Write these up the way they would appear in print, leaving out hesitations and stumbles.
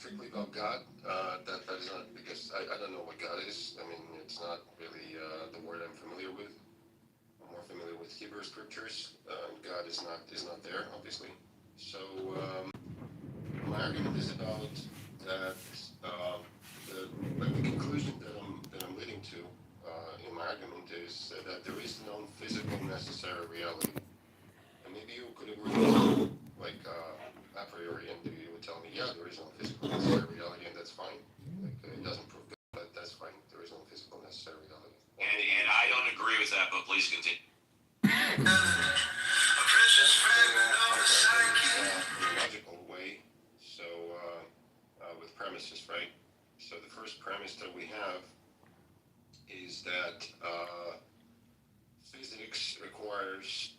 strictly about God. That is not because I don't know what God is. I mean, it's not really the word I'm familiar with. I'm more familiar with Hebrew scriptures. God is not there, obviously. So my argument is about that the like the conclusion that I'm leading to in my argument is that there is no physical necessary reality. And maybe you could agree with me, like a priori, and you would tell me, yeah, there is no physical necessary reality, and that's fine. Like it doesn't prove God, but that's fine. There is no physical necessary reality. And I don't agree with that, but please continue. In a logical way. So with premises, right? So the first premise that we have is that physics requires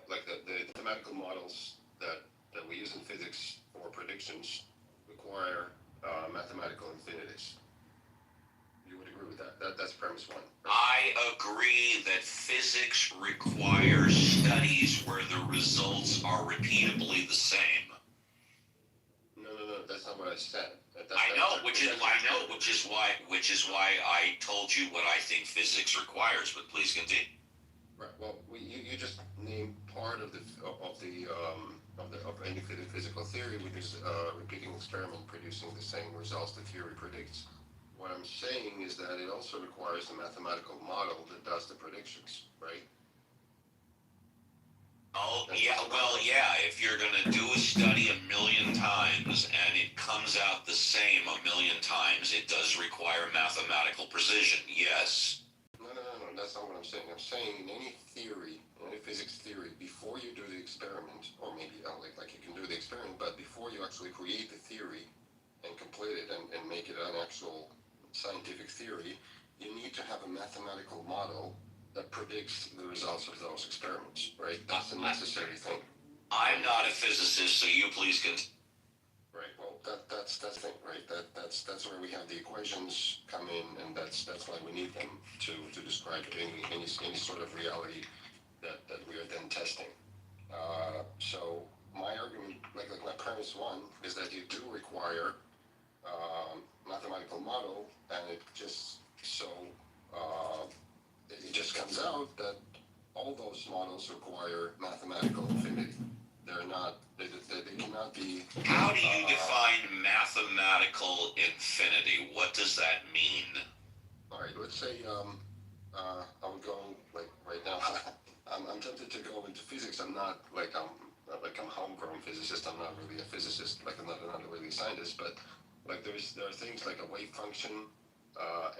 like the mathematical models that we use in physics for predictions require mathematical infinities. You would agree with that? That's premise one. I agree that physics requires studies where the results are repeatably the same. No, that's not what I said. I know, which is why I told you what I think physics requires. But please continue. Right. Well, you just named part of any physical theory, which is repeating experiment producing the same results the theory predicts. What I'm saying is that it also requires a mathematical model that does the predictions, right? Oh, yeah, well, yeah, if you're going to do a study 1,000,000 times and it comes out the same 1,000,000 times, it does require mathematical precision, yes. No, that's not what I'm saying. I'm saying in any theory, in any physics theory, before you do the experiment, or maybe like you can do the experiment, but before you actually create the theory and complete it and make it an actual scientific theory, you need to have a mathematical model that predicts the results of those experiments, right? That's a necessary thing. I'm not a physicist, so you please continue. Right. Well, that's the thing, right? That's where we have the equations come in, and that's why we need them to describe any sort of reality that we are then testing. So my argument, like my premise one, is that you do require mathematical model, and it just comes out that all those models require mathematical infinity. They cannot be. How do you define mathematical infinity? What does that mean? All right, let's say I would go like right now. I'm tempted to go into physics. I'm not like I'm a homegrown physicist. I'm not really a physicist. Like I'm not really a scientist, but like there are things like a wave function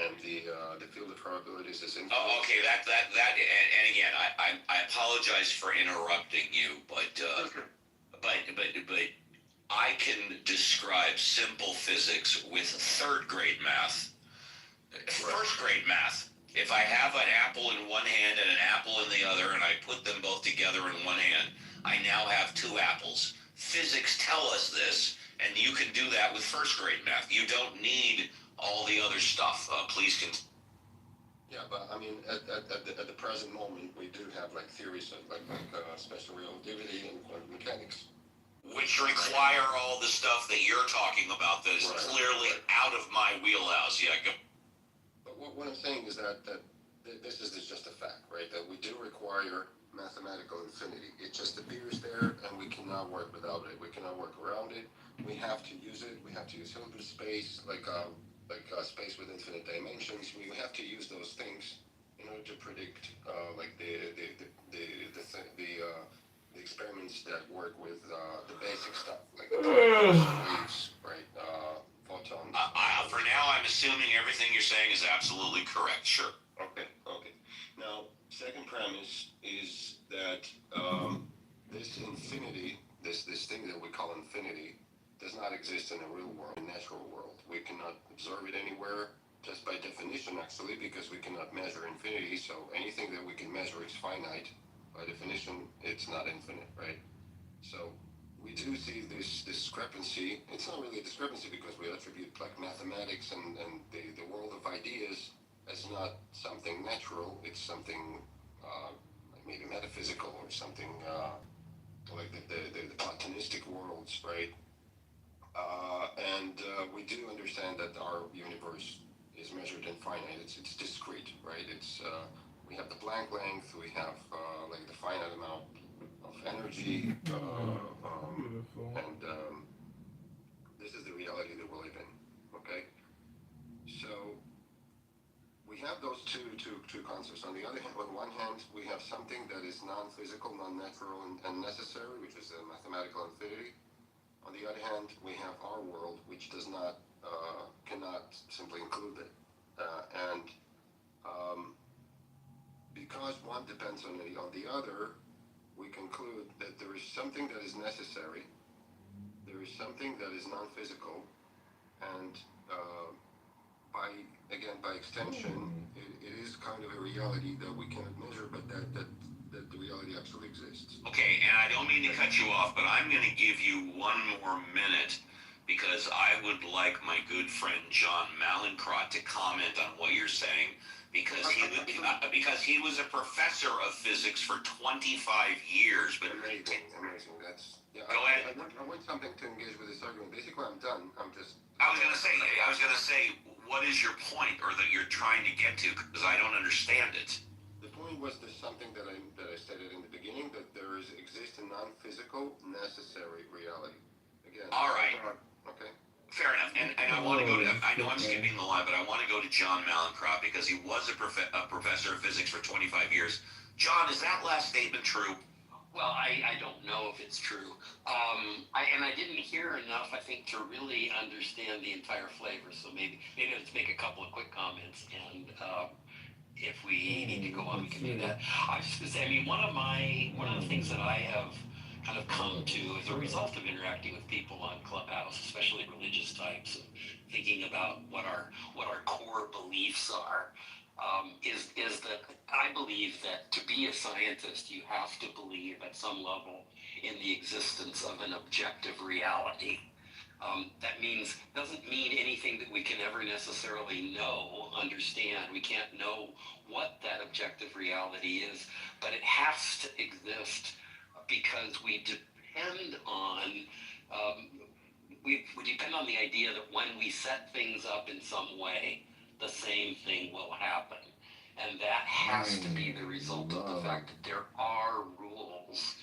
and the field of probabilities is infinite. Oh, okay. And again, I apologize for interrupting you, but I can describe simple physics with third grade math. First grade math. If I have an apple in one hand and an apple in the other, and I put them both together in one hand, I now have two apples. Physics tell us this, and you can do that with first grade math. You don't need all the other stuff. Please continue. Yeah, but I mean, at the present moment, we do have like theories of like special relativity and quantum mechanics, which require all the stuff that you're talking about that is clearly out of my wheelhouse. Yeah, go. But what I'm saying is that this is just a fact, right? That we do require mathematical infinity. It just appears there, and we cannot work without it. We cannot work around it. We have to use it. We have to use Hilbert space, like space with infinite dimensions. We have to use those things in order to predict like the experiments that work with the basic stuff, like the waves, right? Photons. For now, I'm assuming everything you're saying is absolutely correct. Sure. Okay. Now, second premise is that this infinity, this thing that we call infinity, does not exist in the real world, in the natural world. We cannot observe it anywhere, just by definition, actually, because we cannot measure infinity. So anything that we can measure is finite. By definition, it's not infinite, right? So we do see this discrepancy. It's not really a discrepancy because we attribute like mathematics and the world of ideas as not something natural. It's something like maybe metaphysical or something like the platonistic world finites, right? And we do understand that our universe is measured in finite. It's discrete, right? We have the Planck length, we have like the finite amount of energy, and this is the reality that we live in. Okay, so we have those two concepts. On the other hand, on one hand, we have something that is non-physical, non-natural, and necessary, which is a mathematical infinity. On the other hand, we have our world, which does not, cannot simply include it. And because one depends on the other, we conclude that there is something that is necessary, there is something that is non-physical, and by extension, it is kind of a reality that we cannot measure, but that the reality actually exists. Okay, and I don't mean to cut you off, but I'm going to give you one more minute because I would like my good friend John Malincrot to comment on what you're saying because he was a professor of physics for 25 years. But amazing. That's go ahead. I want something to engage with this argument. Basically, I'm done. I was gonna say, what is your point, or that you're trying to get to? Because I don't understand it. The point was there's something that I stated in the beginning, that there exists a non-physical necessary reality. Again. All right. Okay. Fair enough. And I want to go to. I know I'm skipping the line, but I want to go to John Malincrot because he was a professor of physics for 25 years. John, is that last statement true? Well, I don't know if it's true. I didn't hear enough, I think, to really understand the entire flavor. So maybe let's make a couple of quick comments, and if we need to go on, we can do that. I was just going to say, I mean, one of the things that I have kind of come to as a result of interacting with people on Clubhouse, especially religious types, and thinking about what our core beliefs are. Is that I believe that to be a scientist, you have to believe at some level in the existence of an objective reality. That doesn't mean anything that we can ever necessarily understand. We can't know what that objective reality is, but it has to exist because we depend on the idea that when we set things up in some way, the same thing will happen. And that has to be the result of the fact that there are rules.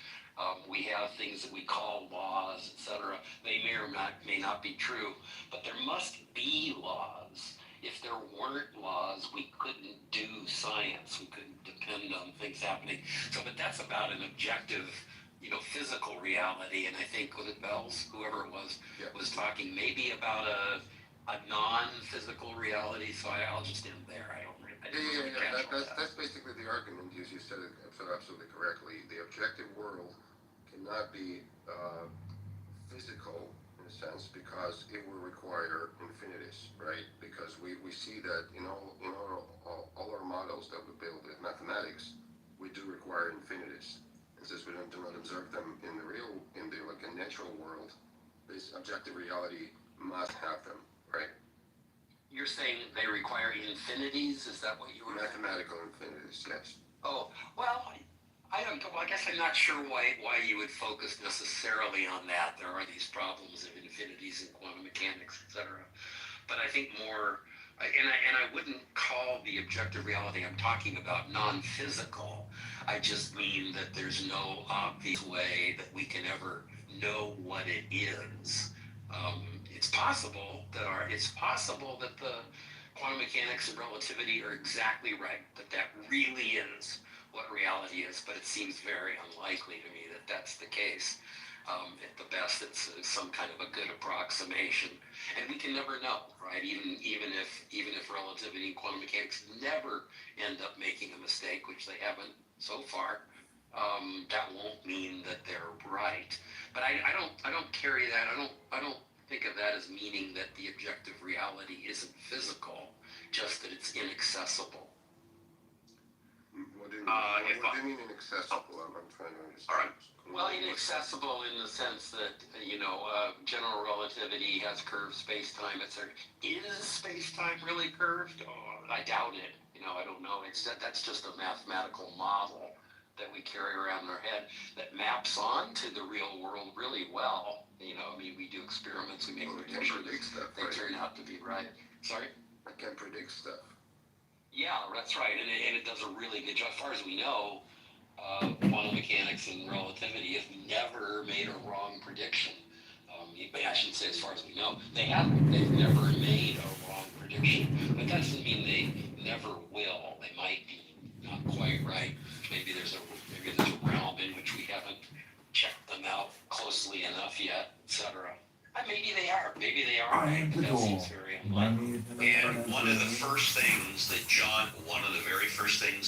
We have things that we call laws, etc. They may not be true, but there must be laws. If there weren't laws, we couldn't do science. We couldn't depend on things happening. But that's about an objective, physical reality. And I think was it Bells, whoever it was, was talking maybe about a non-physical reality. So I'll just end there. That's basically the argument. You said it absolutely correctly. The objective world cannot be physical in a sense because it will require infinities, right? Because we see that in all our models that we build with mathematics, we do require infinities. And since we do not observe them in the natural world, this objective reality must have them, right? You're saying they require infinities? Is that what you were saying? Mathematical infinities, yes. Oh, well, I guess I'm not sure why you would focus necessarily on that. There are these problems of infinities in quantum mechanics, etc. But I think more, and I wouldn't call the objective reality I'm talking about non-physical. I just mean that there's no obvious way that we can ever know what it is. It's possible that the quantum mechanics and relativity are exactly right, that really is what reality is, but it seems very unlikely to me that that's the case. At the best, it's some kind of a good approximation, and we can never know, right? Even if relativity and quantum mechanics never end up making a mistake, which they haven't so far, that won't mean that they're right. But I don't carry that. I don't think of that as meaning that the objective reality isn't physical, just that it's inaccessible. What do you mean inaccessible? I'm trying to understand. All right. Well, inaccessible in the sense that, general relativity has curved space-time, etc. Is space-time really curved? Oh, I doubt it. I don't know. That's just a mathematical model that we carry around in our head that maps onto the real world really well. we do experiments, we make Well, we can predictions, predict stuff, they right? turn out to be right. Sorry? I can predict stuff. Yeah, that's right, and it does a really good job. As far as we know, quantum mechanics and relativity have never made a wrong prediction. I shouldn't say as far as we know. They've never made a wrong prediction, but that doesn't mean they never will. They might be not quite right. Maybe there's a realm in which we haven't checked them out closely enough yet, etc. Maybe they are. Maybe they are. I am But that Kitover. seems very unlikely. And one of the very first things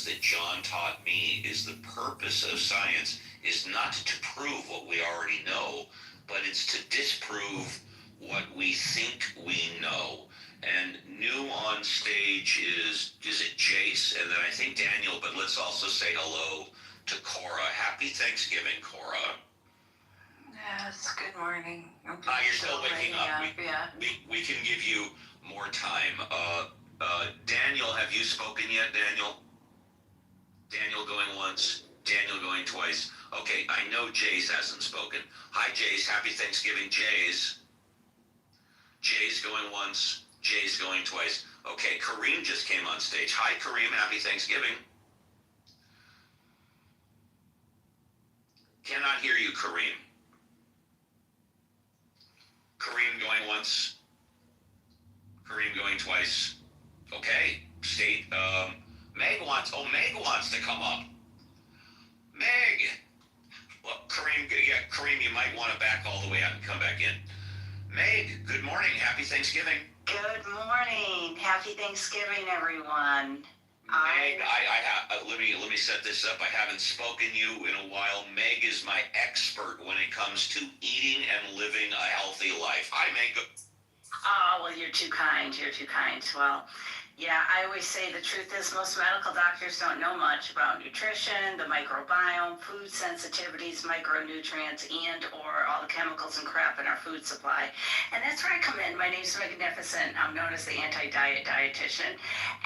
that John taught me is the purpose of science is not to prove what we already know, but it's to disprove what we think we know. And new on stage is it Jace, and then I think Daniel, but let's also say hello to Cora. Happy Thanksgiving, Cora. Yes, good morning. You're still waking up. Yeah. We can give you more time. Daniel, have you spoken yet, Daniel? Daniel going once, Daniel going twice. Okay, I know Jace hasn't spoken. Hi, Jace. Happy Thanksgiving, Jace. Jace going once, Jace going twice. Okay, Kareem just came on stage. Hi, Kareem. Happy Thanksgiving. Cannot hear you, Kareem. Kareem going once. Kareem going twice. Okay. Meg wants to come up. Meg. Well, Kareem, you might want to back all the way out and come back in. Meg, good morning. Happy Thanksgiving. Good morning. Happy Thanksgiving, everyone. Meg, let me set this up. I haven't spoken to you in a while. Meg is my expert when it comes to eating and living a healthy life. Hi, Meg. Oh, well, you're too kind. You're too kind. Well, yeah, I always say the truth is most medical doctors don't know much about nutrition, the microbiome, food sensitivities, micronutrients, and or all the chemicals and crap in our food supply. And that's where I come in. My name's Magnificent. I'm known as the anti-diet dietitian.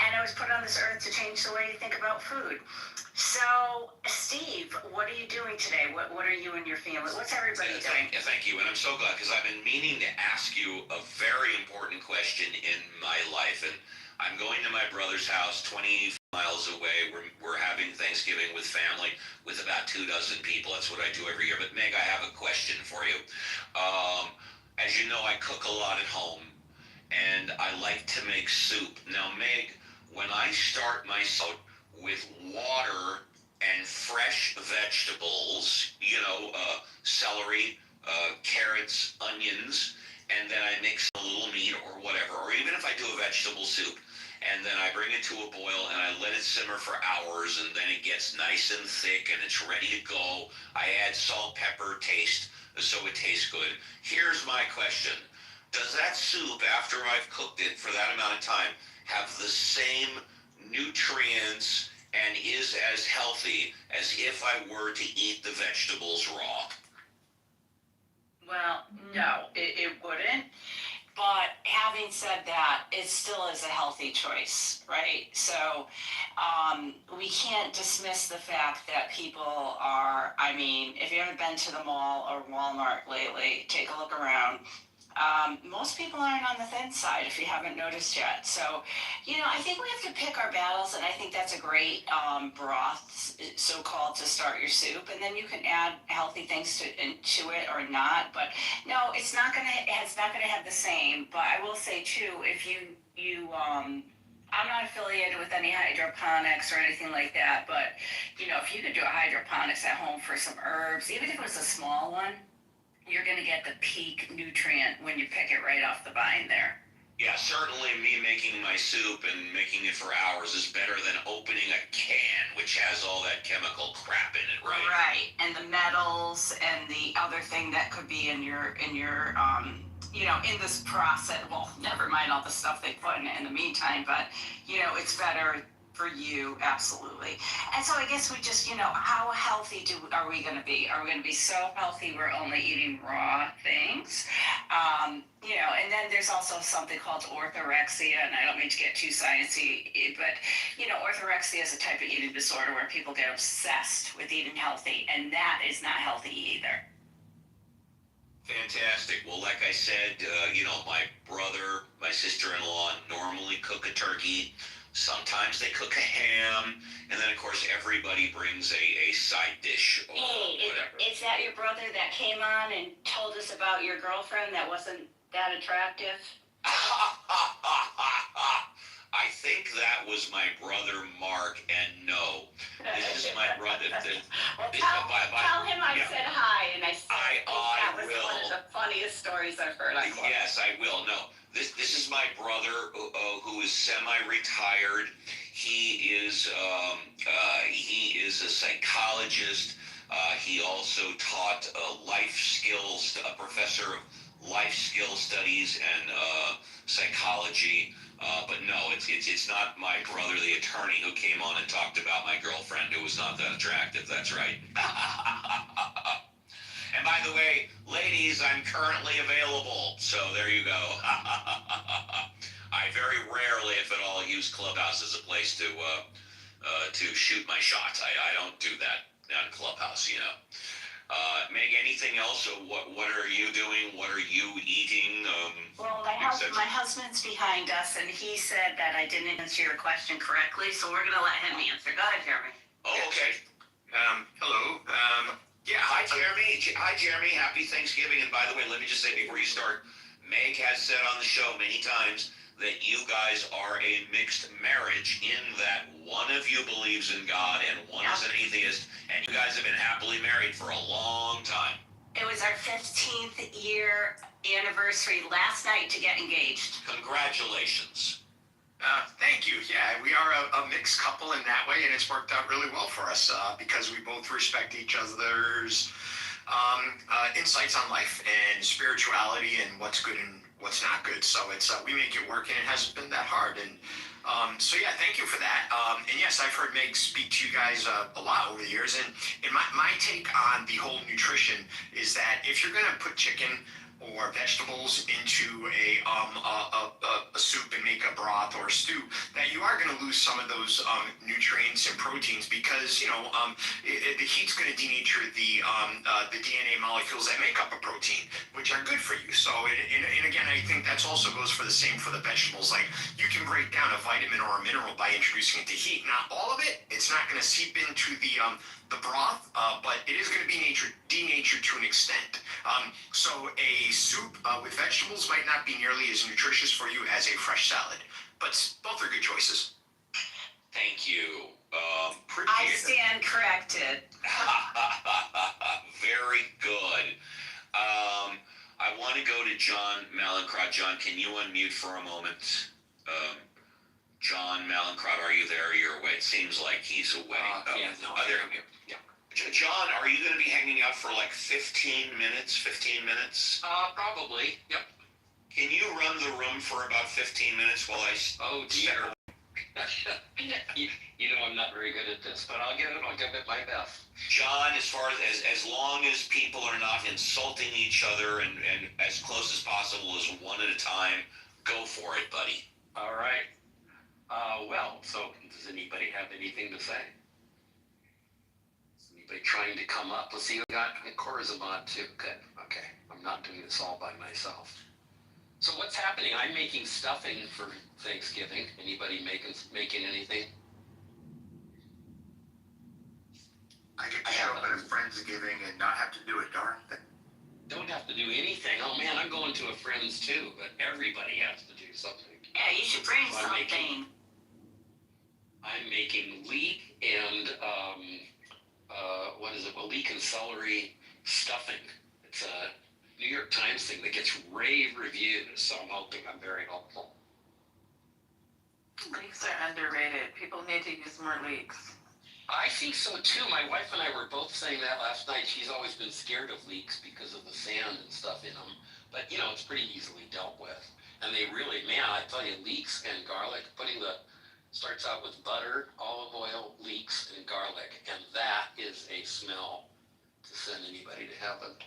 And I was put on this earth to change the way you think about food. So, Steve, what are you doing today? What are you and your family? What's everybody doing? Thank you, and I'm so glad because I've been meaning to ask you a very important question in my life, and I'm going to my brother's house 20 miles away. We're having Thanksgiving with family with about 24 people. That's what I do every year. But Meg, I have a question for you. As you know, I cook a lot at home, and I like to make soup. Now, Meg, when I start my soup with water and fresh vegetables, celery, carrots, onions, and then I mix a little meat or whatever, or even if I do a vegetable soup, and then I bring it to a boil and I let it simmer for hours, and then it gets nice and thick and it's ready to go. I add salt, pepper, taste, so it tastes good. Here's my question. Does that soup, after I've cooked it for that amount of time, have the same nutrients and is as healthy as if I were to eat the vegetables raw? Well, no, it wouldn't. But having said that, it still is a healthy choice, right? So we can't dismiss the fact that people are, if you haven't been to the mall or Walmart lately, take a look around. Most people aren't on the thin side, if you haven't noticed yet. So, I think we have to pick our battles, and I think that's a great broth, so-called, to start your soup. And then you can add healthy things to it or not. But no, it's not gonna have the same. But I will say too, if I'm not affiliated with any hydroponics or anything like that. But if you could do a hydroponics at home for some herbs, even if it was a small one, you're going to get the peak nutrient when you pick it right off the vine there. Yeah, certainly me making my soup and making it for hours is better than opening a can, which has all that chemical crap in it, right? Right, and the metals and the other thing that could be in your in this process. Well, never mind all the stuff they put in it in the meantime, but it's better for you, absolutely. And so I guess we just, how healthy are we going to be? Are we going to be so healthy we're only eating raw things? And then there's also something called orthorexia, and I don't mean to get too sciencey, but, orthorexia is a type of eating disorder where people get obsessed with eating healthy, and that is not healthy either. Fantastic. Well, like I said, my brother, my sister-in-law normally cook a turkey. Sometimes they cook a ham, and then of course everybody brings a side dish or Hey, whatever. is that your brother that came on and told us about your girlfriend that wasn't that attractive? I think that was my brother Mark, and no, this is my brother. Well, tell him I yeah. said hi, and I said that was will. one of the funniest stories I've heard on Club. Yes, I will. No, this is my brother who is semi-retired. He is a psychologist. He also taught life skills, a professor of life skill studies and psychology. But no, it's not my brother, the attorney, who came on and talked about my girlfriend who was not that attractive. That's right. And by the way, ladies, I'm currently available. So there you go. I very rarely, if at all, use Clubhouse as a place to shoot my shots. I don't do that on Clubhouse, Meg, anything else? What are you doing? What are you eating? Well, my husband's behind us, and he said that I didn't answer your question correctly, so we're going to let him answer. Go ahead, Jeremy. Oh, okay. Hello. Yeah, hi, Jeremy. Hi, Jeremy. Happy Thanksgiving. And by the way, let me just say before you start, Meg has said on the show many times that you guys are a mixed marriage in that one of you believes in God and one is an atheist, and you guys have been happily married for a long time. It was our 15th year anniversary last night to get engaged. Congratulations. Thank you. Yeah, we are a mixed couple in that way, and it's worked out really well for us because we both respect each other's insights on life and spirituality and what's good and what's not good. So it's we make it work, and it hasn't been that hard. And so yeah, thank you for that. And yes, I've heard Meg speak to you guys a lot over the years. And my take on the whole nutrition is that if you're gonna put chicken or vegetables into a soup and make a broth or a stew, that you are going to lose some of those nutrients and proteins because the heat's going to denature the DNA molecules that make up a protein, which are good for you. So and again, I think that's also goes for the same for the vegetables. Like you can break down a vitamin or a mineral by introducing it to heat. Not all of it. It's not going to seep into the broth, but it is going to be denatured to an extent. So a soup with vegetables might not be nearly as nutritious for you as a fresh salad, but both are good choices. Thank you. I stand corrected. Very good. I want to go to John Malincrot. John, can you unmute for a moment? John Malincrot, are you there? You're away. It seems like he's away. There. Yeah. John, are you going to be hanging out for like 15 minutes? 15 minutes? Probably. Yep. Can you run the room for about 15 minutes while I... Oh, dear. I'm not very good at this, but I'll give it my best. John, as long as people are not insulting each other and as close as possible as one at a time, go for it, buddy. All right. So does anybody have anything to say? Is anybody trying to come up? Let's see, we got Cora's a mod too. Good. Okay. I'm not doing this all by myself. So what's happening? I'm making stuffing for Thanksgiving. Anybody making anything? I get to show up at a Friendsgiving and not have to do a darn thing. Don't have to do anything. Oh man, I'm going to a friend's too, but everybody has to do something. Yeah, you should bring something. I'm making leek and leek and celery stuffing. It's a New York Times thing that gets rave reviews, so I'm hoping I'm very helpful. Leeks are underrated. People need to use more leeks. I think so too. My wife and I were both saying that last night. She's always been scared of leeks because of the sand and stuff in them, but it's pretty easily dealt with. And they really, man, I tell you, leeks and garlic, starts out with butter, olive oil, leeks, and garlic, and that is a smell to send anybody to heaven.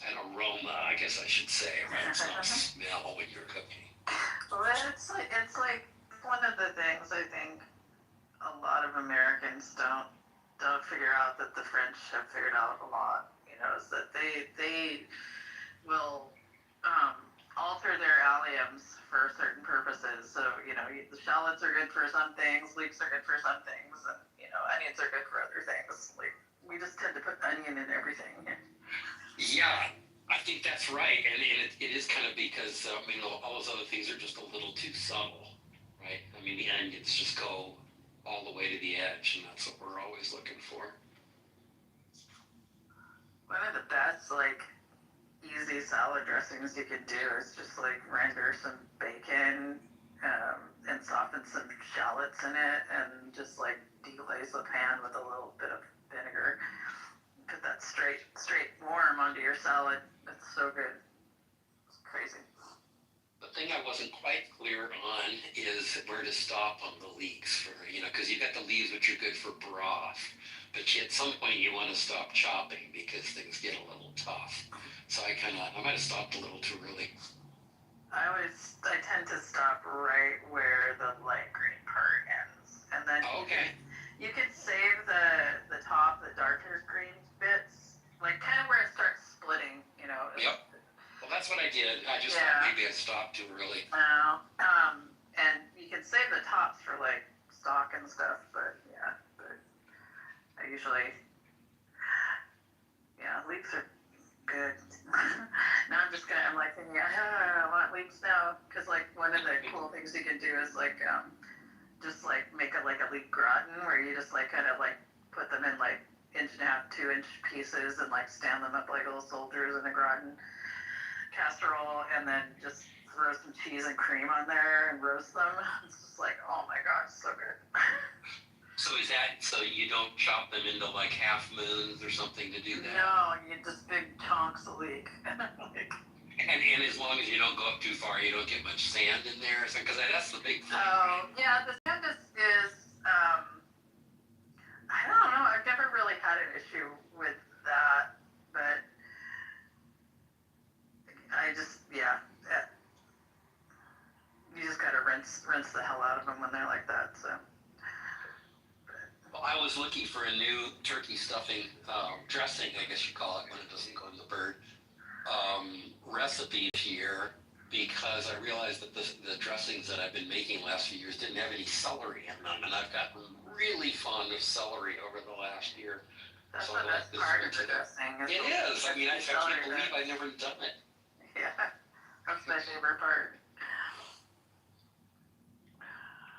An aroma, I guess I should say, right? It's not a smell when you're cooking. Well, it's like one of the things I think a lot of Americans don't figure out that the French have figured out a lot. knows that they will alter their alliums for certain purposes. So, the shallots are good for some things, leeks are good for some things, and, onions are good for other things. Like, we just tend to put onion in everything. Yeah, I think that's right, and it is kind of because all those other things are just a little too subtle, right? I mean, the onions just go all the way to the edge, and that's what we're always looking for. One of the best, easy salad dressings you could do is just, render some bacon and soften some shallots in it and just, deglaze the pan with a little bit of vinegar. Put that straight warm onto your salad. It's so good. It's crazy. The thing I wasn't quite clear on is where to stop on the leeks because you've got the leaves which are good for broth, but at some point you want to stop chopping because things get a little tough. So I might have stopped a little too early. I tend to stop right where the light green part ends, and then you could save the top, the darker green bits, kind of where it starts splitting. Yep. Well, that's what I did. I just thought maybe I stopped too early. And you can save the tops for stock and stuff, but I usually, leeks are good. Now I'm thinking, I want leeks now, because one of the cool things you can do is just make a leek gratin where you just kind of put them in 1.5 to 2 inch pieces and stand them up like little soldiers in a gratin casserole, and then just throw some cheese and cream on there and roast them. It's just oh my gosh, so good. So is that so you don't chop them into half moons or something to do that? No, you just big chunks of leek. And as long as you don't go up too far, you don't get much sand in there, because that's the big thing. Oh, yeah, the sand is I don't know. I've never really had an issue with that, but I just, you just gotta rinse the hell out of them when they're like that, so. Well, I was looking for a new turkey stuffing dressing, I guess you call it, when it doesn't go in the bird, recipe here, because I realized that the dressings that I've been making last few years didn't have any celery in them, and I've gotten really fond of celery over the last year. That's So the best part of the dressing. It is. I can't believe I've never done it. Yeah, that's my favorite part.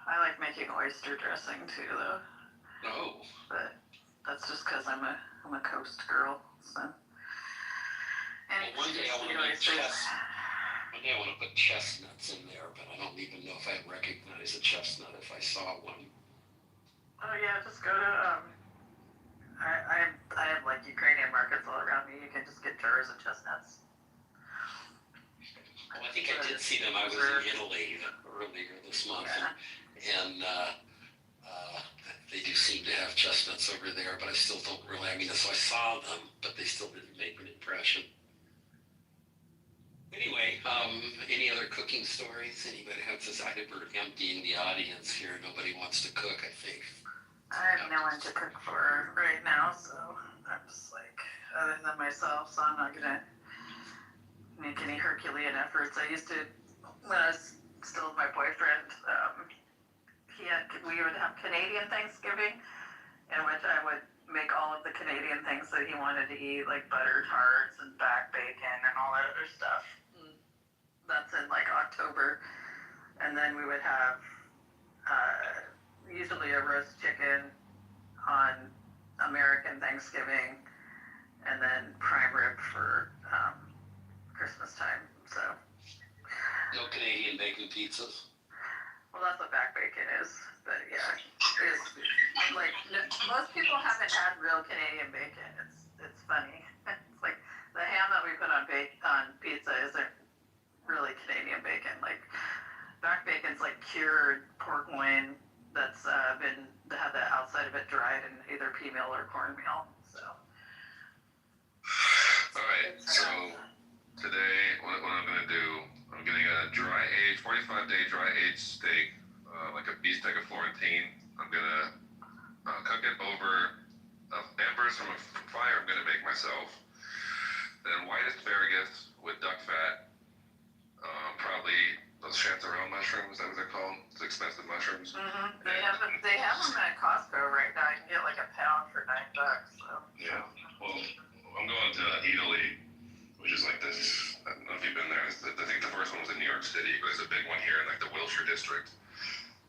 I like making oyster dressing too, though. No. But that's just because I'm a coast girl, so. One day I want to put chestnuts in there, but I don't even know if I'd recognize a chestnut if I saw one. Oh yeah, just go to I have Ukrainian markets all around me. You can just get jars of chestnuts. Well, I think I did see them. I was in Italy earlier this month, and they do seem to have chestnuts over there, but I still don't really. So I saw them, but they still didn't make an impression. Anyway, any other cooking stories? Anybody has this? We're emptying the audience here. Nobody wants to cook, I think. I have no one to cook for right now, so I'm just other than myself, so I'm not gonna make any Herculean efforts. I used to, when I was still with my boyfriend, we would have Canadian Thanksgiving, in which I would make all of the Canadian things that he wanted to eat, like butter tarts and back bacon and all that other stuff. That's in October, and then we would have usually a roast chicken on American Thanksgiving, and then prime rib for Christmas time. So no Canadian bacon pizzas. Well, that's what back bacon is, but yeah, most people haven't had real Canadian bacon. It's funny. It's the ham that we put on pizza isn't really Canadian bacon. Back bacon's cured pork loin that's been had the outside of it dried in either pea meal or cornmeal. So. All right. So today, what I'm gonna do, I'm getting a 45-day dry aged steak, like a beef steak of Florentine. I'm gonna cook it over embers from a fire I'm gonna make myself. then white asparagus with duck fat. Probably those chanterelle mushrooms. Is that what they're called? It's expensive mushrooms. Mm-hmm. They have them at Costco right now. You can get like a pound for $9. So. Yeah. Well, I'm going to Italy, which is like this. I don't know if you've been there. I think the first one was in New York City, but there's a big one here in like the Wilshire district.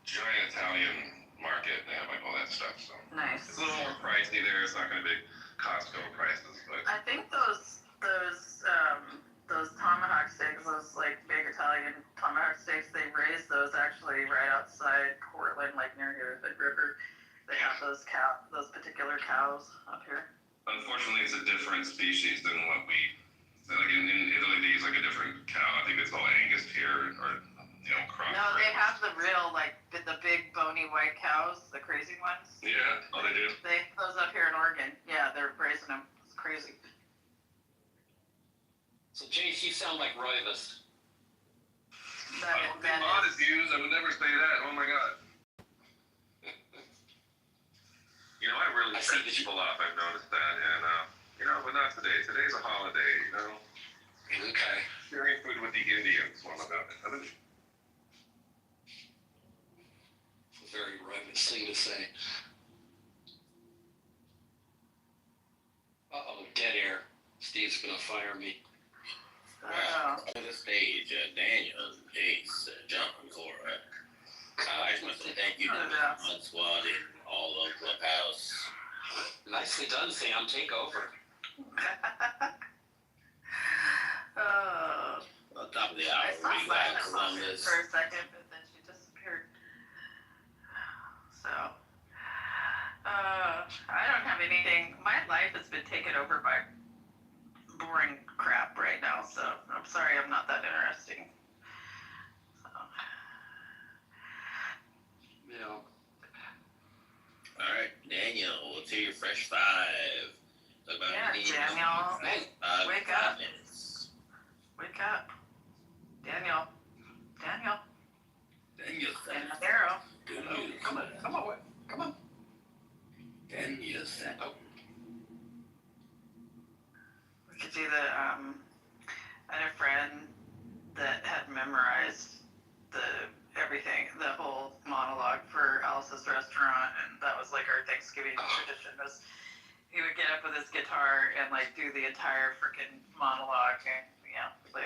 Giant Italian market. They have like all that stuff. So Nice. it's a little more pricey there. It's not going to be Costco prices, but I think those tomahawk steaks, those like big Italian tomahawk steaks, they raise those actually right outside Portland, like near your Hood River. They have those particular cows up here. unfortunately it's a different species than what we. Like in Italy, they use like a different cow. I think it's all Angus here, or crossbred. No, they have the real like the big bony white cows, the crazy ones. Yeah. Oh, they do. They those up here in Oregon. Yeah, they're raising them. It's crazy. So, Jace, you sound like Roivus. I don't think mod is used. I would never say that. Oh my god. I really set people off. I've noticed that, and but not today. Today's a holiday. Okay. Sharing food with the Indians. One about it. Very Roivus thing to say. Uh-oh, dead air. Steve's gonna fire me. Oh. To the stage, Daniel, Jace, John, Cora. I just want to say thank you to the Mod Squad and all of Clubhouse. Nicely done, Sam. Take over. Oh. On top of the I hour, saw we got Silas Columbus. for a second, but then she disappeared. So, I don't have anything. My life has been taken over by boring crap right now, so I'm sorry I'm not that interesting. So. Yeah. All right, Daniel, let's hear your fresh five. Talk about Yeah, any- Daniel. Hey, Wake 5 up. minutes. Wake up. Daniel. Daniel, And Darrow. come on. Come on. Daniel said, We could do the, I had a friend that had memorized everything, the whole monologue for Alice's Restaurant, and that was like our Thanksgiving tradition was he would get up with his guitar and like do the entire freaking monologue and play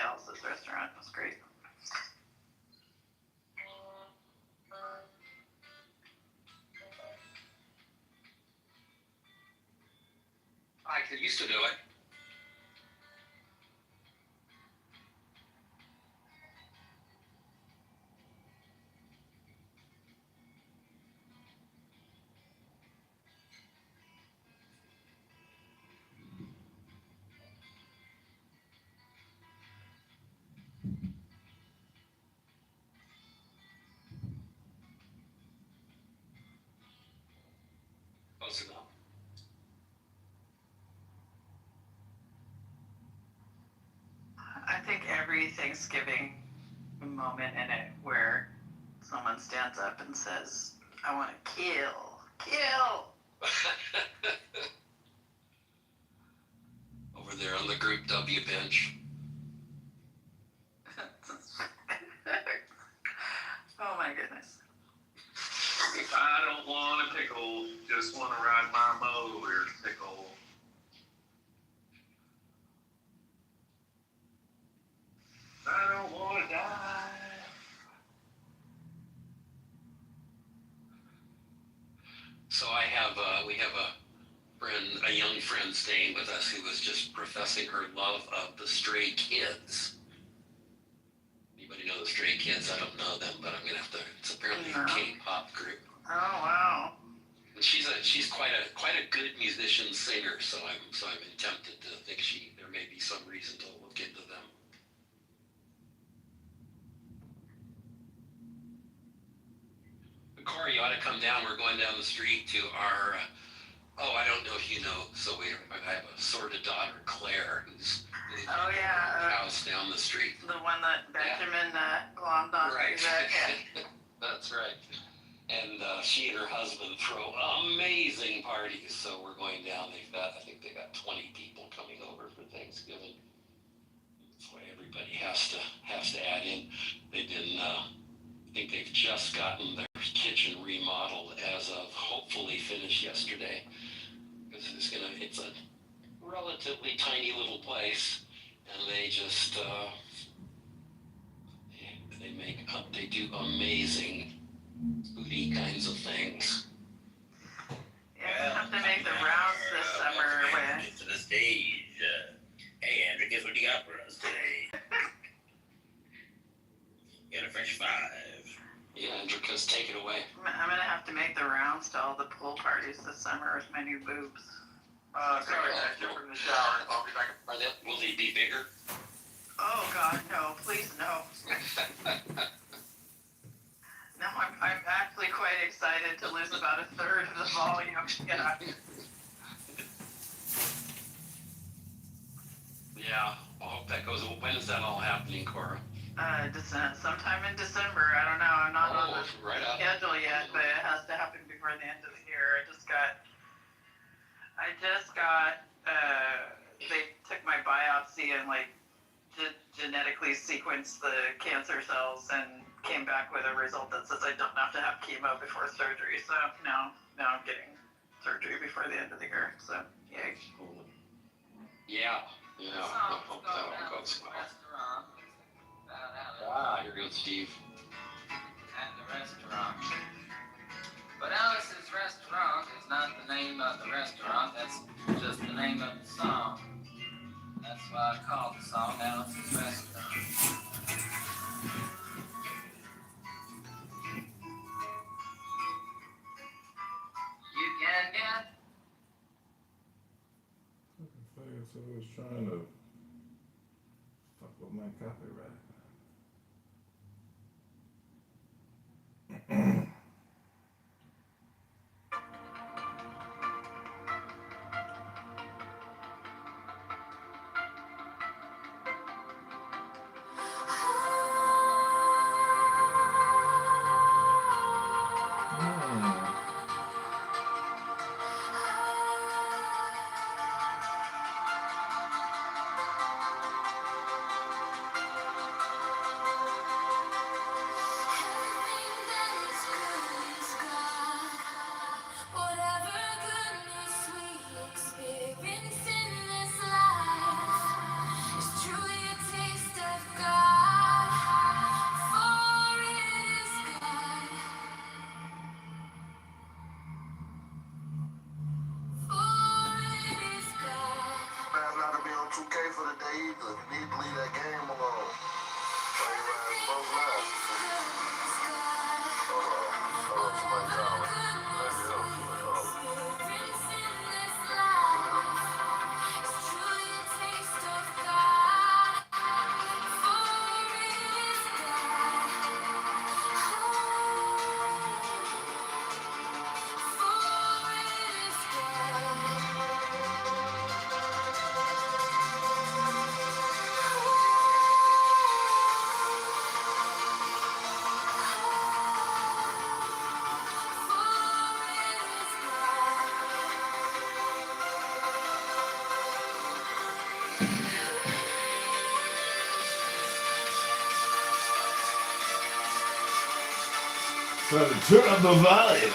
Alice's Restaurant. It was great. I used to do it. Close enough. I think every Thanksgiving moment in it where someone stands up and says, I want to kill. Over there on the Group W bench. Oh my goodness. I don't want a pickle. Just want to ride my motorcycle. I don't want to die. So we have a young friend staying with us who was just professing her love of the Stray Kids. Anybody know the Stray Kids? I don't know them, but I'm gonna have to. It's apparently a K-pop group. Oh wow. And she's quite a good musician singer. So I'm tempted to think there may be some reason to look into them. Corey, you ought to come down. We're going down the street to our. I don't know if you know. So I have a sort of daughter, Claire, who's Oh yeah. house down the street. The one that Benjamin glommed on. Right. Yeah. That's right. And she and her husband throw amazing parties. So we're going down. I think they got 20 people coming over for things. Thanksgiving. That's why everybody has to add in. They've been, I think they've just gotten their kitchen remodeled as of hopefully finished yesterday. Because it's a relatively tiny little place, and they just, they do amazing foodie kinds of things. Yeah, we'll have to make the rounds this summer with. To the stage. Hey, Andrew, guess what you got for us today? You got a fresh five. Yeah, Andrew, take it away. I'm gonna have to make the rounds to all the pool parties this summer with my new boobs. Sorry, I jumped in the shower. I'll be back. Will they be bigger? Oh God, no! Please no. No, I'm actually quite excited to lose about a third of the volume. Yeah. Yeah, I hope that goes. When is that all happening, Cora? Sometime in December. I don't know. I'm not on the right up. schedule yet, but it has to happen before the end of the year. I just got. They took my biopsy and genetically sequenced the cancer cells and came back with a result that says I don't have to have chemo before surgery. So now I'm getting surgery before the end of the year. So yay. Yeah. I hope that all goes well. Here goes Steve. At the restaurant. But Alice's Restaurant is not the name of the restaurant, that's just the name of the song. That's why I called the song Alice's Restaurant. You can get So I was trying to fuck with my copyright. So turn up the volume.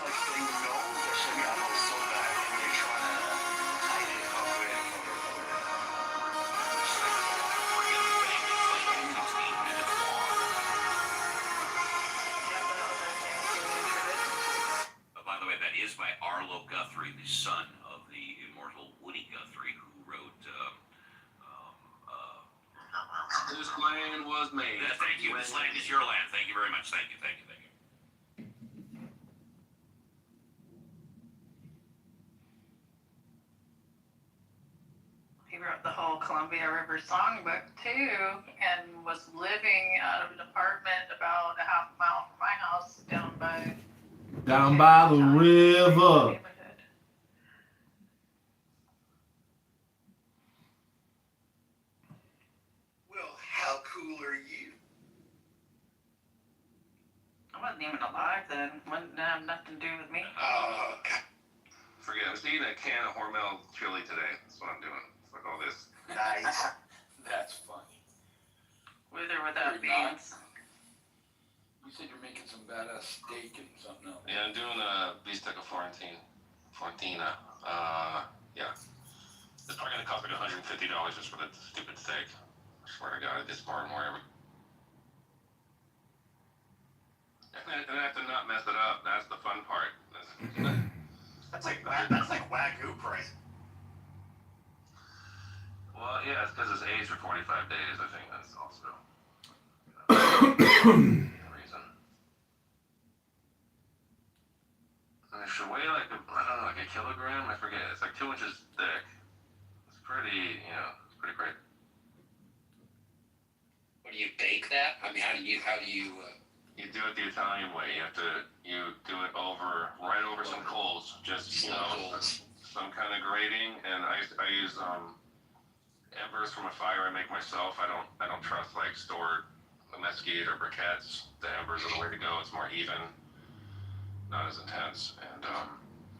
like saying no, there should be almost so bad, and they're trying to hide it or whatever. By the way, that is by Arlo Guthrie, the son of the immortal Woody Guthrie, who wrote. This land was made. Thank you. This land is your land. Thank you very much. Thank you. Thank you. Thank you. He wrote the whole Columbia River songbook too, and was living out of an apartment about a half mile from my house down by the river. neighborhood. Well, how cool are you? I wasn't even alive then. Wouldn't have nothing to do with me. Forget it. I was eating a can of Hormel chili today. That's what I'm doing. Fuck all this. Nice. That's funny. With or without You're not. beans. You said you're making some badass steak and something else. Yeah, I'm doing a bistec of Fiorentina. Yeah. It's probably gonna cost like $150 just for the stupid steak. I swear to God, it gets more and more every. And I have to not mess it up. That's the fun part. That's like Wagyu price. Well, yeah, it's because it's aged for 45 days. I think that's also the reason. And it should weigh like like a kilogram. I forget. It's like 2 inches thick. It's pretty, it's pretty great. What do you bake that? I mean, how do you? You do it the Italian way. You do it right over some coals. Just some kind of grating, and I use embers from a fire I make myself. I don't trust like stored mesquite or briquettes. The embers are the way to go. It's more even, not as intense, and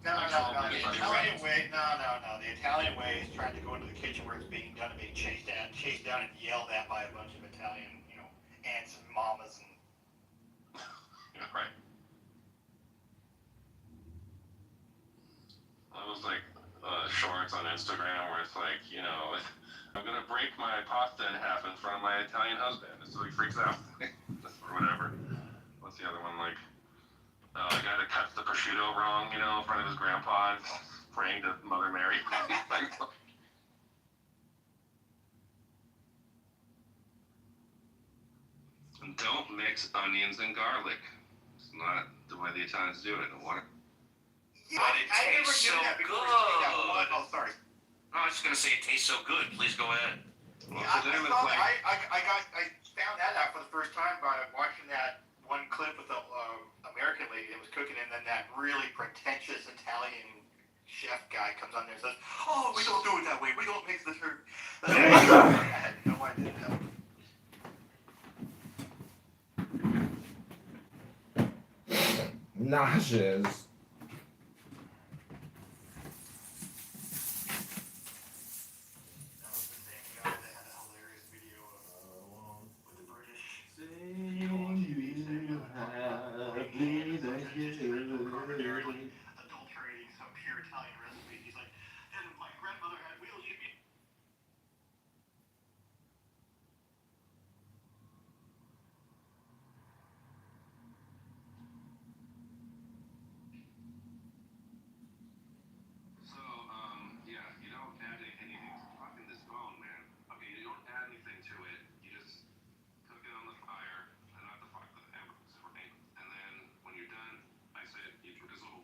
No. The Italian way, no. The Italian way is trying to go into the kitchen where it's being done and being chased down and yelled at by a bunch of Italian, aunts and mamas and. right. Well, it was like shorts on Instagram where it's like, I'm gonna break my pasta in half in front of my Italian husband, so he freaks out, or whatever. What's the other one like? A guy that cuts the prosciutto wrong, in front of his grandpa, praying to Mother Mary. Don't mix onions and garlic. It's not the way the Italians do it. What? Yeah, But it I never tastes did so that before. good. Oh, sorry. I was just gonna say it tastes so good. Please go ahead. Well, I for them, it's found like, that out for the first time by watching that one clip with the American lady that was cooking, and then that really pretentious Italian chef guy comes on there and says, "Oh, we don't do it that way. We don't mix the herb." I had no idea that. Nauseous. That was the same guy that had a hilarious video with the British. Adulterating some pure Italian recipe. He's like, and my grandmother had wheels. She'd be. So, yeah, you don't add anything. Fucking this bone, man. Okay, you don't add anything to it. You just cook it on the fire, and not the fire, the embers, right? And then when you're done, I said you drizzle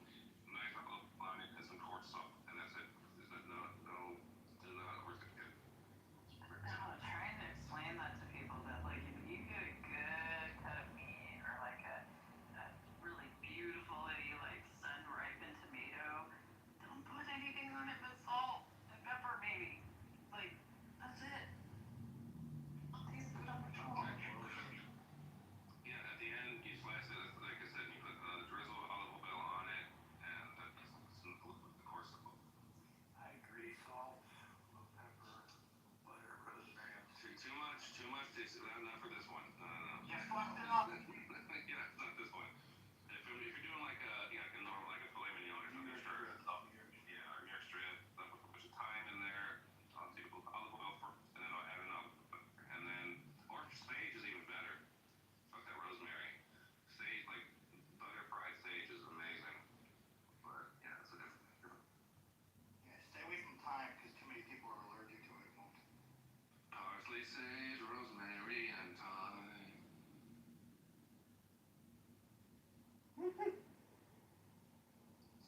sage, rosemary, and thyme.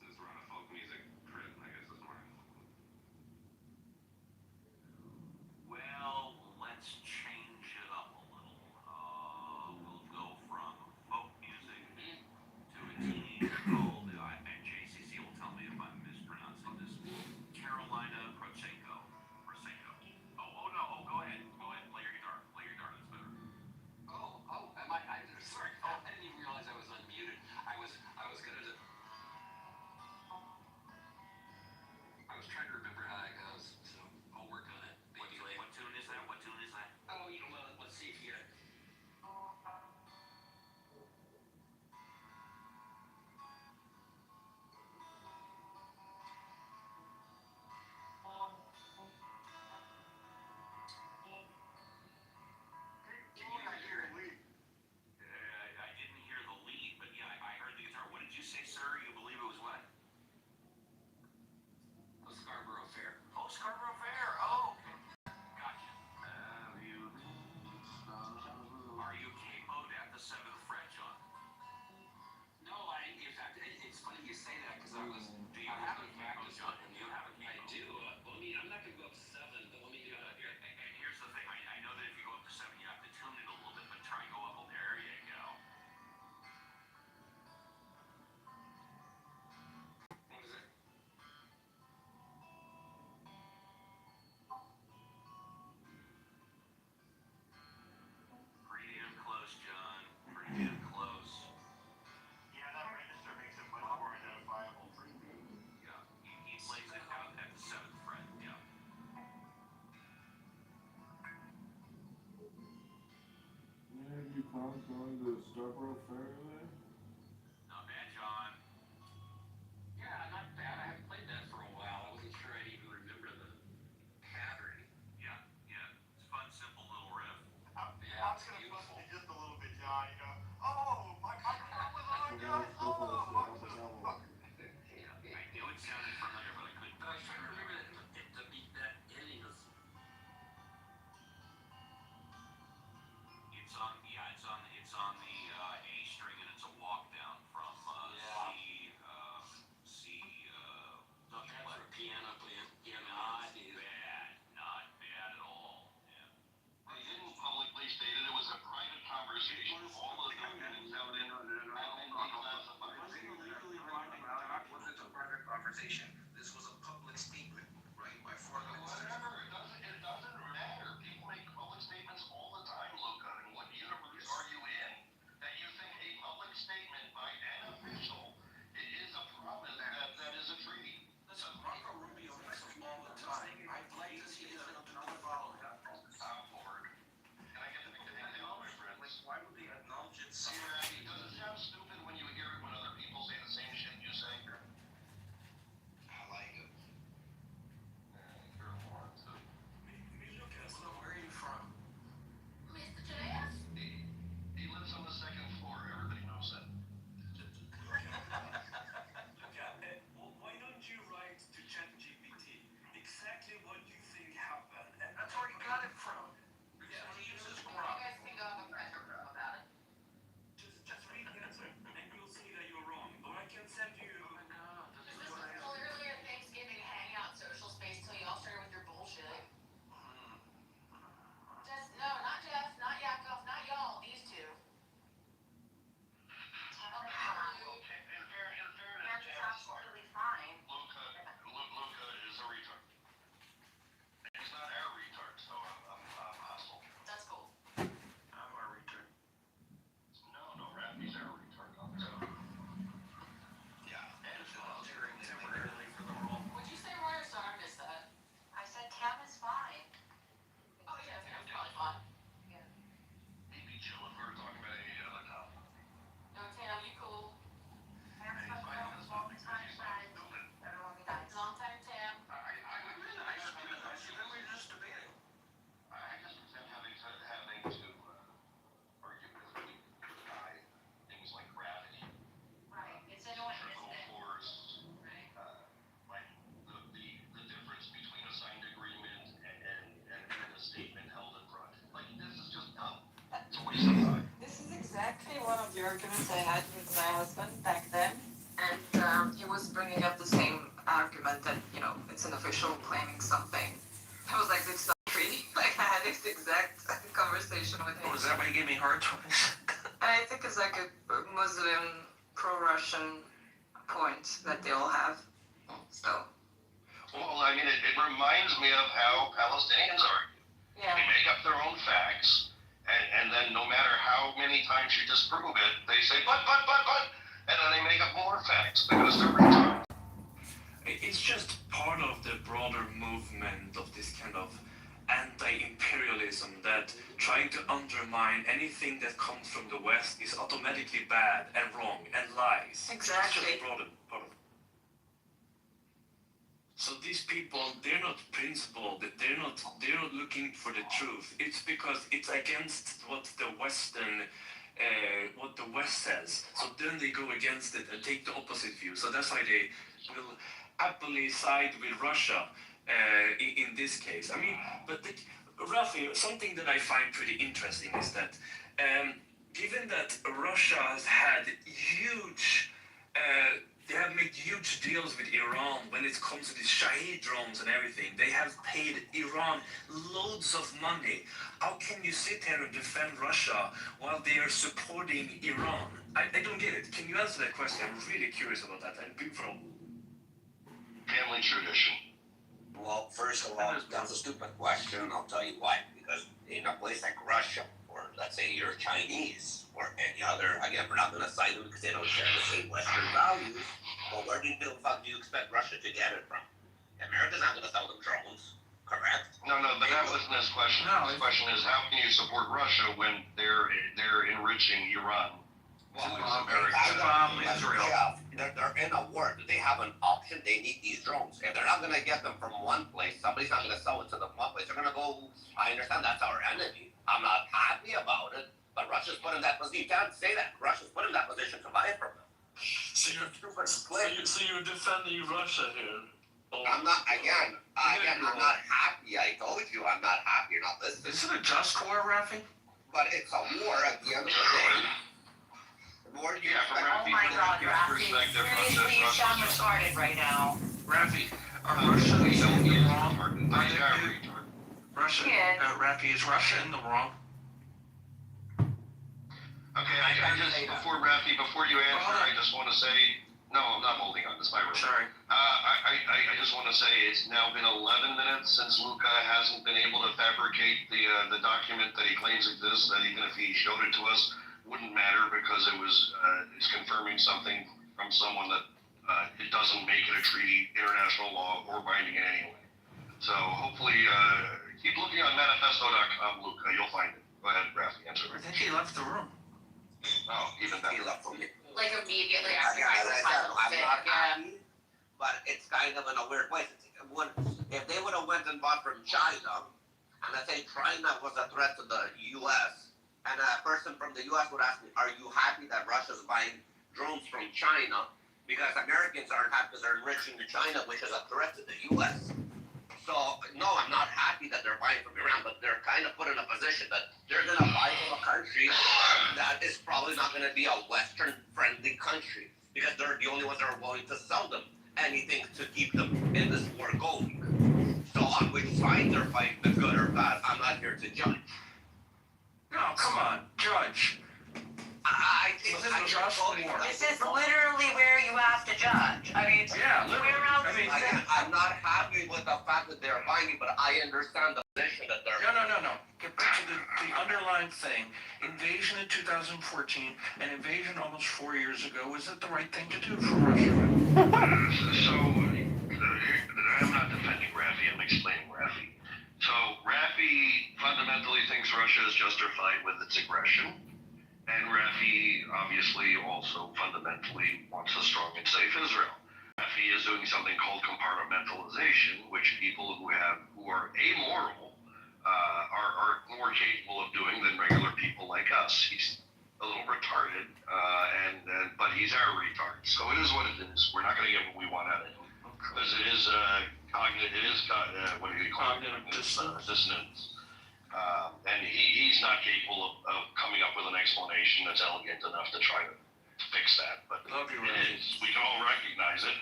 Since we're on a folk music trip, I guess this morning. Well, let's change it up a little. We'll go from folk music to a teenage called, and JCC will tell me if I'm mispronouncing this, Carolina Prosecco. Oh no, go ahead, play your guitar, that's better. Am I'm sorry. Oh, I didn't even realize I was unmuted. I was gonna. I was trying to remember how it goes, so I'll work on it. Maybe later. What tune is that? Oh, let's see if you get it. Can you not hear it? I didn't hear the lead, but yeah, I heard the guitar. What did you say, sir? You believe it was what? The Scarborough Fair. Oh, Scarborough Fair. Oh, okay. Gotcha. Have you been Scarborough? Are you capoed at the 7th fret, John? No, in fact, it's funny you say that because I was. Do you have a capo, John? Do you have a capo? I do. I'm not gonna go up to 7, but let me do it here. And here's the thing. I know that if you go up to 7, you have to tune it a little bit, but try and go up. There you go. What is it? Pretty damn close, John. Pretty damn close. Yeah, that register makes it much more identifiable for me. Yeah. He plays it out at the 7th fret. Yeah. Yeah, you clowns going to Scarborough Fair today? Not bad, John. Yeah, not bad. I haven't played that for a while. I wasn't sure I'd even remember the pattern. Yeah. It's fun, simple little riff. Yeah, I was gonna beautiful. bust it just a little bit, John. Oh, my microphone was on, guys. Go for the album. I knew it sounded familiar, but I couldn't. But I was trying to remember that beat that ending was. It's on the A string, and it's a arguments I had with my husband back then, and he was bringing up the same argument that, you know, it's an official claiming something. I was like, it's not treaty. Like, I had this exact conversation with him. Oh, is that why you gave me hard twice? I think it's like a Muslim, pro-Russian point that they all have. So, Well, I mean, it reminds me of how Palestinians argue. yeah. They make up their own facts, and then no matter how many times you disprove it, they say, but, and then they make up more facts because they're retards. It's just part of the broader movement of this kind of anti-imperialism that trying to undermine anything that comes from the West is automatically bad and wrong and lies. Exactly. It's just part of. So these people, they're not principled. They're not looking for the truth. It's because it's against what the West says. So then they go against it and take the opposite view. So that's why they will happily side with Russia in this case. I mean, but Rafi, something that I find pretty interesting is that given that Russia has had huge they have made huge deals with Iran when it comes to these Shahid drones and everything. They have paid Iran loads of money. How can you sit here and defend Russia while they are supporting Iran? I don't get it. Can you answer that question? I'm really curious about that. And big pro. Family tradition. Well, first of all, that's a stupid question. I'll tell you why. Because in a place like Russia, or let's say you're Chinese, or any other, again, we're not going to cite them because they don't share the same Western values. But where the fuck do you expect Russia to get it from? America's not going to sell them drones, correct? No, but that wasn't his question. No, His question is, how can you support Russia when they're enriching Iran? Israel. They're in a war. They have an option. They need these drones. If they're not going to get them from one place, somebody's not going to sell it to them one place. They're going to go, I understand that's our enemy. I'm not happy about it, but Russia's put in that position. You can't say that. Russia's put in that position to buy it from them. So you're defending Russia here. I'm not, again, I'm not happy. I told you I'm not happy. You're not listening. Is it a just war, Rafi? But it's a war at the end of the day. Oh my God, Rafi, seriously, you sound retarded right now. Rafi, are Russia in the wrong? Russia, Yeah. Rafi, is Russia in the wrong? Okay, I just, before you answer, I just want to say, no, I'm not holding on, this is my room. Sorry. I just want to say it's now been 11 minutes since Luca hasn't been able to fabricate the document that he claims exists, that even if he showed it to us, wouldn't matter because it's confirming something from someone that it doesn't make it a treaty, international law, or binding in any way. So hopefully, keep looking on manifesto.com, Luca, you'll find it. Go ahead, Rafi, answer. I think he left the room. Oh, even better. He left from me. Like immediately Yeah, after I was my little I'm fit, not yeah. happy, but it's kind of in a weird way. If they would have went and bought from China, and I say China was a threat to the U.S., and a person from the U.S. would ask me, are you happy that Russia's buying drones from China? Because Americans aren't happy because they're enriching China, which is a threat to the U.S. So, no, I'm not happy that they're buying from Iran, but they're kind of put in a position that they're going to buy from a country that is probably not going to be a Western-friendly country because they're the only ones that are willing to sell them anything to keep them in this war going. So on which side they're fighting, the good or bad, I'm not here to judge. No, come on, judge. This is literally where you have to judge. I mean, Yeah, literally. where else? I mean, Again, I'm not happy with the fact that they're buying it, but I understand the position that they're No. Get back to the underlying thing. Invasion in 2014, an invasion almost 4 years ago. Was it the right thing to do for Russia? So, I'm not defending Rafi, I'm explaining Rafi. So, Rafi fundamentally thinks Russia is justified with its aggression, and Rafi obviously also fundamentally wants a strong and safe Israel. Rafi is doing something called compartmentalization, which people who are amoral are more capable of doing than regular people like us. He's a little retarded, but he's our retard. So it is what it is. We're not going to get what we want out of him. Because it is cognitive, what do you call it? Cognitive dissonance. Dissonance. And he's not capable of coming up with an explanation that's elegant enough to try to fix that. But Love you, it Randy. is. We can all recognize it.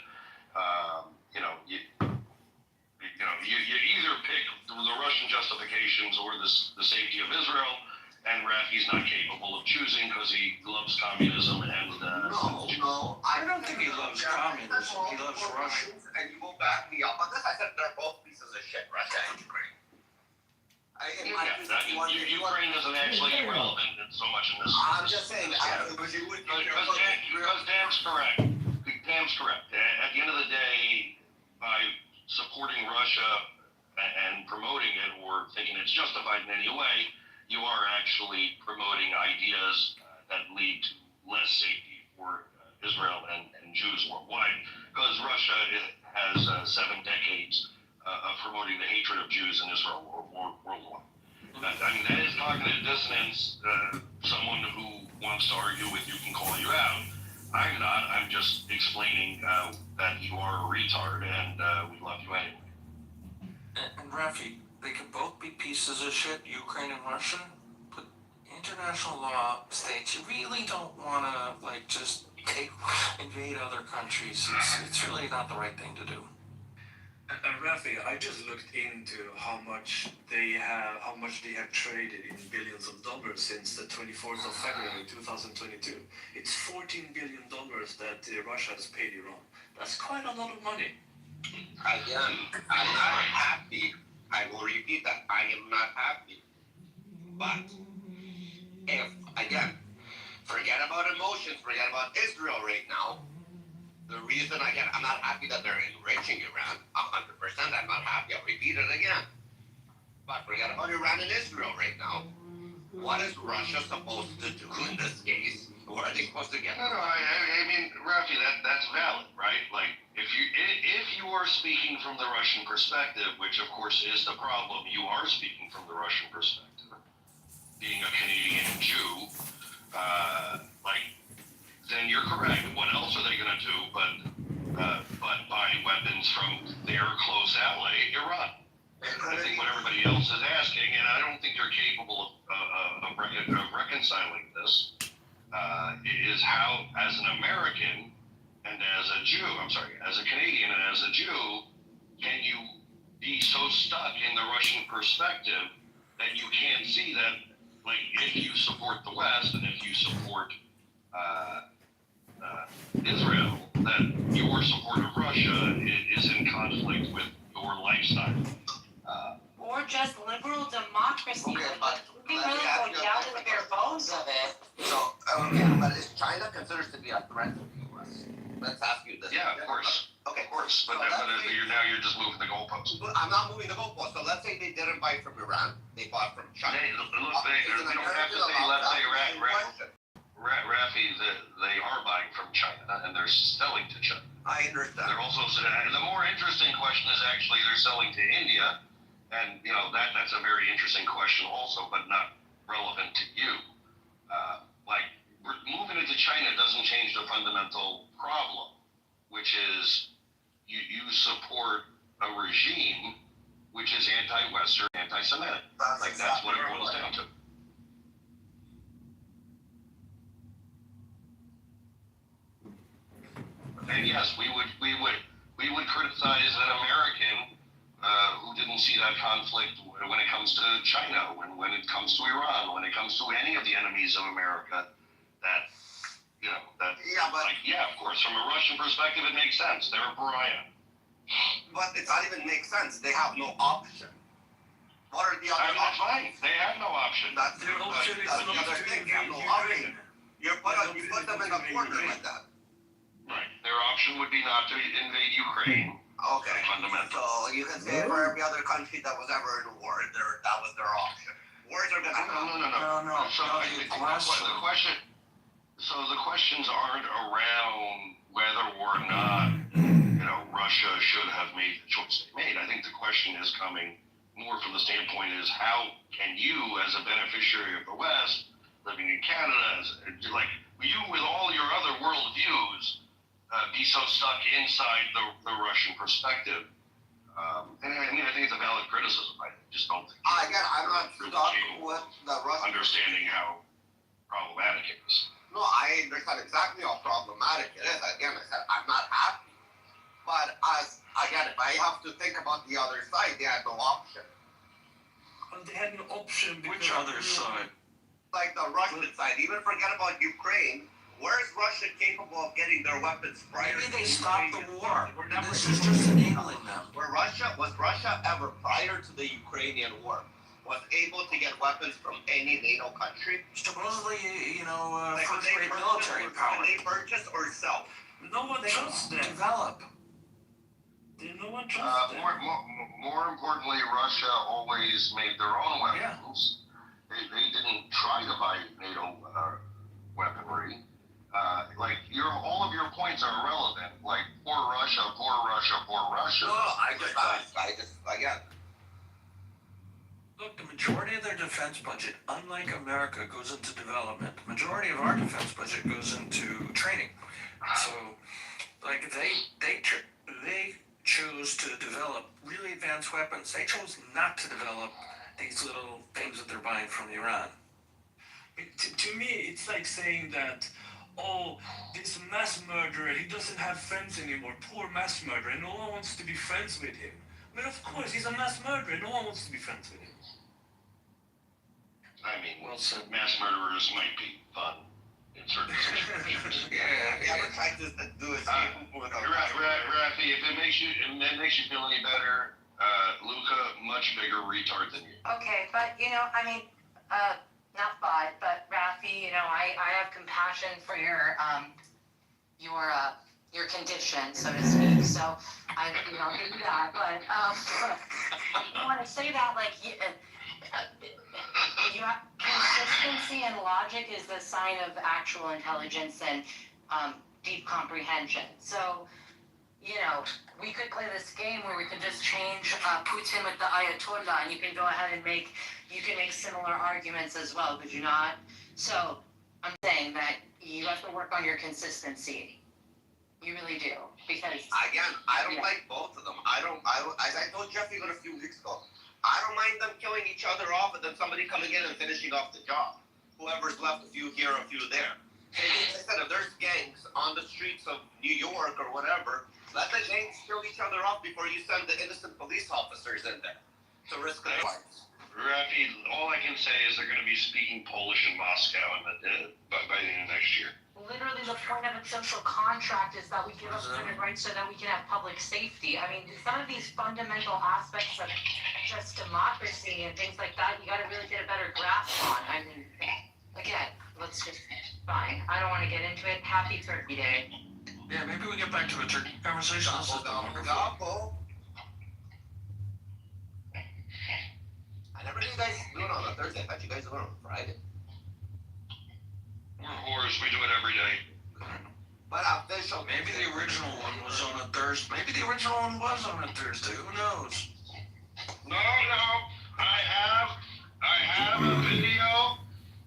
You either pick the Russian justifications or the safety of Israel, and Rafi's not capable of choosing because he loves communism and. No. I don't think he loves communism. He loves Russia. And you will back me up on this. I said they're both pieces of shit, Russia and Ukraine. Ukraine isn't actually irrelevant so much in this. I'm just saying, Because Dan's correct. Dan's correct. At the end of the day, by supporting Russia and promoting it or thinking it's justified in any way, you are actually promoting ideas that lead to less safety for Israel and Jews worldwide. Because Russia has 7 decades of promoting the hatred of Jews in Israel worldwide. That is cognitive dissonance. Someone who wants to argue with you can call you out. I'm not. I'm just explaining that you are a retard and we love you anyway. And Rafi, they could both be pieces of shit, Ukraine and Russia, but international law states you really don't want to, just invade other countries. It's really not the right thing to do. And Rafi, I just looked into how much they have traded in billions of dollars since the 24th of February 2022. It's $14 billion that Russia has paid Iran. That's quite a lot of money. Again, I'm not happy. I will repeat that. I am not happy. But if, again, forget about emotions, forget about Israel right now. The reason, again, I'm not happy that they're enriching Iran. 100%, I'm not happy. I'll repeat it again. But forget about Iran and Israel right now. What is Russia supposed to do in this case? Where are they supposed to get? No, I mean, Rafi, that's valid, right? Like, if you are speaking from the Russian perspective, which of course is the problem, you are speaking from the Russian perspective. Being a Canadian Jew, then you're correct. What else are they going to do but buy weapons from their close ally, Iran? I think what everybody else is asking, and I don't think they're capable of reconciling this, is how, as an American and as a Jew, as a Canadian and as a Jew, can you be so stuck in the Russian perspective that you can't see that, if you support the West and if you support Israel, that your support of Russia is in conflict with your lifestyle. Or just liberal democracy. Okay, We really go down to the bare bones of it. So, but is China considered to be a threat to the U.S.? Let's ask you this. Yeah, of course. Okay, Of course. But you're just moving the goalposts. I'm not moving the goalpost. So let's say they didn't buy from Iran. They bought from China. They don't have to say, let's say, Rafi, they are buying from China and they're selling to China. I understand. They're also, the more interesting question is actually they're selling to India. And, that's a very interesting question also, but not relevant to you. Moving it to China doesn't change the fundamental problem, which is you support a regime which is anti-Western, anti-Semitic. That's what it boils down to. And yes, we would criticize an American who didn't see that conflict when it comes to China, when it comes to Iran, when it comes to any of the enemies of America. Of course, from a Russian perspective, it makes sense. They're a pariah. But it's not even make sense. They have no option. What are the other That's options? fine. They have no option. That's the other thing. They have no option. You put them in a corner like that. Right. Their option would be not to invade Ukraine. Okay. Fundamental. So you can say for every other country that was ever in a war, that was their option. Wars are gonna happen. No. So I think the questions aren't around whether or not Russia should have made the choice they made. I think the question is coming more from the standpoint is how can you, as a beneficiary of the West, living in Canada, you with all your other world views, be so stuck inside the Russian perspective And I mean, I think it's a valid criticism. I just don't think. Again, I'm not stuck with the Russian. Understanding how problematic it is. No, I understand exactly how problematic it is. Again, I said I'm not happy. But if I have to think about the other side, they had no option. Well, they had an option. Which other side? Like the Russian side, even forget about Ukraine. Where is Russia capable of getting their weapons prior? Maybe to they stopped the Ukraine? war. We're never This is just enabling them. was Russia ever prior to the Ukrainian war was able to get weapons from any NATO country? Supposedly, Like, could first-rate military power. Could they purchase or sell? No one trusts them. Develop. No one trusts them. More importantly, Russia always made their own weapons. They didn't try to buy NATO weaponry. All of your points are irrelevant. Like, poor Russia, poor Russia, poor Russia. No, I just again. Look, the majority of their defense budget, unlike America, goes into development. The majority of our defense budget goes into training. So, like, they chose to develop really advanced weapons. They chose not to develop these little things that they're buying from Iran. To me, it's like saying that, oh, this mass murderer, he doesn't have friends anymore. Poor mass murderer. No one wants to be friends with him. I mean, of course, he's a mass murderer. No one wants to be friends with him. I mean, Well said. mass murderers might be fun in certain situations. Never tried to do a scheme with a Rafi, if it makes you feel any better, Luca, much bigger retard than you. Okay, but not Bud, but Rafi, I have compassion for your condition, so to speak. So I'll give you that. But I want to say that, like, consistency and logic is the sign of actual intelligence and deep comprehension. So, we could play this game where we could just change Putin with the Ayatollah, and you can go ahead and make similar arguments as well, could you not? So I'm saying that you have to work on your consistency. You really do, because again, I don't like both of them. As I told Jeff even a few weeks ago, I don't mind them killing each other off and then somebody coming in and finishing off the job. Whoever's left, a few here, a few there. And like I said, if there's gangs on the streets of New York or whatever, let the gangs kill each other off before you send the innocent police officers in there to risk their lives. Rafi, all I can say is they're going to be speaking Polish in Moscow by the end of next year. literally the point of a social contract is that we give up certain rights so that we can have public safety. I mean, some of these fundamental aspects of just democracy and things like that, you got to really get a better grasp on. I mean, again, let's just, fine. I don't want to get into it. Happy Turkey Day. Yeah, maybe we get back to a turkey conversation. This is wonderful. I never knew you guys do it on a Thursday. I thought you guys do it on a Friday. We're whores. We do it every day. But official. Maybe the original one was on a Thursday. Maybe the original one was on a Thursday. Who knows? No. I have a video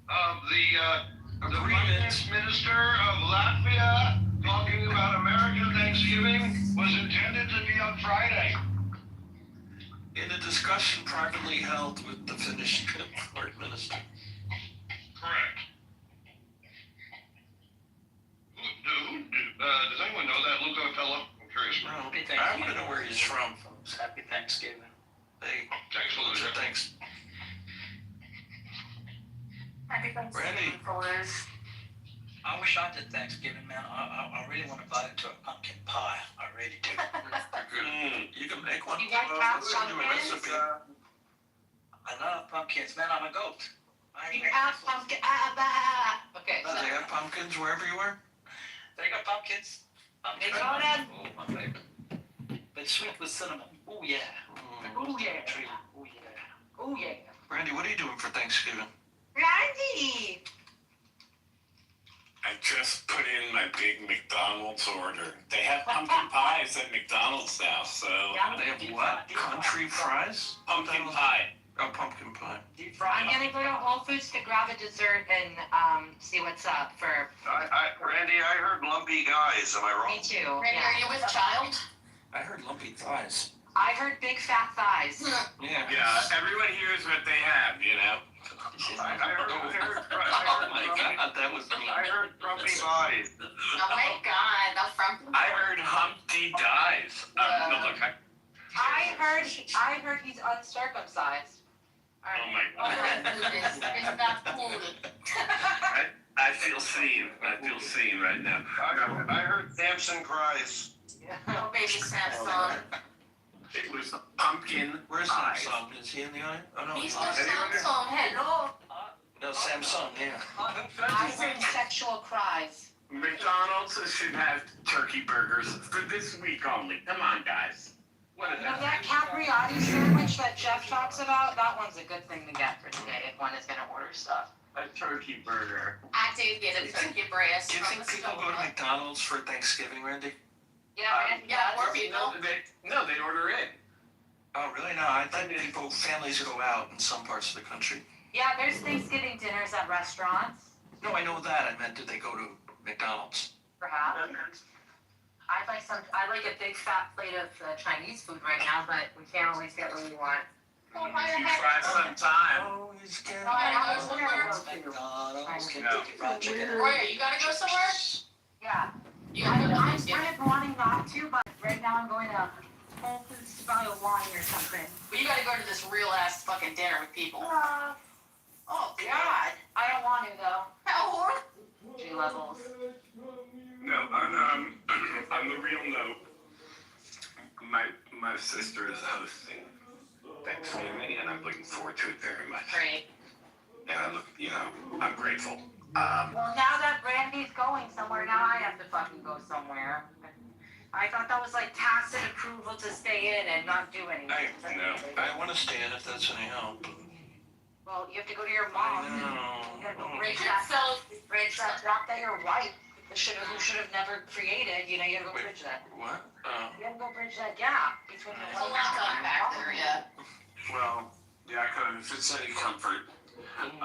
of the finance minister of Latvia talking about American Thanksgiving was intended to be on Friday. In a discussion privately held with the Finnish foreign minister. Correct. Does anyone know that Luca fellow? I'm curious. No, I want to know where he's from. Happy Thanksgiving. Hey, Thanks for listening. thanks. Happy Thanksgiving, Randy. fellas. I wish I did Thanksgiving, man. I really want to bite into a pumpkin pie. I really do. You can make one. You guys have Let's send you a pumpkins? recipe. I love pumpkins, man. I'm a goat. You have pumpkin. Okay. Do they have pumpkins wherever you are? They got pumpkins. They got them. Oh, my favorite. But sweet with cinnamon. Oh, yeah. Oh, yeah. Tree. Oh, yeah. Oh, yeah. Randy, what are you doing for Thanksgiving? Randy! I just put in my big McDonald's order. They have pumpkin pies at McDonald's now, so They have what? Country fries? pumpkin pie. Oh, pumpkin pie. Deep I'm fried. gonna go to Whole Foods to grab a dessert and see what's up for Randy, I heard lumpy guys. Am I wrong? me too. Randy, Yeah. are you with child? I heard lumpy thighs. I heard big fat thighs. Yeah. Yeah, everyone hears what they have, you know. I heard Oh my God, that was me. I heard grumpy boys. Oh my God, that's from. I heard Humpty dies. No, look, I heard he's uncircumcised. oh my Oh, God. it's not cool. I feel seen. I feel seen right now. I heard Samson cries. Oh, baby Samson. It was pumpkin Where's pie. Samsung? Is he in the audience? Oh no, He's he's the not. Samson. Hello. No, Samsung, yeah. I heard sexual cries. McDonald's should have turkey burgers for this week only. Come on, guys. What is You know that? that capriotti sandwich that Jeff talks about? That one's a good thing to get for today if one is gonna order stuff. A turkey burger. I did get a turkey breast. Do you think people go to McDonald's for Thanksgiving, Randy? Yeah, Yeah, more people. No, they order in. Oh, really? No, I think people, families go out in some parts of the country. Yeah, there's Thanksgiving dinners at restaurants, No, I know that. I meant, did they go to McDonald's? perhaps. I like a big fat plate of Chinese food right now, but we can't always get what we want. Oh, You try sometime. Oh, he's getting Roya, you gotta go somewhere? Yeah, You I'm gotta go kind Thanksgiving. of wanting not to, but right now I'm going to Whole Foods to buy a wine or something. But you gotta go to this real ass fucking dinner with people. Oh, God. I don't want to though. How horrible. G levels. No, on the real note, my sister is hosting Thanksgiving, and I'm looking forward to it very much. Great. And I'm grateful. Well, now that Randy's going somewhere, now I have to fucking go somewhere. I thought that was like tacit approval to stay in and not do anything. I want to stay in if that's any help. Well, you have to go to your mom. You gotta go bridge that drop that your wife who should have never created. You know, you gotta go bridge that. What? You gotta go bridge that gap between the There's a lot coming back there, yeah. Well, yeah, if it's any comfort, I'm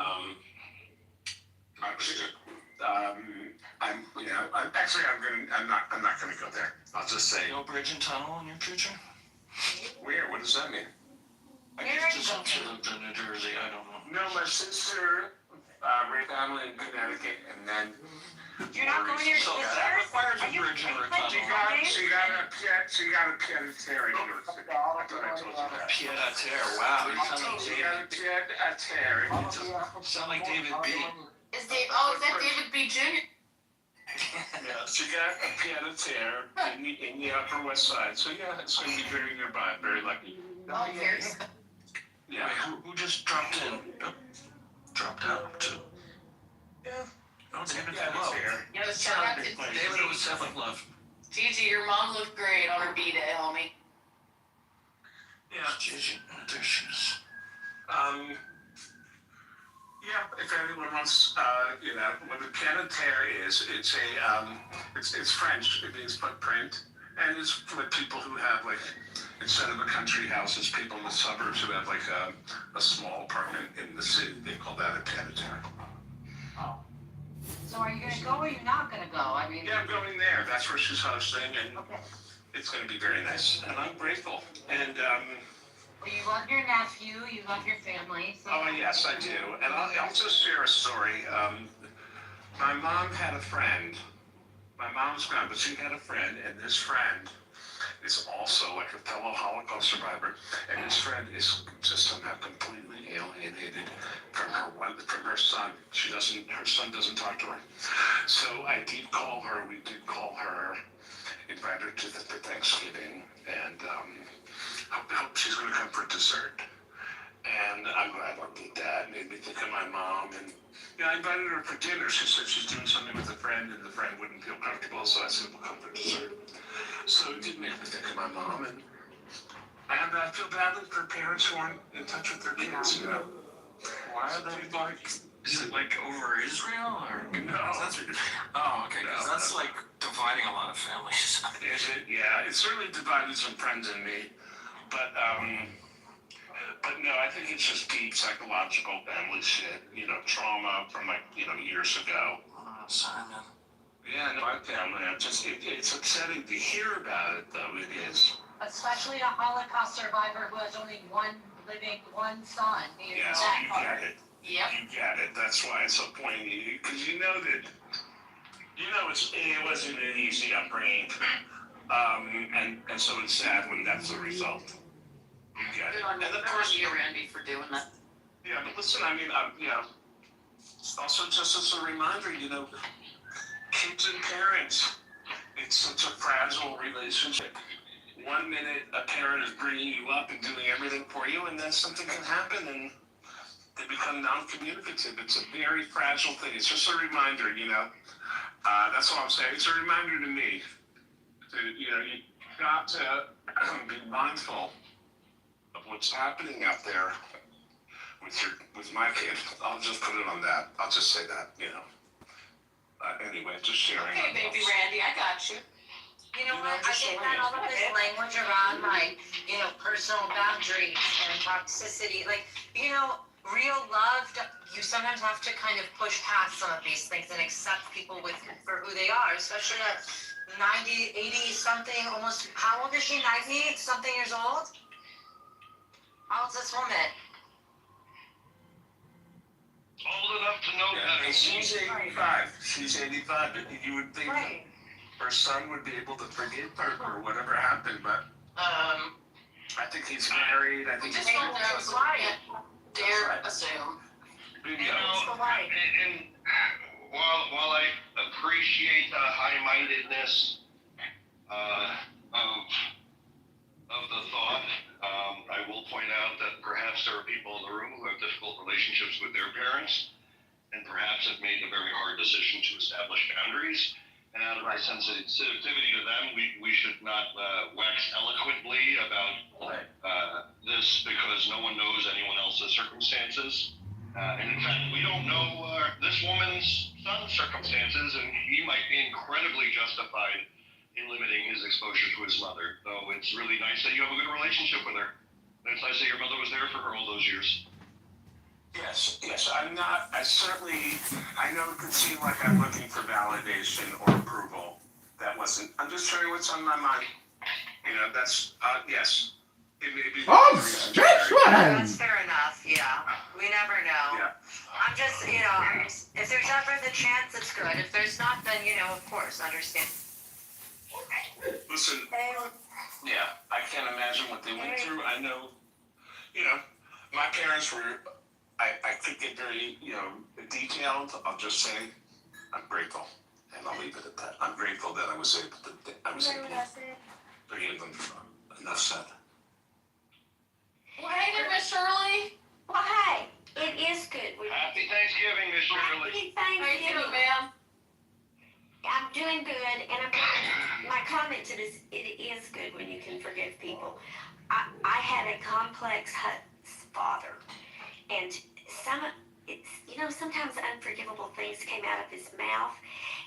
not gonna go there. I'll just say. No bridge and tunnel in your future? Where? What does that mean? I guess just up to New Jersey, I don't know. No, my sister, raised family in Connecticut, and then. You're not going to your So sister's? that requires a Are you bridge or a like She tunnel. got a pied a terre in New York City. I thought I told you that. Pied à terre, wow, you sound like She got a David. pied a terre. Sound like David B. Is that David B. Jr.? Yeah, she got a pied a terre in the Upper West Side. So yeah, it's going to be very nearby. Very lucky. Oh, here's. Yeah. Wait, who just dropped in? Oh, dropped out too. Yeah. Oh, David Yeah, Hello. it's here. Yeah, shout out to David, it was 7 Love. Gigi, your mom looked great on her B-Day, homie. Yeah. Gigi, there she is. Yeah, if anyone wants, what a pied a terre is, it's French. It means footprint, and it's for people who have instead of a country house, it's people in the suburbs who have a small apartment in the city. They call that a pied a terre. Oh. So are you gonna go or you're not gonna go? I mean. Yeah, I'm going there. That's where she's hosting, and Okay. it's going to be very nice, and I'm grateful. And Well, you love your nephew, you love your family, so. oh yes, I do. And I'll just share a story. My mom had a friend. My mom's gone, but she had a friend, and this friend is also a fellow Holocaust survivor, and his friend is just somehow completely alienated from her son. Her son doesn't talk to her. So I did call her. We did call her, invite her to the Thanksgiving, and hope she's going to come for dessert. And I'm glad I did that. It made me think of my mom. And I invited her for dinner. She said she's doing something with a friend, and the friend wouldn't feel comfortable, so I said, we'll come for dessert. So it did make me think of my mom. And I feel badly for parents who aren't in touch with their kids, Why are they is it over Israel or? No. Oh, okay, because that's dividing a lot of families. Is it? Yeah, it certainly divided some friends and me. But no, I think it's just deep psychological family shit, trauma from years ago. Sorry, man. Yeah, no, my family, it's upsetting to hear about it, though, it is. especially a Holocaust survivor who has only one son. Yes, That you part. get it. Yep. You get it. That's why it's so poignant, because you know that, it wasn't an easy upbringing, and so it's sad when that's the result. You get it. And of course, you, Randy, for doing that. yeah, but listen, I mean, also just as a reminder, kids and parents, it's such a fragile relationship. 1 minute a parent is bringing you up and doing everything for you, and then something can happen and they become non-communicative. It's a very fragile thing. It's just a reminder, that's all I'm saying. It's a reminder to me you got to be mindful of what's happening out there with my kid. I'll just put it on that. I'll just say that, anyway, just sharing. Okay, baby Randy, I got you. You know what, I think that all of this language around personal boundaries and toxicity, real love, you sometimes have to kind of push past some of these things and accept people for who they are, especially at 90, 80 something, almost, how old is she, 90 something years old? How old's this woman? Old enough to know better. And she's 85. She's 85. You would think that her son would be able to forgive her or whatever happened, but I think he's married. I think Just he's don't dare assume. And while I appreciate the high-mindedness of the thought, I will point out that perhaps there are people in the room who have difficult relationships with their parents, and perhaps have made the very hard decision to establish boundaries. And out of our sensitivity to them, we should not wax eloquently about this, because no one knows anyone else's circumstances. And in fact, we don't know this woman's son's circumstances, and he might be incredibly justified in limiting his exposure to his mother. So it's really nice that you have a good relationship with her. And it's nice that your mother was there for her all those years. Yes, I'm not, I know it can seem like I'm looking for validation or approval. That wasn't, I'm just sharing what's on my mind. That's, yes. It may be. That's fair enough, yeah. We never know. Yeah. I'm just, if there's ever the chance, it's good. If there's not, then, of course, understand. Listen, yeah, I can't imagine what they went through. I know, my parents were, I could get very, detailed. I'll just say I'm grateful, and I'll leave it at that. I'm grateful that I was able to forgive them. Enough said. Well, hey there, Miss Shirley. Well, hey, it is good. Happy Thanksgiving, Miss Shirley. How you doing, ma'am? I'm doing good, and my comment to this, it is good when you can forgive people. I had a complex father, and sometimes unforgivable things came out of his mouth,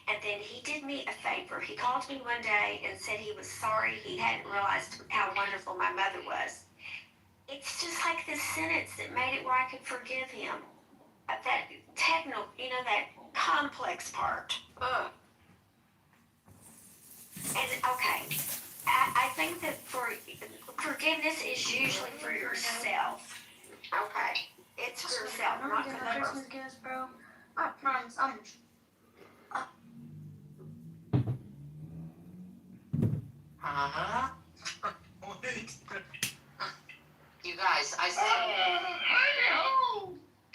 and then he did me a favor. He called me one day and said he was sorry. He hadn't realized how wonderful my mother was. It's just like this sentence that made it where I could forgive him. That that complex part. Ugh. And okay, I think that forgiveness is usually for yourself. Okay, it's for yourself, not for the person. Gifts, bro. I promise. You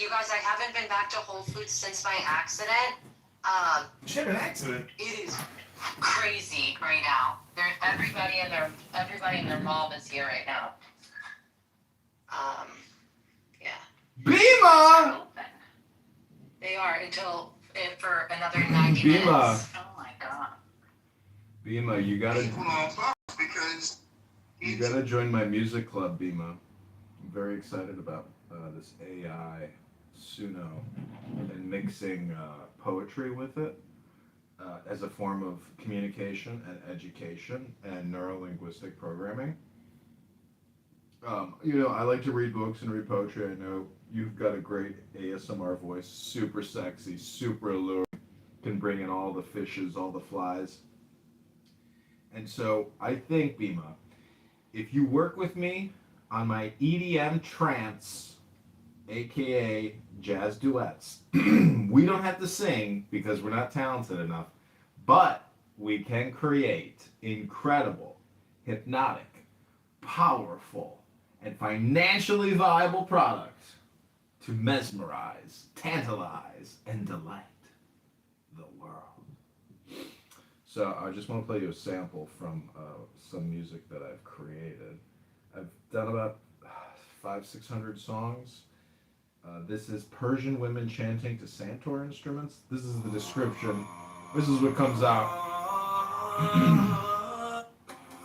guys, I haven't been back to Whole Foods since my accident. She had an accident. It is crazy right now. Everybody and their mom is here right now. Yeah. Bima! They are until for another 90 minutes. Oh my god. Bima, you gotta join my music club, Bima. I'm very excited about this AI Suno and mixing poetry with it as a form of communication and education and neurolinguistic programming. I like to read books and read poetry. I know you've got a great ASMR voice, super sexy, super alluring, can bring in all the fishes, all the flies. And so I think, Bima, if you work with me on my EDM trance, aka jazz duets, we don't have to sing because we're not talented enough, but we can create incredible, hypnotic, powerful, and financially viable products to mesmerize, tantalize, and delight the world. So I just want to play you a sample from some music that I've created. I've done about 600 songs. This is Persian women chanting to Santur instruments. This is the description. This is what comes out.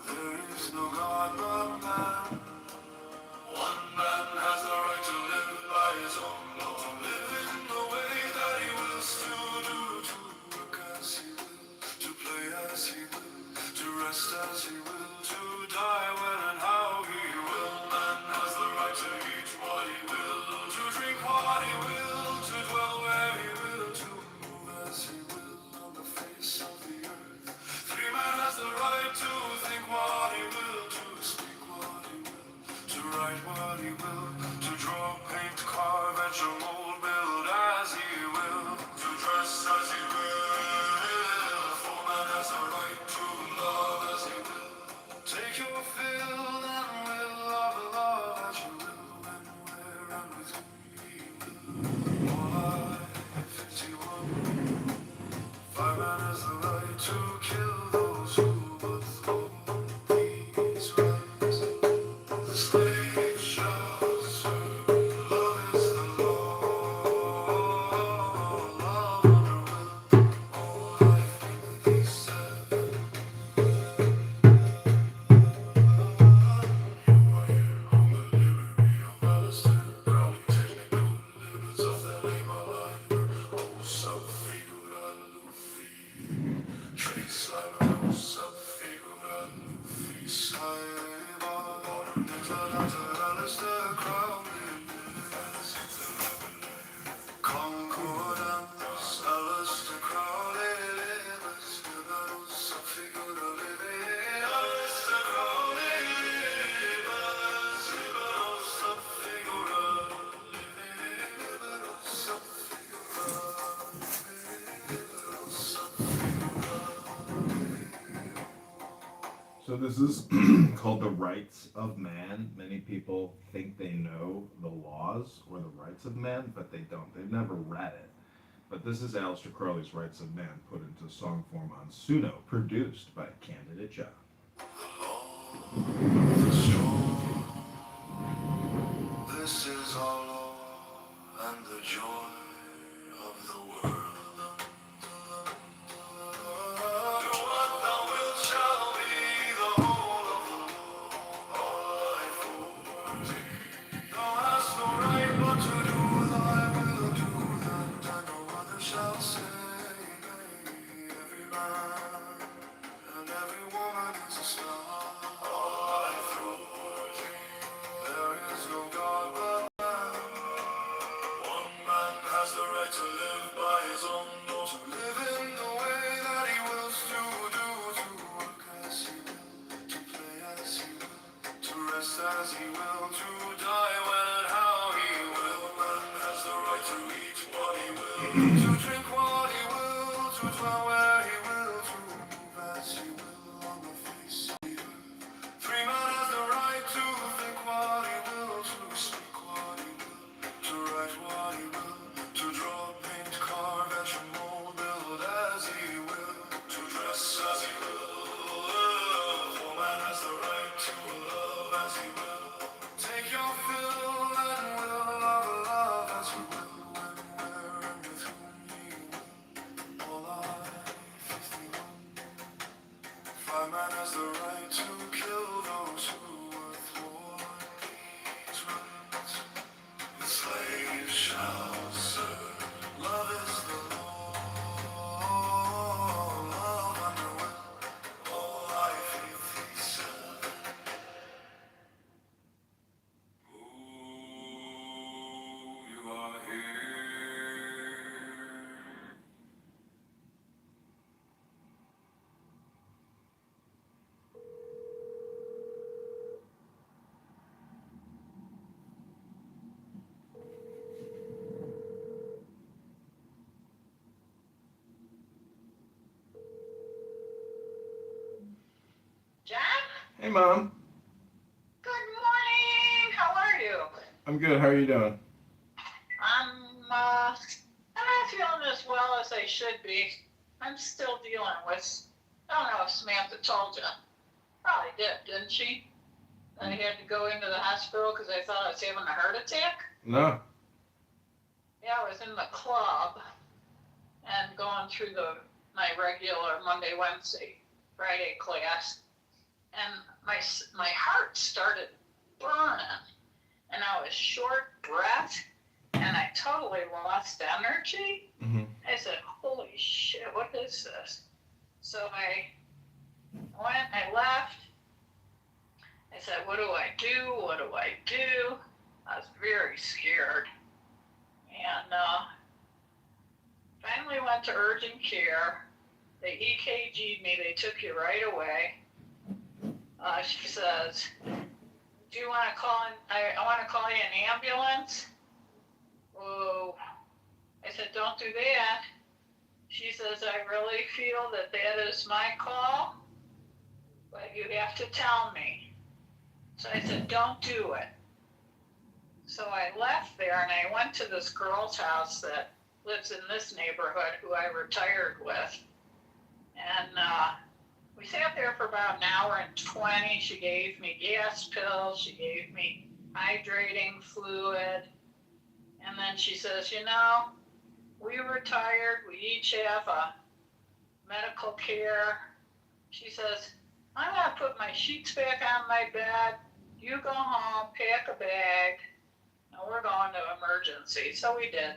There is no God but man. One man has the right to live by his own law, to live in the way that he wills to do, to work as he will, to play as he will, to rest as he will, to die when and how he will. Man has the right to eat what he will, to drink what he will, to dwell where he will, to move as he will on the face of the earth. Free man has the right to think what he will, to speak what he will, to write what he will, to draw, paint, carve, etch, or mold, build as he will, to dress as he will. For man has a right to love as he will. Take your fill and will of love as you will, when, where, and with whom ye will. All life is he will. For man has the right to kill those who would throw these rights. The slave shall serve. Love is the law. Love under will. All life in these seven. So this is called The Rights of Man. Many people think they know the laws or the rights of man, but they don't. They've never read it. But this is Aleister Crowley's Rights of Man put into song form on Suno, produced by Candidate John. This is our law and the joy of the world. Do what thou wilt shall be the whole of the law. All life over thee. Thou hast no right but to do thy will, do that, and no other shall say. Every man and every woman is a star. All life over thee. There is no God but man. One man has the right to live by his own law, to live in the way that he wills to do, to work as he will, to play as he will, to rest as he will, to die when and how he will. Man has the right to eat what he will, to drink what he will, to dwell where he will, to move as he will on the face of the earth. Free man has the right to think what he will, to speak what he will, to write what he will, to draw, paint, carve, etch, and mold, build as he will, to dress as he will. For man has the right to love as he will. Take your fill and will of love as you will, when, where, and with whom ye will. All life is the one. For man has the right to kill those who would thwart these rights. The slave shall serve. Love is the law. Love under will. All life is seven. Mom. Good morning. How are you? I'm good. How are you doing? I'm not feeling as well as I should be. I'm still dealing with, I don't know if Samantha told you. Probably did, didn't she? I had to go into the hospital because I thought I was having a heart attack. No. Yeah, I was in the club and going through my regular Monday, Wednesday, Friday class, and my heart started burning, and I was short breath, and I totally lost energy. Mm-hmm. I said, "Holy shit, what is this?" So I left. I said, "What do I do? What do I do?" I was very scared, and finally went to urgent care. They EKG'd me. They took you right away. She says, "Do you want to call in? I want to call you an ambulance." Whoa. I said, "Don't do that." She says, "I really feel that is my call, but you have to tell me." So I said, "Don't do it." So I left there and I went to this girl's house that lives in this neighborhood who I retired with. And we sat there for about an hour and 20. She gave me gas pills. She gave me hydrating fluid. And then she says, "You know, we retired. We each have a medical care." She says, "I'm going to put my sheets back on my bed. You go home, pack a bag, and we're going to emergency." So we did.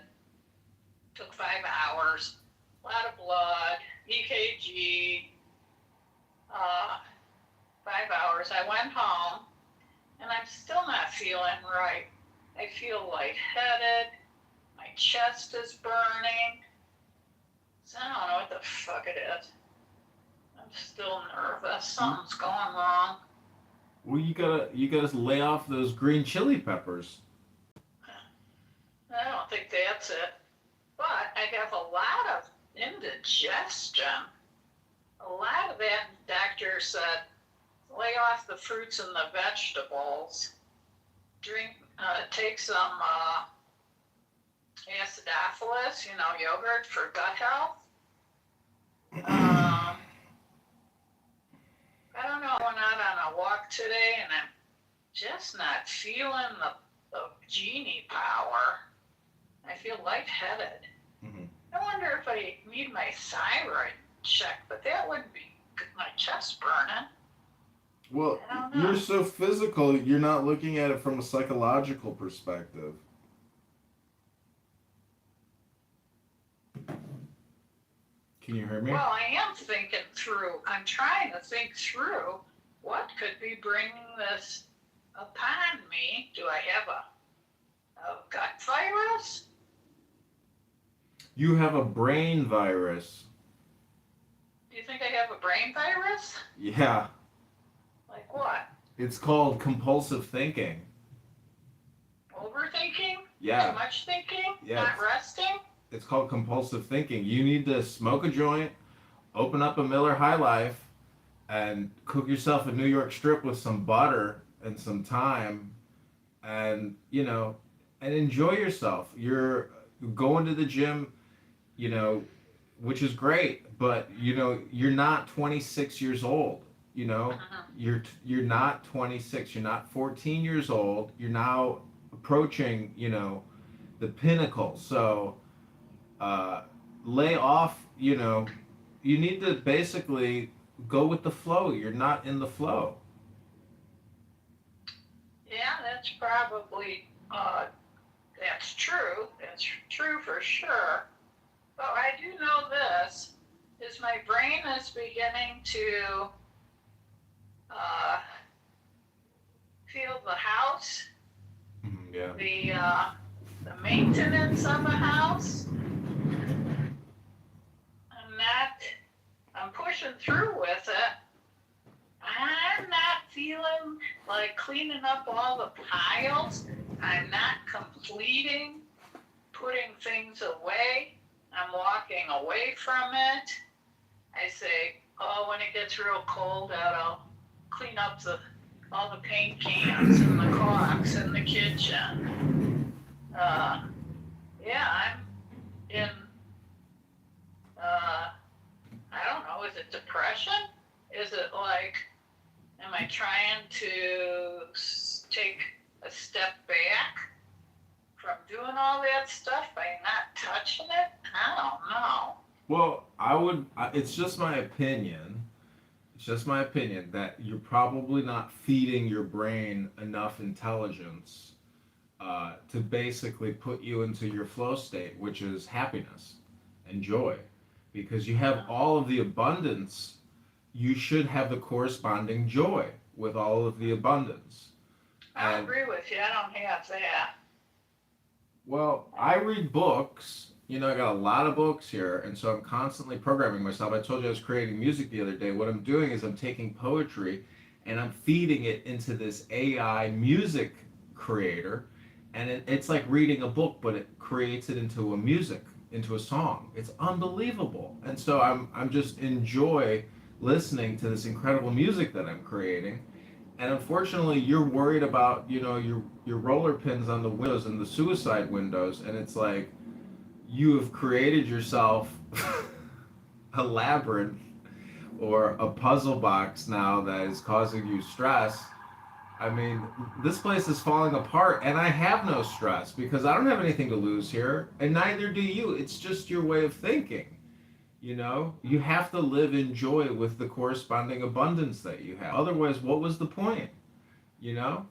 Took 5 hours, a lot of blood, EKG, 5 hours. I went home, and I'm still not feeling right. I feel lightheaded. My chest is burning. So I don't know what the fuck it is. I'm still nervous. Something's going wrong. Well, you gotta lay off those green chili peppers. I don't think that's it. But I have a lot of indigestion. A lot of that, doctor said, lay off the fruits and the vegetables. Take some acidophilus, yogurt for gut health. I don't know, I went out on a walk today and I'm just not feeling the genie power. I feel lightheaded. Mm-hmm. I wonder if I need my thyroid checked, but that wouldn't be my chest burning. Well, I don't know. you're so physical, you're not looking at it from a psychological perspective. Can you hear me? Well, I am thinking through. I'm trying to think through what could be bringing this upon me. Do I have a gut virus? You have a brain virus. Do you think I have a brain virus? Yeah. Like what? It's called compulsive thinking. Overthinking? Yeah. Too much thinking? Yeah, Not it's- resting? It's called compulsive thinking. You need to smoke a joint, open up a Miller High Life, and cook yourself a New York strip with some butter and some thyme, and and enjoy yourself. You're going to the gym, which is great, but you're not 26 years old. You're not 26. You're not 14 years old. You're now approaching the pinnacle. So lay off. You need to basically go with the flow. You're not in the flow. Yeah, that's probably, that's true. That's true for sure. But I do know this, is my brain is beginning to feel the house, Yeah. the maintenance of the house. I'm pushing through with it. I'm not feeling like cleaning up all the piles. I'm not completing putting things away. I'm walking away from it. I say, oh, when it gets real cold out, I'll clean up the all the paint cans and the clocks in the kitchen. Yeah, I'm in, I don't know, is it depression? Is it like, am I trying to take a step back from doing all that stuff by not touching it? I don't know. Well, it's just my opinion. It's just my opinion that you're probably not feeding your brain enough intelligence to basically put you into your flow state, which is happiness and joy. Because you have all of the abundance, you should have the corresponding joy with all of the abundance. I agree with you. I don't have that. Well, I read books. You know, I got a lot of books here, and so I'm constantly programming myself. I told you I was creating music the other day. What I'm doing is I'm taking poetry and I'm feeding it into this AI music creator, and it's like reading a book, but it creates it into a music, into a song. It's unbelievable. And so I'm just enjoy listening to this incredible music that I'm creating. And unfortunately, you're worried about, you know, your roller pins on the windows and the suicide windows, and it's like you have created yourself a labyrinth or a puzzle box now that is causing you stress. I mean, this place is falling apart, and I have no stress because I don't have anything to lose here, and neither do you. It's just your way of thinking. You know, you have to live in joy with the corresponding abundance that you have. Otherwise, what was the point? You know?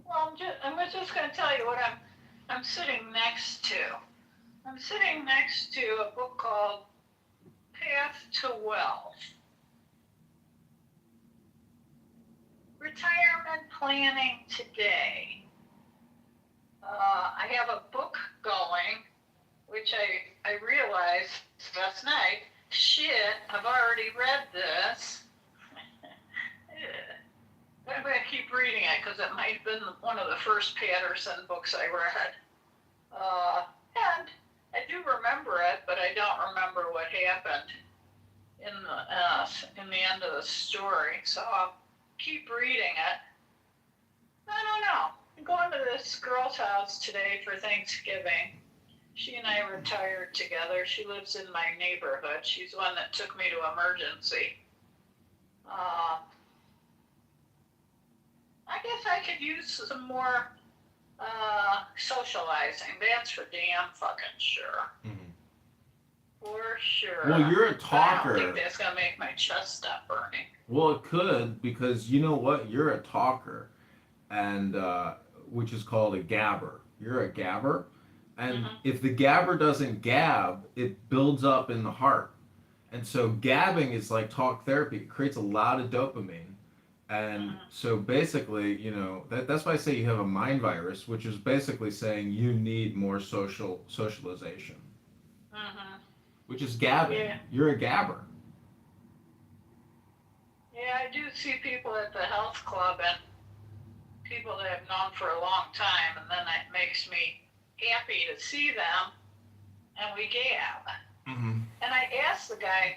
Well, I'm just going to tell you what I'm sitting next to. I'm sitting next to a book called Path to Wealth. Retirement Planning Today. I have a book going, which I realized last night, shit, I've already read this. I'm going to keep reading it because it might have been one of the first Patterson books I read. And I do remember it, but I don't remember what happened in the end of the story. So I'll keep reading it. I don't know. I'm going to this girl's house today for Thanksgiving. She and I retired together. She lives in my neighborhood. She's the one that took me to emergency. I guess I could use some more socializing. That's for damn fucking sure. Mm-hmm. For sure. Well, you're a talker. I don't think that's going to make my chest stop burning. Well, it could, because you know what? You're a talker, and which is called a gabber. You're a gabber. And if the gabber doesn't gab, it builds up in the heart. And so gabbing is like talk therapy. It creates a lot of dopamine. And so basically, you know, that's why I say you have a mind virus, which is basically saying you need more socialization. Which is gabbing. Yeah. You're a gabber. Yeah, I do see people at the health club and people that I've known for a long time, and then it makes me happy to see them, and we gab. And I asked the guy,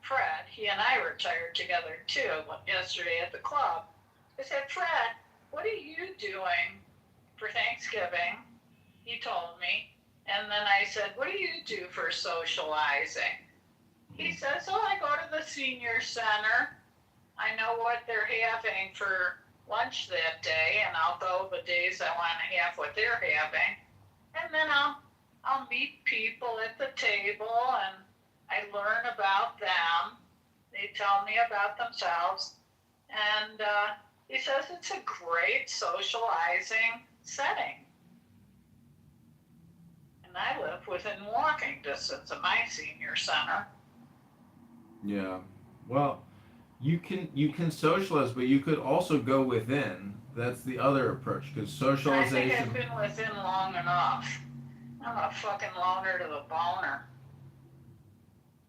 Fred, he and I retired together too yesterday at the club. I said, Fred, what are you doing for Thanksgiving? He told me. And then I said, what do you do for socializing? He says, oh, I go to the senior center. I know what they're having for lunch that day, and I'll go the days I want to have what they're having. And then I'll meet people at the table, and I learn about them. They tell me about themselves. And he says it's a great socializing setting. And I live within walking distance of my senior center. Yeah. Well, you can socialize, but you could also go within. That's the other approach, because socialization. I think I've been within long enough. I'm a fucking loner to the boner.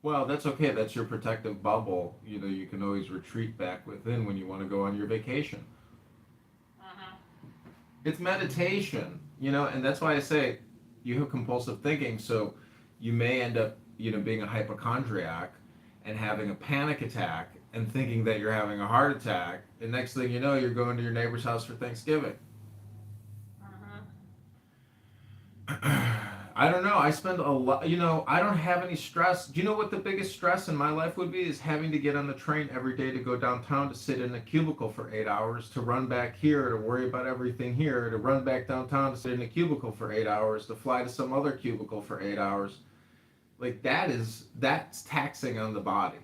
Well, that's okay. That's your protective bubble. You know, you can always retreat back within when you want to go on your vacation. It's meditation, you know, and that's why I say you have compulsive thinking, so you may end up, you know, being a hypochondriac and having a panic attack and thinking that you're having a heart attack, and next thing you know, you're going to your neighbor's house for Thanksgiving. I don't know. I spend a lot, I don't have any stress. Do you know what the biggest stress in my life would be? Is having to get on the train every day to go downtown to sit in a cubicle for 8 hours, to run back here, to worry about everything here, to run back downtown to sit in a cubicle for 8 hours, to fly to some other cubicle for 8 hours. Like that's taxing on the body.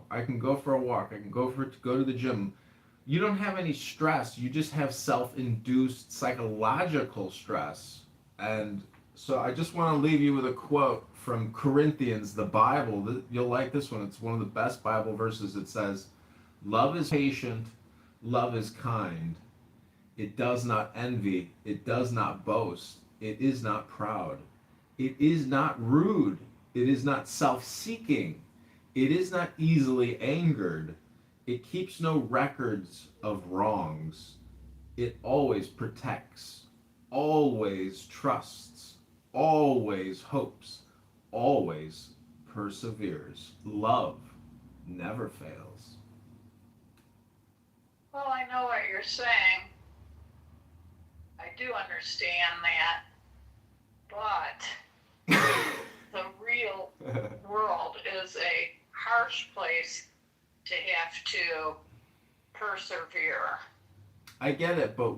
I can go for a walk. I can go to the gym. You don't have any stress. You just have self-induced psychological stress. And so I just want to leave you with a quote from Corinthians, the Bible. You'll like this one. It's one of the best Bible verses. It says, "Love is patient, love is kind. It does not envy, it does not boast, it is not proud. It is not rude, it is not self-seeking, it is not easily angered. It keeps no records of wrongs. It always protects, always trusts, always hopes, always perseveres. Love never fails." Well, I know what you're saying. I do understand that. But the real world is a harsh place to have to persevere. I get it, but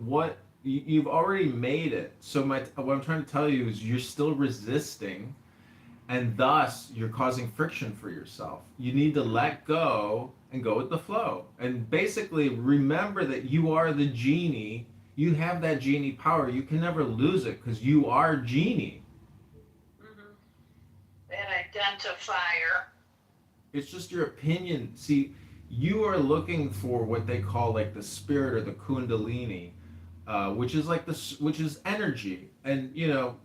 you've already made it. So what I'm trying to tell you is you're still resisting, and thus you're causing friction for yourself. You need to let go and go with the flow. And basically remember that you are the genie. You have that genie power. You can never lose it because you are genie. That identifier. It's just your opinion. See, you are looking for what they call like the spirit or the kundalini, which is energy, and you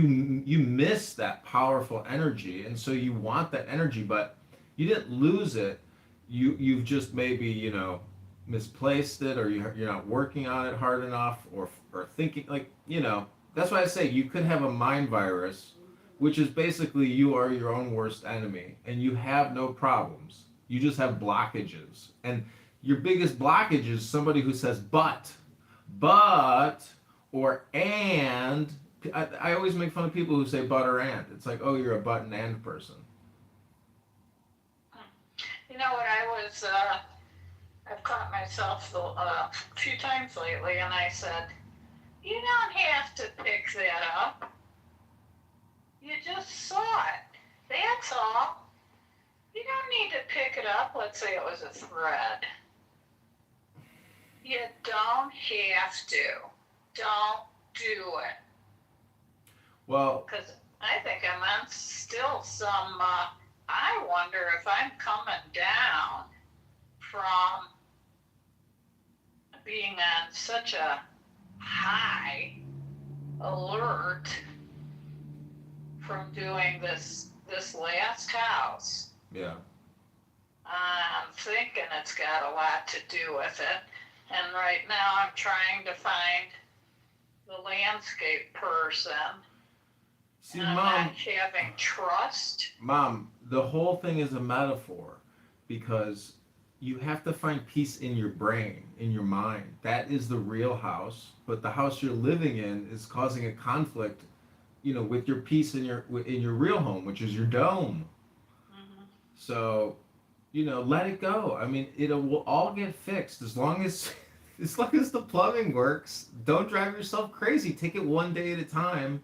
miss that powerful energy, and so you want that energy, but you didn't lose it. You've just maybe misplaced it, or you're not working on it hard enough, or thinking that's why I say you could have a mind virus, which is basically you are your own worst enemy, and you have no problems. You just have blockages, and your biggest blockage is somebody who says but, or and. I always make fun of people who say but or and. It's like, oh, you're a but and and person. You know what, I've caught myself a few times lately, and I said, you don't have to pick that up. You just saw it. That's all. You don't need to pick it up. Let's say it was a thread. You don't have to. Don't do it. Well, because I think I'm on still some, I wonder if I'm coming down from being on such a high alert from doing this last house. Yeah. I'm thinking it's got a lot to do with it. And right now I'm trying to find the landscape person. See, and I'm Mom, not having trust. Mom, the whole thing is a metaphor, because you have to find peace in your brain, in your mind. That is the real house, but the house you're living in is causing a conflict, with your peace in your real home, which is your dome. Mm-hmm. So, let it go. I mean, it will all get fixed as long as the plumbing works. Don't drive yourself crazy. Take it one day at a time.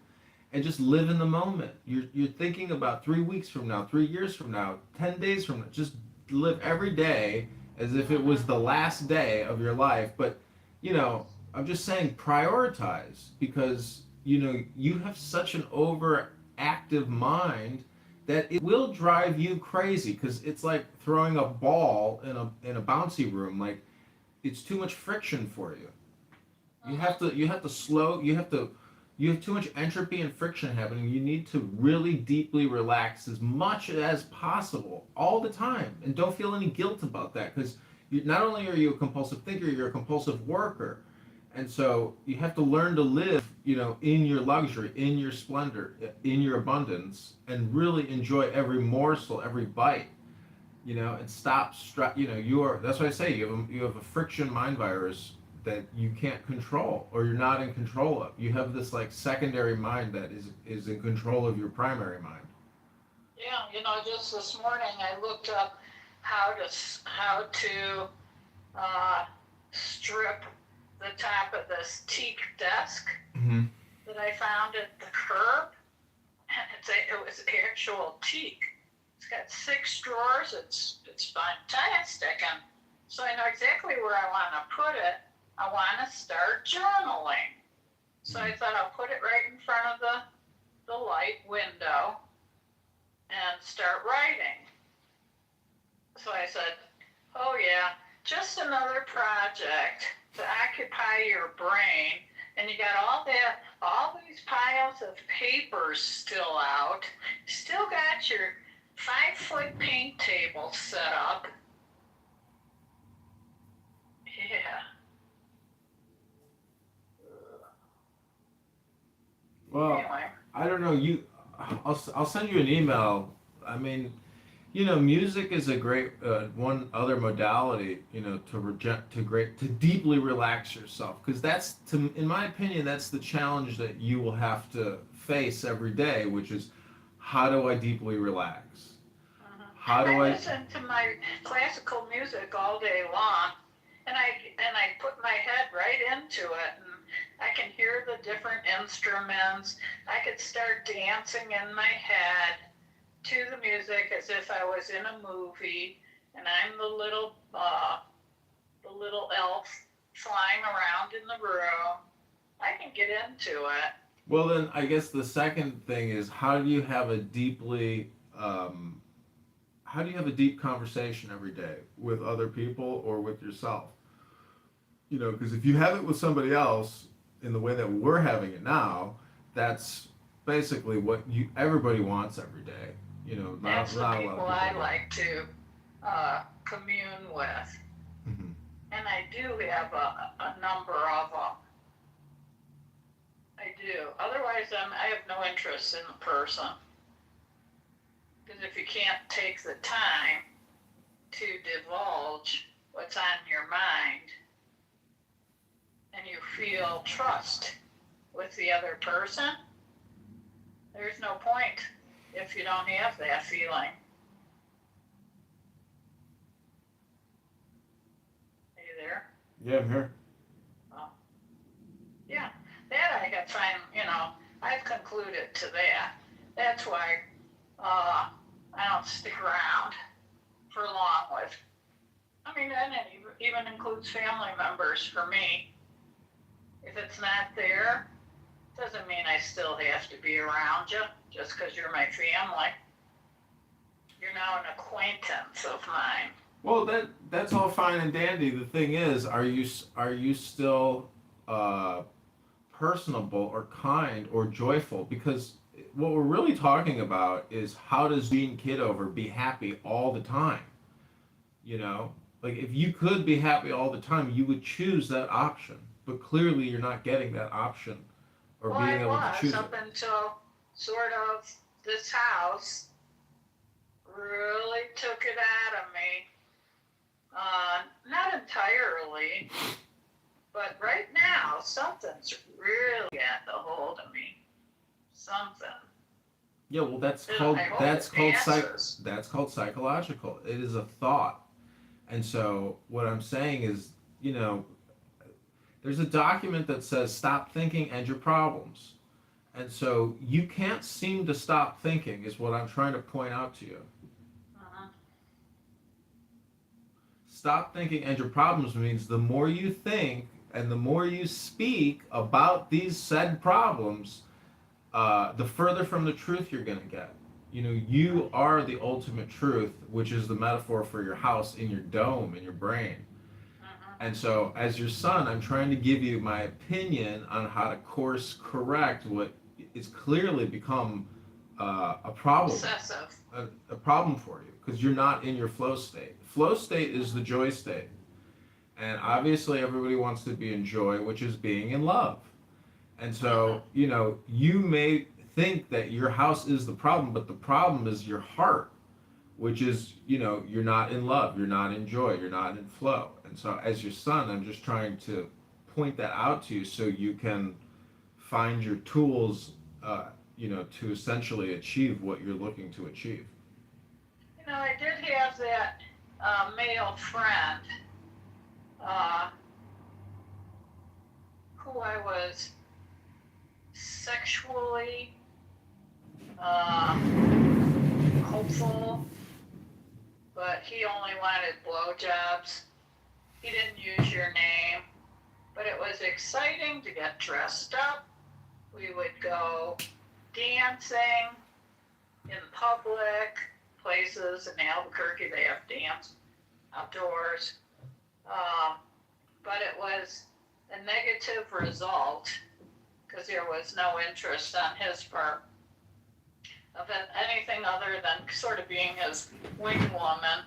And just live in the moment. You're thinking about 3 weeks from now, 3 years from now, 10 days from now. Just live every day as if it was the last day of your life. But, I'm just saying prioritize, because, you have such an overactive mind that it will drive you crazy, because it's like throwing a ball in a bouncy room. Like, it's too much friction for you. You have to slow, you have too much entropy and friction happening. You need to really deeply relax as much as possible all the time. And don't feel any guilt about that, because not only are you a compulsive thinker, you're a compulsive worker. And so you have to learn to live, in your luxury, in your splendor, in your abundance, and really enjoy every morsel, every bite. and stop, that's why I say you have a friction mind virus that you can't control, or you're not in control of. You have this like secondary mind that is in control of your primary mind. Yeah, just this morning I looked up how to strip the top of this teak desk Mm-hmm. that I found at the curb, and it was actual teak. It's got 6 drawers. It's fantastic, and so I know exactly where I want to put it. I want to start journaling, so I thought I'll put it right in front of the light window and start writing. So I said, oh yeah, just another project to occupy your brain, and you got all these piles of papers still out, still got your 5-foot paint table set up. Yeah. Well, anyway. I don't know. I'll send you an email. I mean, music is a great one other modality. To deeply relax yourself, because in my opinion, that's the challenge that you will have to face every day, which is, how do I deeply relax? How do I listen to my classical music all day long, and I put my head right into it, and I can hear the different instruments. I could start dancing in my head to the music as if I was in a movie, and I'm the little elf flying around in the room. I can get into it. Well, then I guess the second thing is, how do you have a deep conversation every day with other people or with yourself? Because if you have it with somebody else in the way that we're having it now, that's basically what everybody wants every day. That's the people I like to commune with. Mm-hmm. And I do have a number of them. I do. Otherwise, I have no interest in the person. Because if you can't take the time to divulge what's on your mind, and you feel trust with the other person, there's no point if you don't have that feeling. Are you there? Yeah, I'm here. Oh. Yeah, that I have find, I've concluded to that. That's why I don't stick around for long with, and it even includes family members for me. If it's not there, doesn't mean I still have to be around you just because you're my family. You're now an acquaintance of mine. Well, that's all fine and dandy. The thing is, are you still personable or kind or joyful? Because what we're really talking about is, how does Gene Kitover be happy all the time? Like, if you could be happy all the time, you would choose that option. But clearly, you're not getting that option, or being able to choose it. Up until sort of this house really took it out of me. Not entirely, but right now something's really got a hold of me. Something. Yeah, well, that's called psychological. It is a thought. And so what I'm saying is, there's a document that says, stop thinking, end your problems. And so you can't seem to stop thinking, is what I'm trying to point out to you. Stop thinking, end your problems means the more you think and the more you speak about these said problems, the further from the truth you're going to get. You are the ultimate truth, which is the metaphor for your house in your dome, in your brain. And so, as your son, I'm trying to give you my opinion on how to course correct what is clearly become a problem. Obsessive. A problem for you, because you're not in your flow state. Flow state is the joy state. And obviously everybody wants to be in joy, which is being in love. And so, you may think that your house is the problem, but the problem is your heart, which is, you're not in love, you're not in joy, you're not in flow. And so as your son, I'm just trying to point that out to you so you can find your tools, to essentially achieve what you're looking to achieve. I did have that male friend who I was sexually hopeful, but he only wanted blowjobs. He didn't use your name, but it was exciting to get dressed up. We would go dancing in public places in Albuquerque. They have dance outdoors, but it was a negative result because there was no interest on his part of anything other than sort of being his wing woman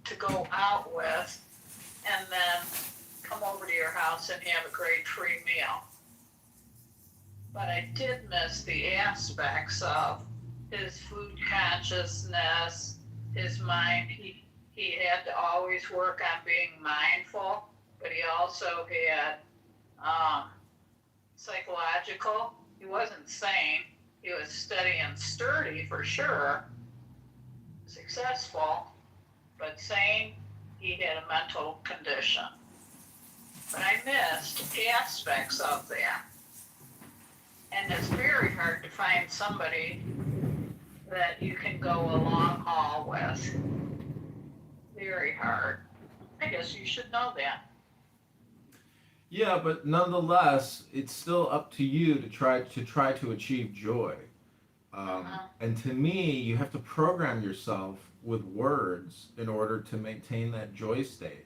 to go out with and then come over to your house and have a great free meal. But I did miss the aspects of his food consciousness, his mind. He had to always work on being mindful, but he also had psychological. He wasn't sane. He was steady and sturdy for sure, successful, but sane. He had a mental condition. But I missed aspects of that. And it's very hard to find somebody that you can go a long haul with. Very hard. I guess you should know that. Yeah, but nonetheless, it's still up to you to try to achieve joy. And to me, you have to program yourself with words in order to maintain that joy state.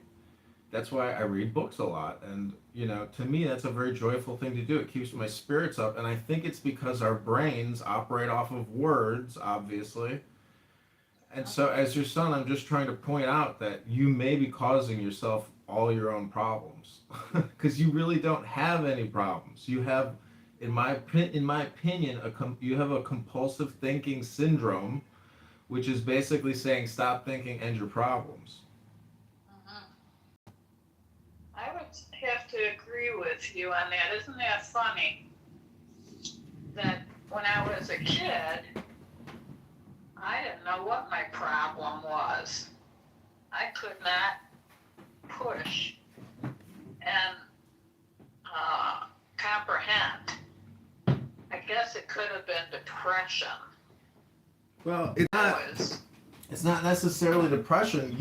That's why I read books a lot, and to me, that's a very joyful thing to do. It keeps my spirits up, and I think it's because our brains operate off of words, obviously. And so, as your son, I'm just trying to point out that you may be causing yourself all your own problems, because you really don't have any problems. You have, in my opinion, you have a compulsive thinking syndrome, which is basically saying stop thinking, end your problems. I would have to agree with you on that. Isn't that funny? That when I was a kid, I didn't know what my problem was. I could not push and comprehend. I guess it could have been depression. Well, it's not necessarily depression.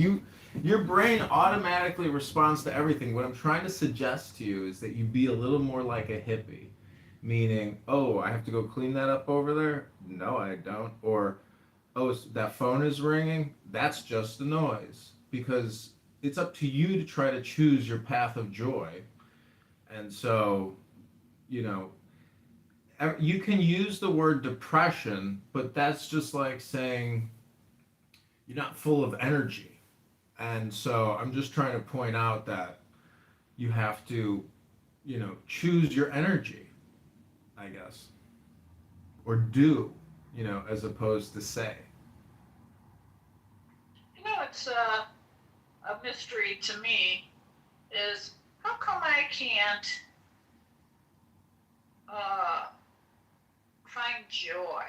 Your brain automatically responds to everything. What I'm trying to suggest to you is that you be a little more like a hippie, meaning, oh, I have to go clean that up over there? No, I don't. Or, oh, that phone is ringing? That's just a noise. Because it's up to you to try to choose your path of joy. And so, you can use the word depression, but that's just like saying you're not full of energy. And so I'm just trying to point out that you have to, choose your energy, I guess. Or do, as opposed to say. It's a mystery to me is how come I can't find joy?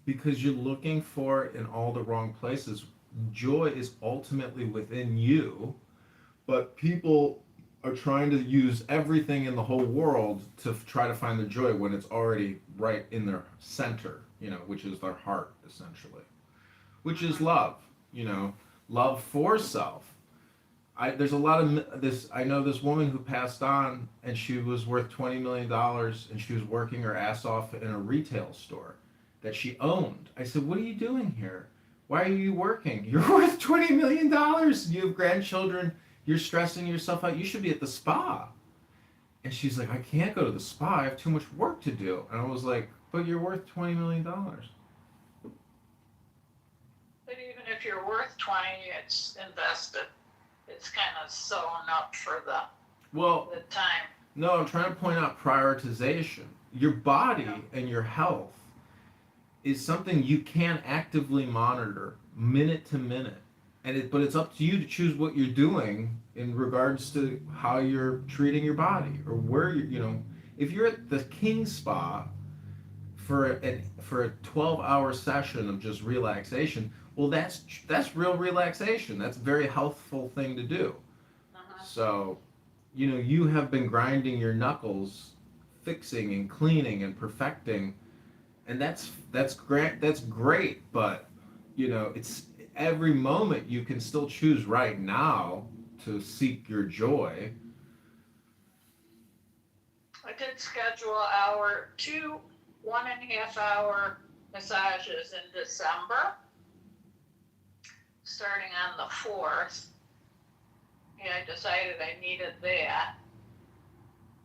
Because you're looking for it in all the wrong places. Joy is ultimately within you, but people are trying to use everything in the whole world to try to find the joy when it's already right in their center, which is their heart, essentially, which is love, love for self. There's a lot of this. I know this woman who passed on, and she was worth $20 million, and she was working her ass off in a retail store that she owned. I said, what are you doing here? Why are you working? You're worth $20 million. You have grandchildren. You're stressing yourself out. You should be at the spa. And she's like, I can't go to the spa. I have too much work to do. And I was like, but you're worth $20 million. But even if you're worth 20, it's invested. It's kind of sewn up for the time. No, I'm trying to point out prioritization. Your body and your health is something you can actively monitor minute to minute. But it's up to you to choose what you're doing in regards to how you're treating your body or where if you're at the King Spa for a 12-hour session of just relaxation, well, that's real relaxation. That's a very healthful thing to do. So, you have been grinding your knuckles, fixing and cleaning and perfecting, and that's great. That's great, but it's every moment you can still choose right now to seek your joy. I did schedule two 1.5 hour massages in December, starting on the 4th. Yeah, I decided I needed that,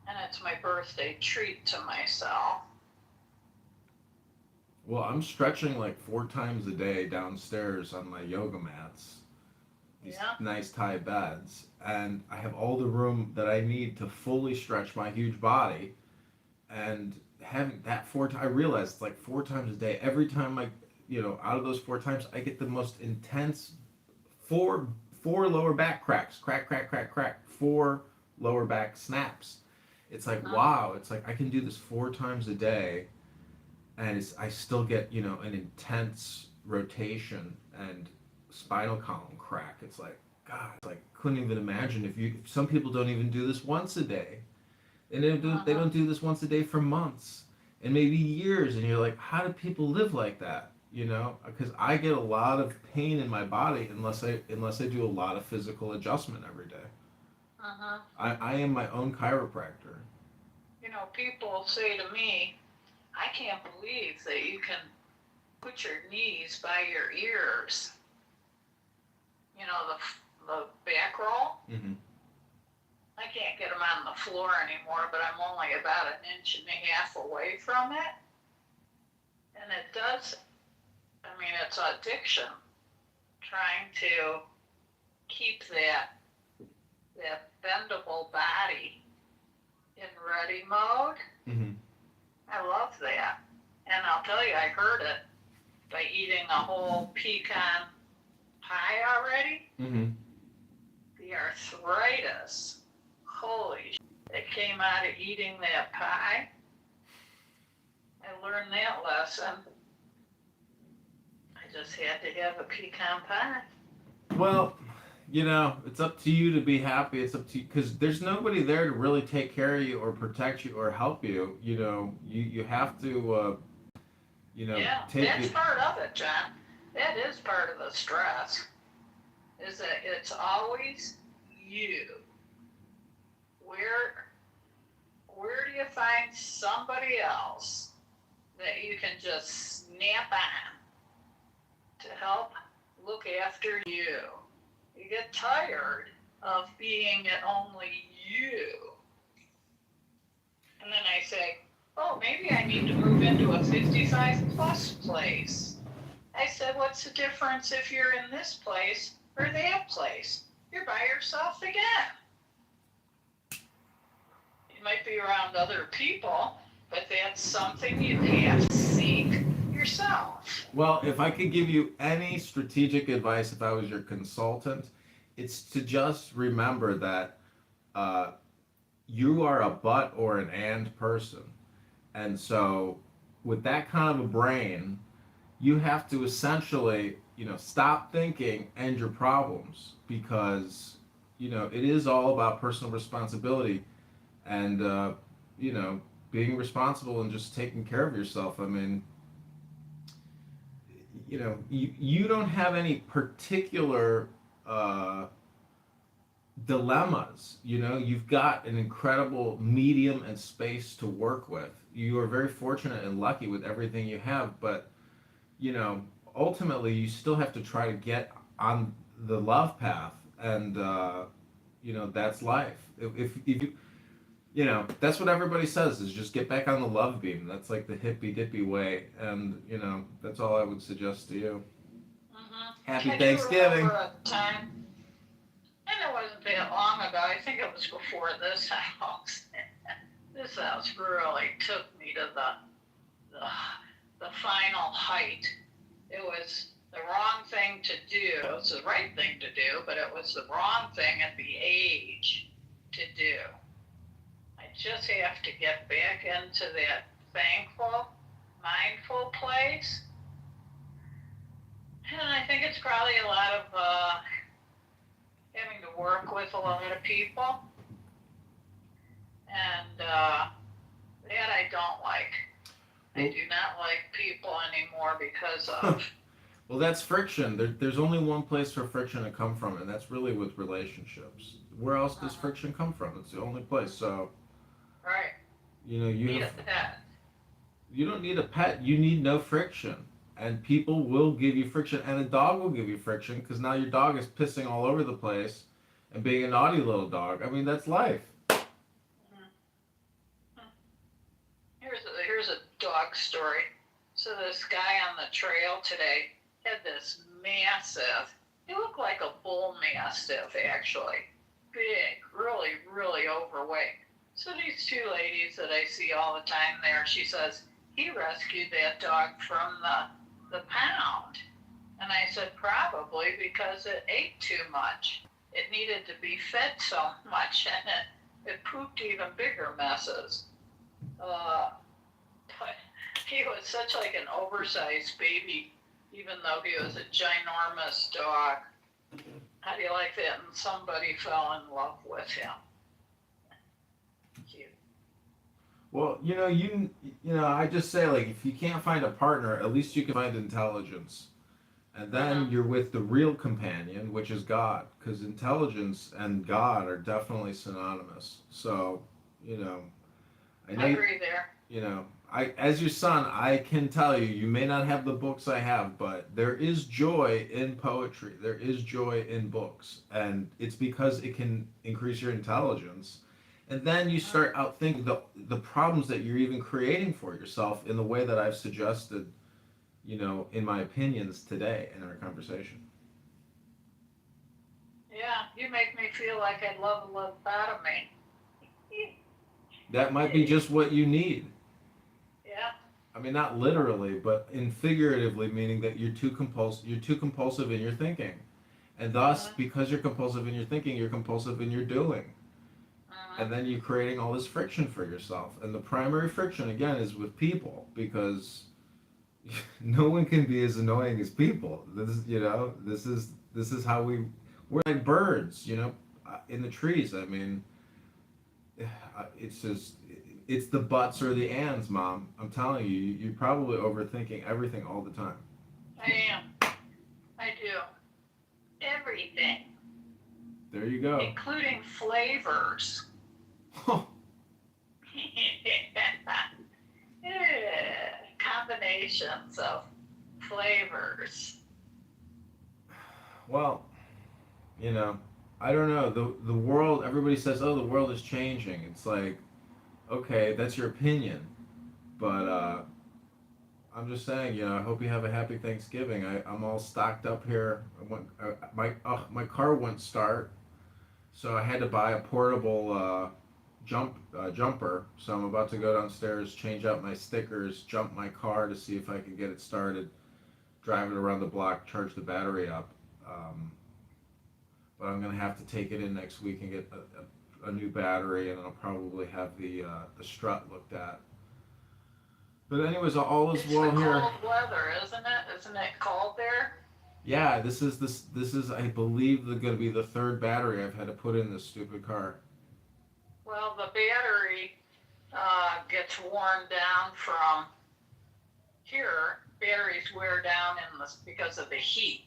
and it's my birthday treat to myself. Well, I'm stretching like 4 times a day downstairs on my yoga mats, these nice Thai beds, and I have all the room that I need to fully stretch my huge body. And having that I realized it's like 4 times a day. Every time out of those 4 times, I get the most intense four lower back cracks, crack, crack, crack, crack, 4 lower back snaps. It's like, wow, it's like I can do this 4 times a day, and I still get, an intense rotation and spinal column crack. It's like, God, it's like, couldn't even imagine if some people don't even do this once a day. And they don't do this once a day for months and maybe years, and you're like, how do people live like that? Because I get a lot of pain in my body unless I do a lot of physical adjustment every day. I am my own chiropractor. People say to me, I can't believe that you can put your knees by your ears. The back roll. Mm-hmm. I can't get them on the floor anymore, but I'm only about 1.5 inches away from it. And it does, it's addiction. Trying to keep that bendable body in ready mode. Mm-hmm. I love that. And I'll tell you, I heard it by eating a whole pecan pie already. Mm-hmm. The arthritis. Holy shit. It came out of eating that pie. I learned that lesson. I just had to have a pecan pie. Well, it's up to you to be happy. It's up to you, because there's nobody there to really take care of you or protect you or help you. You have to, that's part of it, John. That is part of the stress. Is that it's always you. Where do you find somebody else that you can just snap on to help look after you? You get tired of being at only you. And then I say, oh, maybe I need to move into a 55 plus place. I said, what's the difference if you're in this place or that place? You're by yourself again. You might be around other people, but that's something you have to seek yourself. Well, if I could give you any strategic advice if I was your consultant, it's to just remember that you are a but or an and person. And so with that kind of a brain, you have to essentially, stop thinking and your problems, because, it is all about personal responsibility and, being responsible and just taking care of yourself. You don't have any particular dilemmas. You've got an incredible medium and space to work with. You are very fortunate and lucky with everything you have, but ultimately you still have to try to get on the love path, and that's life. If you that's what everybody says, is just get back on the love beam. That's like the hippy dippy way, and that's all I would suggest to you. Happy Thanksgiving. I remember a time, and it wasn't that long ago, I think it was before this house. This house really took me to the the final height. It was the wrong thing to do. It was the right thing to do, but it was the wrong thing at the age to do. I just have to get back into that thankful, mindful place. And I think it's probably a lot of having to work with a lot of people. And that I don't like. I do not like people anymore because of. Well, that's friction. There's only one place for friction to come from, and that's really with relationships. Where else does friction come from? It's the only place. So, Right. you know, you Need have, a pet. you don't need a pet. You need no friction, and people will give you friction, and a dog will give you friction because now your dog is pissing all over the place and being a naughty little dog. I mean, that's life. Here's a dog story. So this guy on the trail today had this massive, he looked like a bull mastiff actually. Big, really, really overweight. So these two ladies that I see all the time there, she says, he rescued that dog from the pound. And I said, probably because it ate too much. It needed to be fed so much, and it pooped even bigger messes. But he was such like an oversized baby, even though he was a ginormous dog. How do you like that? And somebody fell in love with him. Cute. Well, you know, I just say, like, if you can't find a partner, at least you can find intelligence. And then you're with the real companion, which is God, because intelligence and God are definitely synonymous. So, you know, I agree there. You know, as your son, I can tell you, you may not have the books I have, but there is joy in poetry. There is joy in books, and it's because it can increase your intelligence. And then you start out thinking the problems that you're even creating for yourself in the way that I've suggested, you know, in my opinions today in our conversation. Yeah, you make me feel like I'd love a lobotomy. That might be just what you need. Yeah. I mean, not literally, but in figuratively, meaning that you're too compulsive in your thinking. And thus, because you're compulsive in your thinking, you're compulsive in your doing. And then you're creating all this friction for yourself. And the primary friction, again, is with people, because no one can be as annoying as people. This is how we're like birds, you know, in the trees. I mean, it's the buts or the ands, Mom. I'm telling you, you're probably overthinking everything all the time. I am. I do. Everything. There you go. Including flavors. Combinations of flavors. Well, you know, I don't know. The world, everybody says, oh, the world is changing. It's like, okay, that's your opinion. But I'm just saying, you know, I hope you have a happy Thanksgiving. I'm all stocked up here. My car wouldn't start, so I had to buy a portable jumper. So I'm about to go downstairs, change out my stickers, jump my car to see if I can get it started, drive it around the block, charge the battery up. But I'm gonna have to take it in next week and get a new battery, and I'll probably have the strut looked at. But anyways, all is well here. It's cold weather, isn't it? Isn't it cold there? Yeah, this is I believe going to be the third battery I've had to put in this stupid car. Well, the battery gets worn down from here. Batteries wear down because of the heat.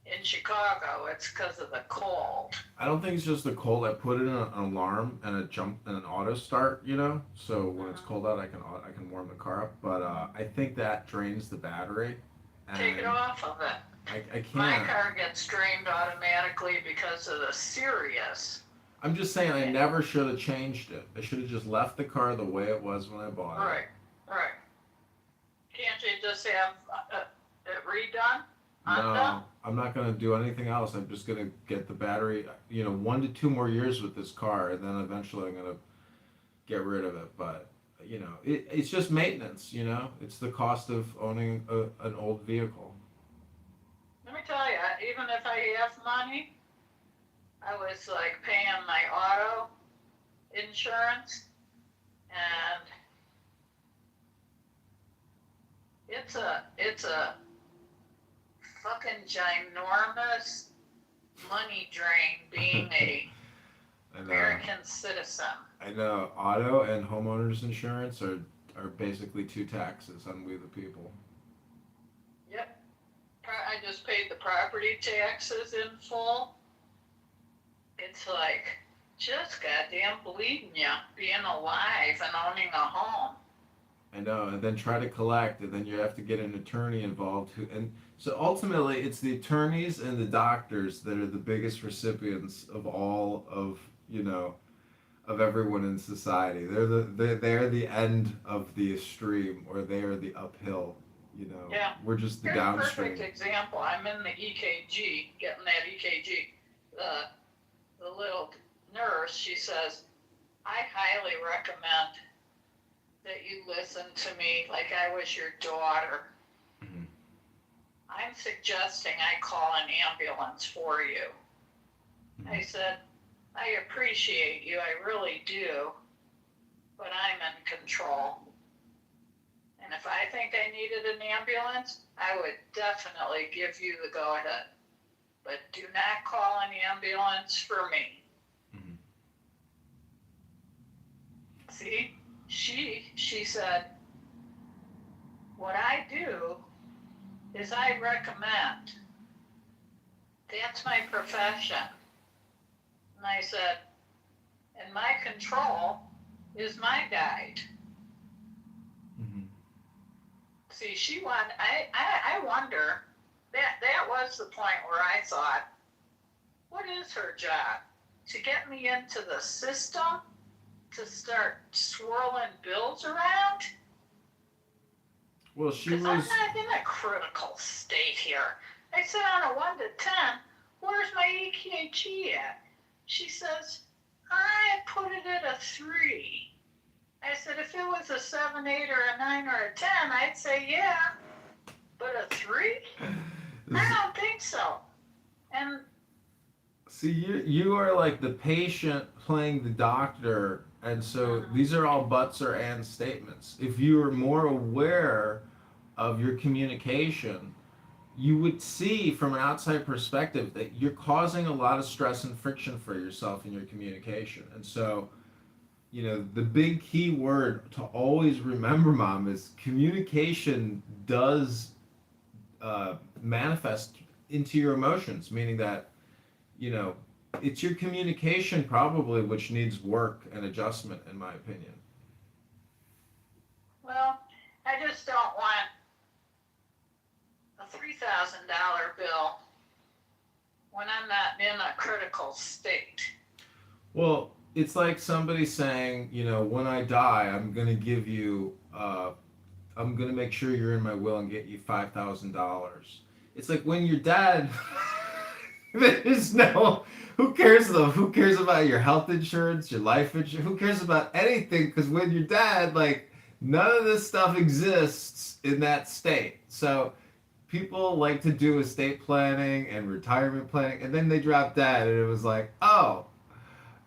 In Chicago, it's because of the cold. I don't think it's just the cold. I put in an alarm and an auto start, you know. So when it's cold out, I can warm the car up. But I think that drains the battery. Take it off of it. I can't. My car gets drained automatically because of the Sirius. I'm just saying, I never should have changed it. I should have just left the car the way it was when I bought it. Right. Can't you just have it redone? No, I'm not going to do anything else. I'm just going to get the battery, you know, 1 to 2 more years with this car, and then eventually I'm going to get rid of it. But it's just maintenance. It's the cost of owning an old vehicle. Let me tell you, even if I have money, I was like paying my auto insurance, and it's a fucking ginormous money drain being a American citizen. I know auto and homeowners insurance are basically two taxes on we the people. Yep. I just paid the property taxes in full. It's like just goddamn bleeding you being alive and owning a home. I know, and then try to collect, and then you have to get an attorney involved. And so ultimately, it's the attorneys and the doctors that are the biggest recipients of all of of everyone in society. They're the end of the stream, or they are the uphill. Yeah. We're just the Here's a downstream. perfect example. I'm in the EKG, getting that EKG. The little nurse, she says, I highly recommend that you listen to me like I was your daughter. Mhm. I'm suggesting I call an ambulance for you. I said, I appreciate you, I really do, but I'm in control. And if I think I needed an ambulance, I would definitely give you the go-ahead. But do not call an ambulance for me. Mhm. See, she said, what I do is I recommend. That's my profession. And I said, and my control is my guide. Mhm. See, I wonder, that was the point where I thought, what is her job? To get me into the system? To start swirling bills around? Well, she Because was. I'm not in a critical state here. I said on a 1 to 10, where's my EKG at? She says, I put it at a 3. I said, if it was a 7, 8, or a 9, or a 10, I'd say yeah. But a 3? I don't think so. And See, you are like the patient playing the doctor, and so these are all buts or and statements. If you were more aware of your communication, you would see from an outside perspective that you're causing a lot of stress and friction for yourself in your communication. And so, the big key word to always remember, Mom, is communication does manifest into your emotions, meaning that it's your communication probably which needs work and adjustment, in my opinion. well, I just don't want a $3,000 bill when I'm not in a critical state. Well, it's like somebody saying, when I die, I'm going to give you, I'm going to make sure you're in my will and get you $5,000. It's like when you're dead, there's no, who cares though? Who cares about your health insurance, your life insurance? Who cares about anything? Because when you're dead, like, none of this stuff exists in that state. So people like to do estate planning and retirement planning, and then they drop dead, and it was like, oh,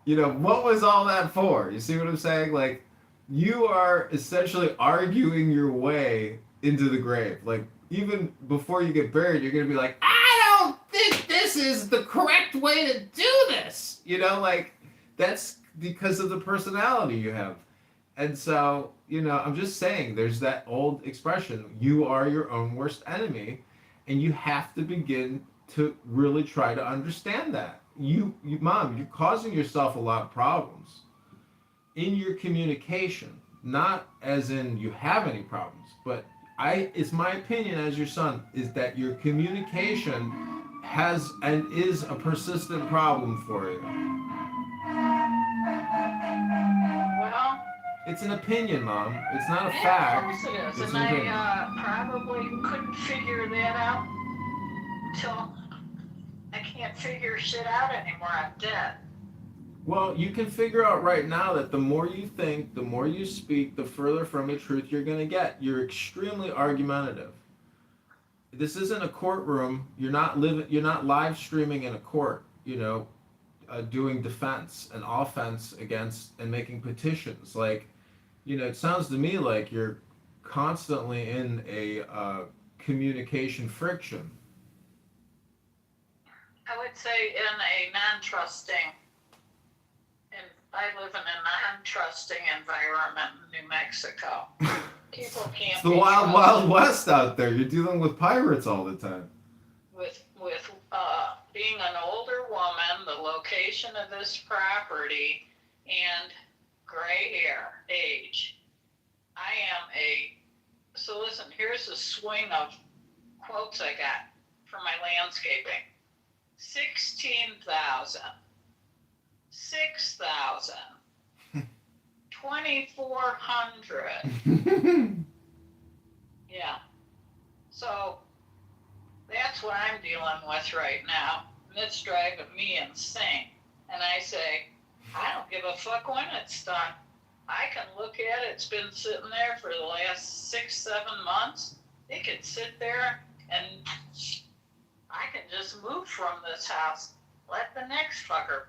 what was all that for? You see what I'm saying? Like, you are essentially arguing your way into the grave. Like, even before you get buried, you're going to be like, I don't think this is the correct way to do this. Like, that's because of the personality you have. And so, I'm just saying, there's that old expression, you are your own worst enemy, and you have to begin to really try to understand that. Mom, you're causing yourself a lot of problems in your communication, not as in you have any problems, but it's my opinion as your son is that your communication has and is a persistent problem for you. Well, it's an opinion, Mom. It's not a yeah, fact. of course it is. It's And an opinion. I probably couldn't figure that out until I can't figure shit out anymore. I'm dead. Well, you can figure out right now that the more you think, the more you speak, the further from the truth you're going to get. You're extremely argumentative. This isn't a courtroom. You're not live streaming in a court, doing defense and offense against and making petitions. Like, it sounds to me like you're constantly in a communication friction. I would say in a non-trusting, and I live in a non-trusting environment in New Mexico. People can't It's the be wild, trusted wild west out there. You're dealing with pirates all the time. with being an older woman, the location of this property, and gray hair, age. So listen, here's a swing of quotes I got for my landscaping. 16,000, 6,000, 2,400. Yeah. So that's what I'm dealing with right now. And it's driving me insane. And I say, I don't give a fuck when it's done. I can look at it. It's been sitting there for the last 6-7 months. It can sit there and I can just move from this house. Let the next fucker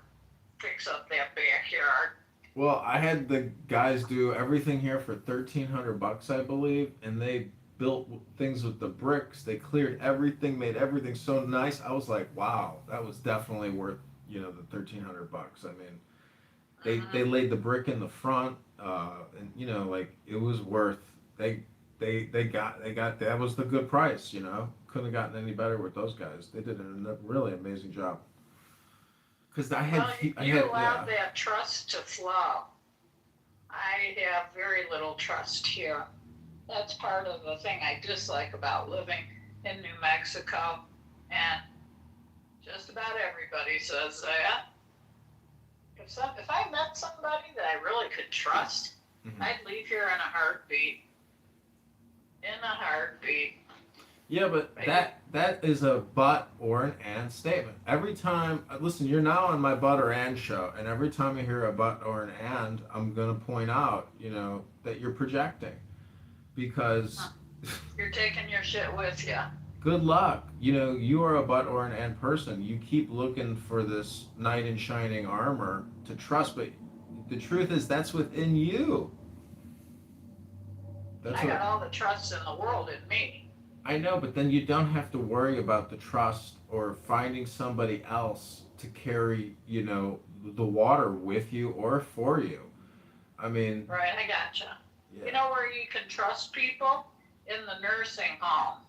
fix up that backyard. Well, I had the guys do everything here for $1,300, I believe, and they built things with the bricks. They cleared everything, made everything so nice. I was like, wow, that was definitely worth, the $1,300. I mean, they laid the brick in the front, and like it was worth. They got that was the good price. Couldn't have gotten any better with those guys. They did a really amazing job. Because you allowed that trust to flow. I have very little trust here. That's part of the thing I dislike about living in New Mexico, and just about everybody says that. If I met somebody that I really could trust, I'd leave here in a heartbeat. In a heartbeat. Yeah, but that is a but or an and statement. Every time, listen, you're now on my but or and show, and every time I hear a but or an and, I'm going to point out, that you're projecting. Because you're taking your shit with you. Good luck. You are a but or an and person. You keep looking for this knight in shining armor to trust, but the truth is that's within you. I got all the trust in the world in me. I know, but then you don't have to worry about the trust or finding somebody else to carry, the water with you or for you. I mean... Right, I gotcha. Yeah. You know where you can trust people? In the nursing home.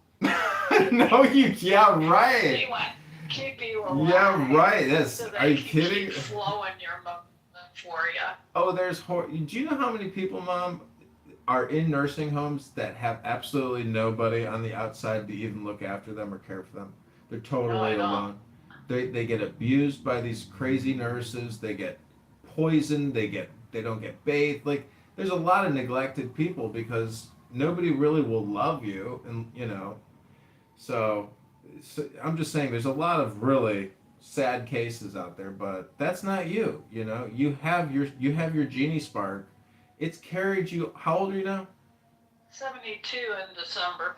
No, yeah, right. They want to keep you alive. Yeah, right. So Are you they can kidding? keep flowing your blood for you. Oh, do you know how many people, Mom, are in nursing homes that have absolutely nobody on the outside to even look after them or care for them? They're totally alone. They get abused by these crazy nurses. They get poisoned. They don't get bathed. Like, there's a lot of neglected people because nobody really will love you, and so I'm just saying there's a lot of really sad cases out there, but that's not you. You have your genie spark. It's carried you. How old are you now? 72 in December.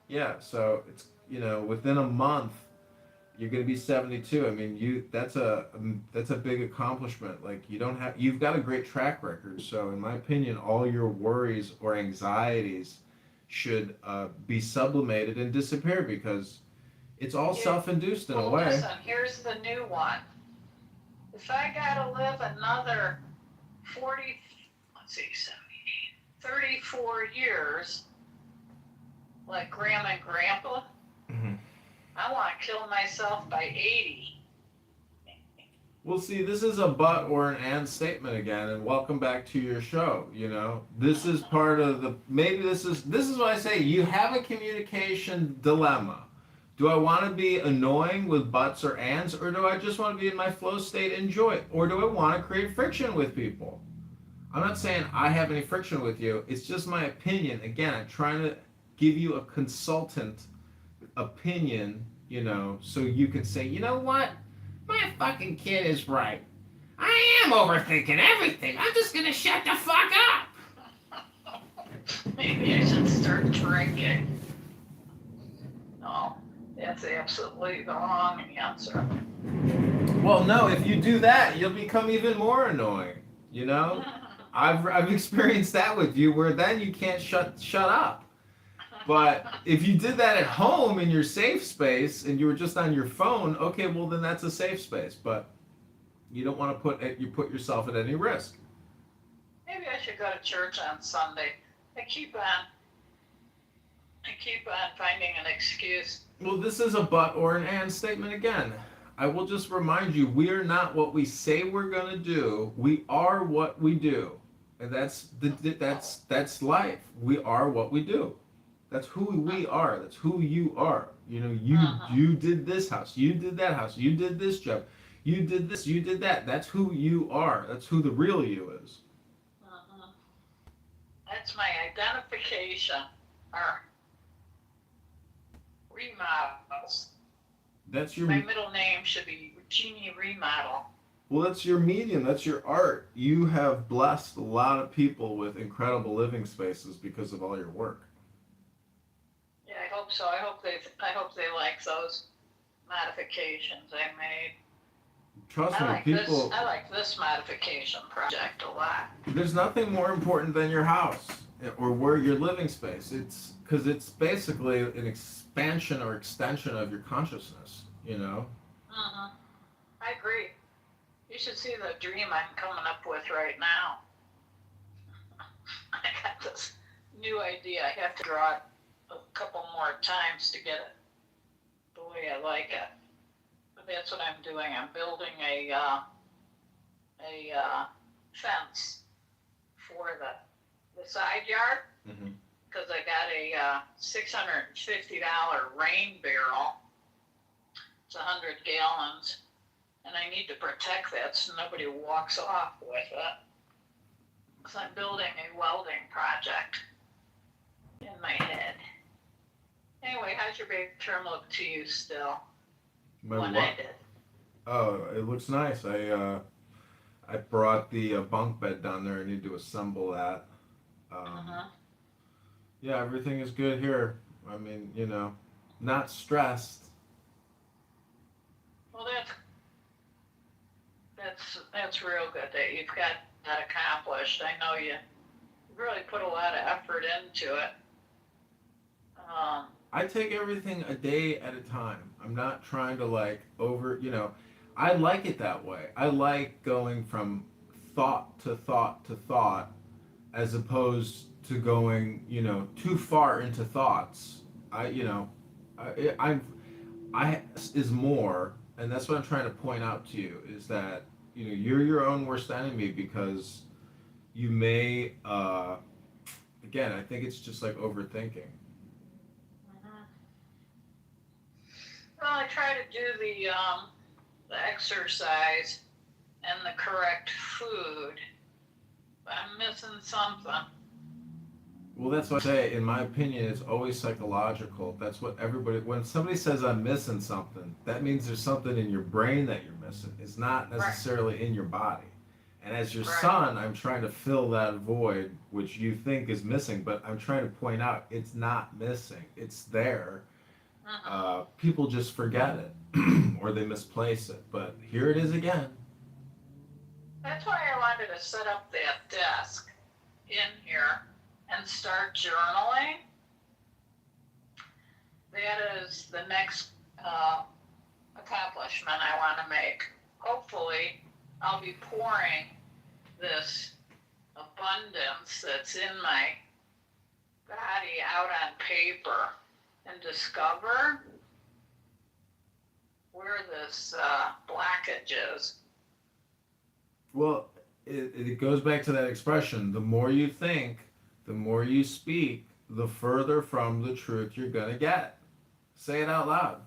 Yeah, so it's within a month you're going to be 72. I mean, that's a big accomplishment. Like, you've got a great track record. So in my opinion, all your worries or anxieties should be sublimated and disappear because it's all self-induced in a way. Listen, here's the new one. If I gotta live another 34 years, like Grandma and Grandpa, I want to kill myself by 80. Well, see, this is a but or an and statement again, and welcome back to your show. This is part of this is what I say. You have a communication dilemma. Do I want to be annoying with buts or ands, or do I just want to be in my flow state, enjoy it? Or do I want to create friction with people? I'm not saying I have any friction with you. It's just my opinion. Again, I'm trying to give you a consultant opinion, so you can say, you know what? My fucking kid is right. I am overthinking everything. I'm just gonna shut the fuck up. Maybe I should start drinking. No, that's absolutely the wrong answer. Well, no, if you do that, you'll become even more annoying. You know, I've experienced that with you, where then you can't shut up. But if you did that at home in your safe space and you were just on your phone, okay, well then that's a safe space. But you don't want to put yourself at any risk. Maybe I should go to church on Sunday. I keep on finding an excuse. Well, this is a but or an and statement again. I will just remind you, we are not what we say we're going to do. We are what we do. And that's life. We are what we do. That's who we are. That's who you are. You know, you did this house. You did that house. You did this job. You did this. You did that. That's who you are. That's who the real you is. That's my identification. Or remodels. That's your. My middle name should be Genie Remodel. Well, that's your medium. That's your art. You have blessed a lot of people with incredible living spaces because of all your work. Yeah, I hope so. I hope they like those modifications I made. Trust me, people. I like this modification project a lot. There's nothing more important than your house or where your living space. It's because it's basically an expansion or extension of your consciousness. You know. I agree. You should see the dream I'm coming up with right now. I got this new idea. I have to draw it a couple more times to get it the way I like it. But that's what I'm doing. I'm building a fence for the side yard because I got a $650 rain barrel. It's 100 gallons. And I need to protect that so nobody walks off with it. Because I'm building a welding project in my head. Anyway, how's your bedroom look to you still? My What what? I did. Oh, it looks nice. I brought the bunk bed down there. I need to assemble that. Yeah, everything is good here. I mean, you know, not stressed. Well, that's real good that you've got that accomplished. I know you really put a lot of effort into it. I take everything a day at a time. I'm not trying to you know, I like it that way. I like going from thought to thought to thought as opposed to going, you know, too far into thoughts. I is more, and that's what I'm trying to point out to you is that, you know, you're your own worst enemy because you may, again, I think it's just like overthinking. Well, I try to do the exercise and the correct food, but I'm missing something. Well, that's what I say. In my opinion, it's always psychological. That's what everybody. When somebody says I'm missing something, that means there's something in your brain that you're missing. It's not necessarily in your body. And as your son, I'm trying to fill that void, which you think is missing, but I'm trying to point out it's not missing. It's there. People just forget it or they misplace it. But here it is again. That's why I wanted to set up that desk in here and start journaling. That is the next accomplishment I want to make. Hopefully, I'll be pouring this abundance that's in my body out on paper and discover where this blockage is. Well, it goes back to that expression. The more you think, the more you speak, the further from the truth you're going to get. Say it out loud.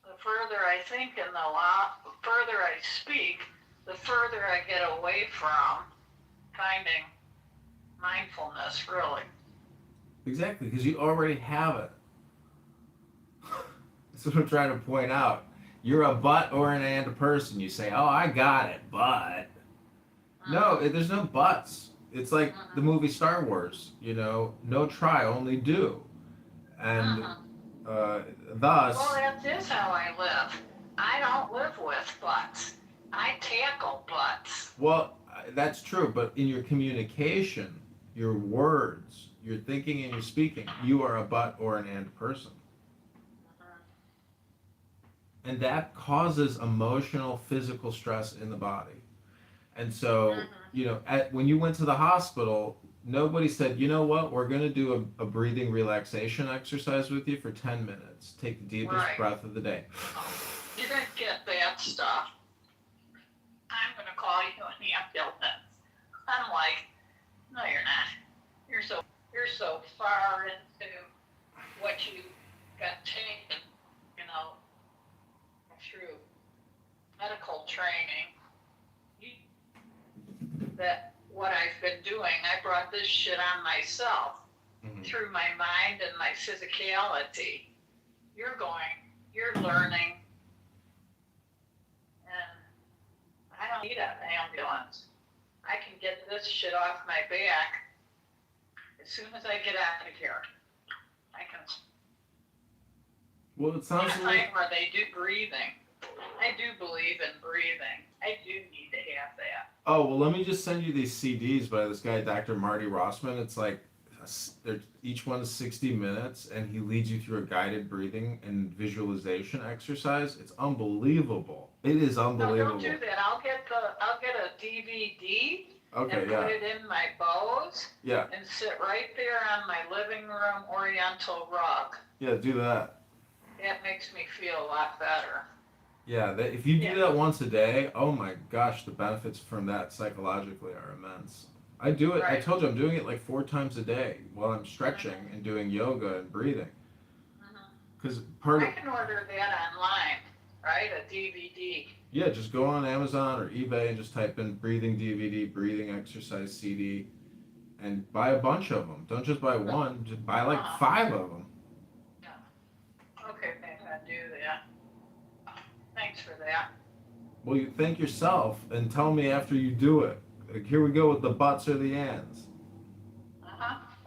The further I think and the further I speak, the further I get away from finding mindfulness, really. Exactly, because you already have it. That's what I'm trying to point out. you're a but or an and person. You say, oh, I got it, but. No, there's no buts. It's like the movie Star Wars, you know, no try, only do. And thus. Well, that is how I live. I don't live with butts. I tackle butts. Well, that's true, but in your communication, your words, your thinking and your speaking, you are a but or an and person. And that causes emotional, physical stress in the body. And so, you know, when you went to the hospital, nobody said, you know what, we're going to do a breathing relaxation exercise with you for 10 minutes. Take the deepest breath of the day. You didn't get that stuff. I'm going to call you an ambulance. I'm like, no, you're not. You're so far into what you got taken, you know, through medical training. That what I've been doing, I brought this shit on myself through my mind and my physicality. You're learning, and I don't need an ambulance. I can get this shit off my back as soon as I get out of here. I can. Well, it sounds like where they do breathing. I do believe in breathing. I do need to have that. Oh, well, let me just send you these CDs by this guy, Dr. Marty Rossman. It's like, each one is 60 minutes, and he leads you through a guided breathing and visualization exercise. It's unbelievable. It is unbelievable. No, don't do that. I'll get a DVD and Okay, put it in my bows yeah. and sit right there on my living room oriental rug. Yeah, do that. That makes me feel a lot better. Yeah, if you do that once a day, oh my gosh, the benefits from that psychologically are immense. I do it, I told you, I'm doing it like 4 times a day while I'm stretching and doing yoga and breathing. Because I can order that online, right? A DVD. Yeah, just go on Amazon or eBay and just type in breathing DVD, breathing exercise CD, and buy a bunch of them. Don't just buy one, just buy like 5 of them. Okay, maybe I'll do that. Thanks for that. Well, you thank yourself and tell me after you do it. Like, here we go with the buts or the ands.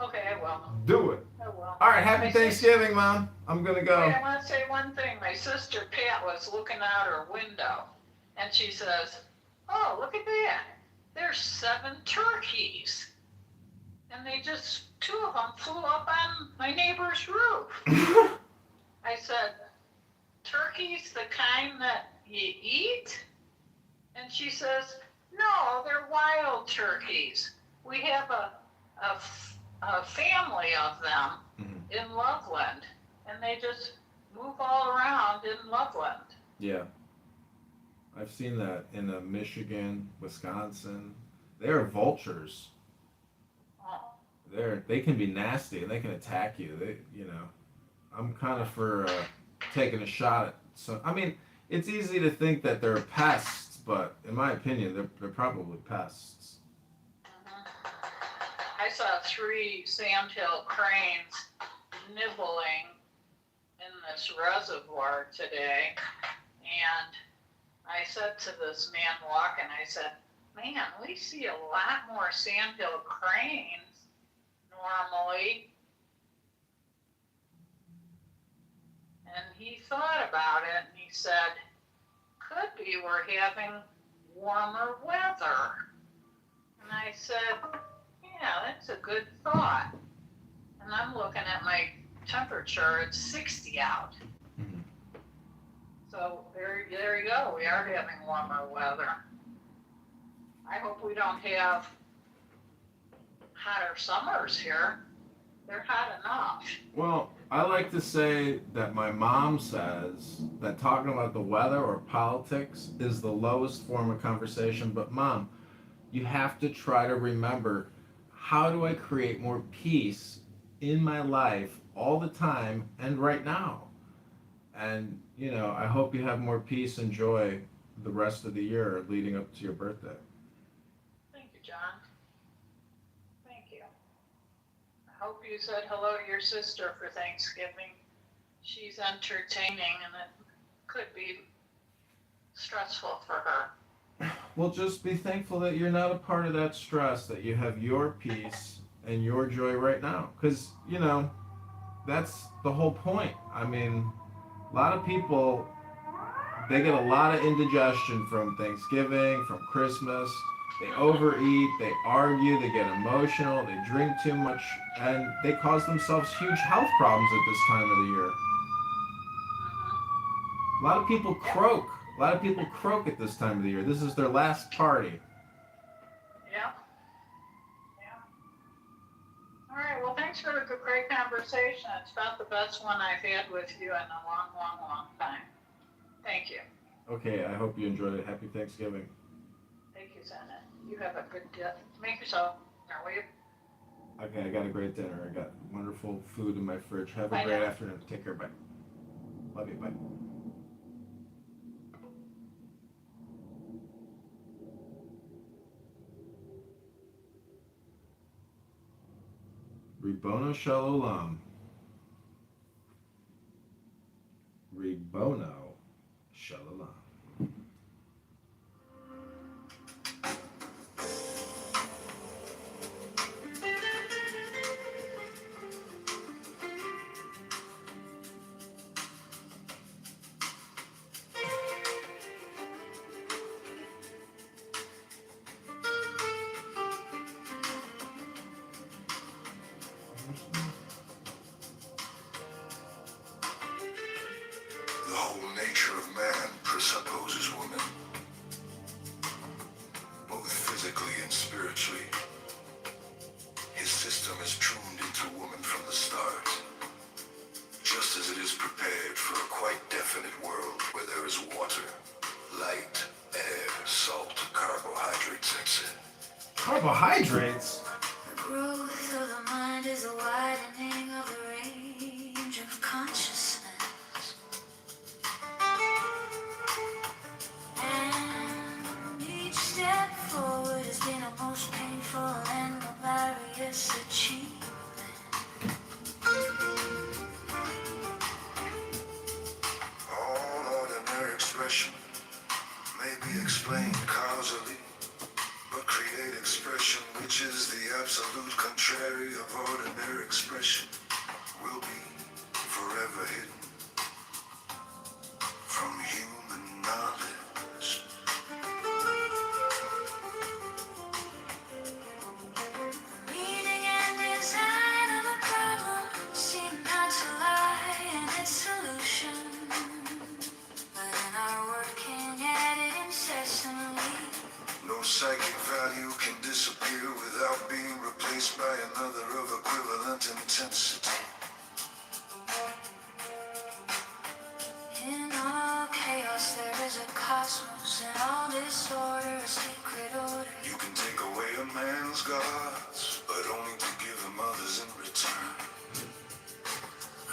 Okay, I will. Do it. I will. All right, happy Thanksgiving, Mom. I'm going to go. Wait, I want to say one thing. My sister Pat was looking out her window, and she says, oh, look at that. There's 7 turkeys. And 2 of them flew up on my neighbor's roof. I said, turkeys the kind that you eat? And she says, no, they're wild turkeys. We have a family of them in Loveland, and they just move all around in Loveland. Yeah. I've seen that in Michigan, Wisconsin. They're vultures. They can be nasty and they can attack you. I'm kind of for taking a shot at some. I mean, it's easy to think that they're pests, but in my opinion, they're probably pests. I saw 3 sandhill cranes nibbling in this reservoir today, and I said to this man walking, I said, man, we see a lot more sandhill cranes normally. And he thought about it, and he said, could be we're having warmer weather. And I said, yeah, that's a good thought. And I'm looking at my temperature, it's 60 out. So there you go, we are having warmer weather. I hope we don't have hotter summers here. They're hot enough. Well, I like to say that my mom says that talking about the weather or politics is the lowest form of conversation. But Mom, you have to try to remember, how do I create more peace in my life all the time and right now? And, I hope you have more peace and joy the rest of the year leading up to your birthday. Thank you, John. Thank you. I hope you said hello to your sister for Thanksgiving. She's entertaining, and it could be stressful for her. Well, just be thankful that you're not a part of that stress, that you have your peace and your joy right now. Because, you know, that's the whole point. I mean, a lot of people, they get a lot of indigestion from Thanksgiving, from Christmas. They overeat, they argue, they get emotional, they drink too much, and they cause themselves huge health problems at this time of the year. A lot of people croak. A lot of people croak at this time of the year. This is their last party. Yeah. All right, well, thanks for the great conversation. It's about the best one I've had with you in a long, long, long time. Thank you. Okay, I hope you enjoyed it. Happy Thanksgiving. Thank you, Senna. You have a good day. Make yourself, will you? Okay, I got a great dinner. I got wonderful food in my fridge. Have a I great know. afternoon. Take care. Bye. Love you. Bye. Ribono Shalom. Ribono Shalom. The whole nature of man presupposes woman, both physically and spiritually. His system is tuned into woman from the start, just as it is prepared for a quite definite world where there is water, light, air, salt, carbohydrates, etc. Carbohydrates? The growth of the mind is a widening of the range of consciousness. And each step forward has been a most painful and laborious achievement. All ordinary expression may be explained causally, but create expression which is the absolute contrary of ordinary expression will be forever hidden from human knowledge. Meaning and design of a problem seem not to lie in its solution, but in our working at it incessantly. No psychic value can disappear without being replaced by another of equivalent intensity. In all chaos there is a cosmos, and all disorder a secret order. You can take away a man's gods, but only to give him others in return.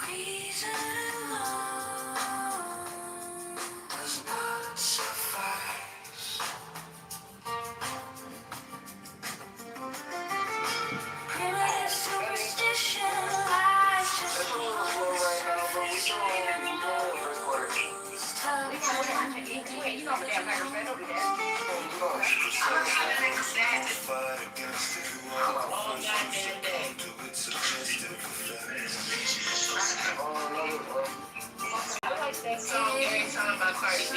Reason alone does not suffice. Primitive superstition lies just below the surface of your nose. Fight against it, who are the first to succumb to its suggestive effects. I like that song every time by Cardi B.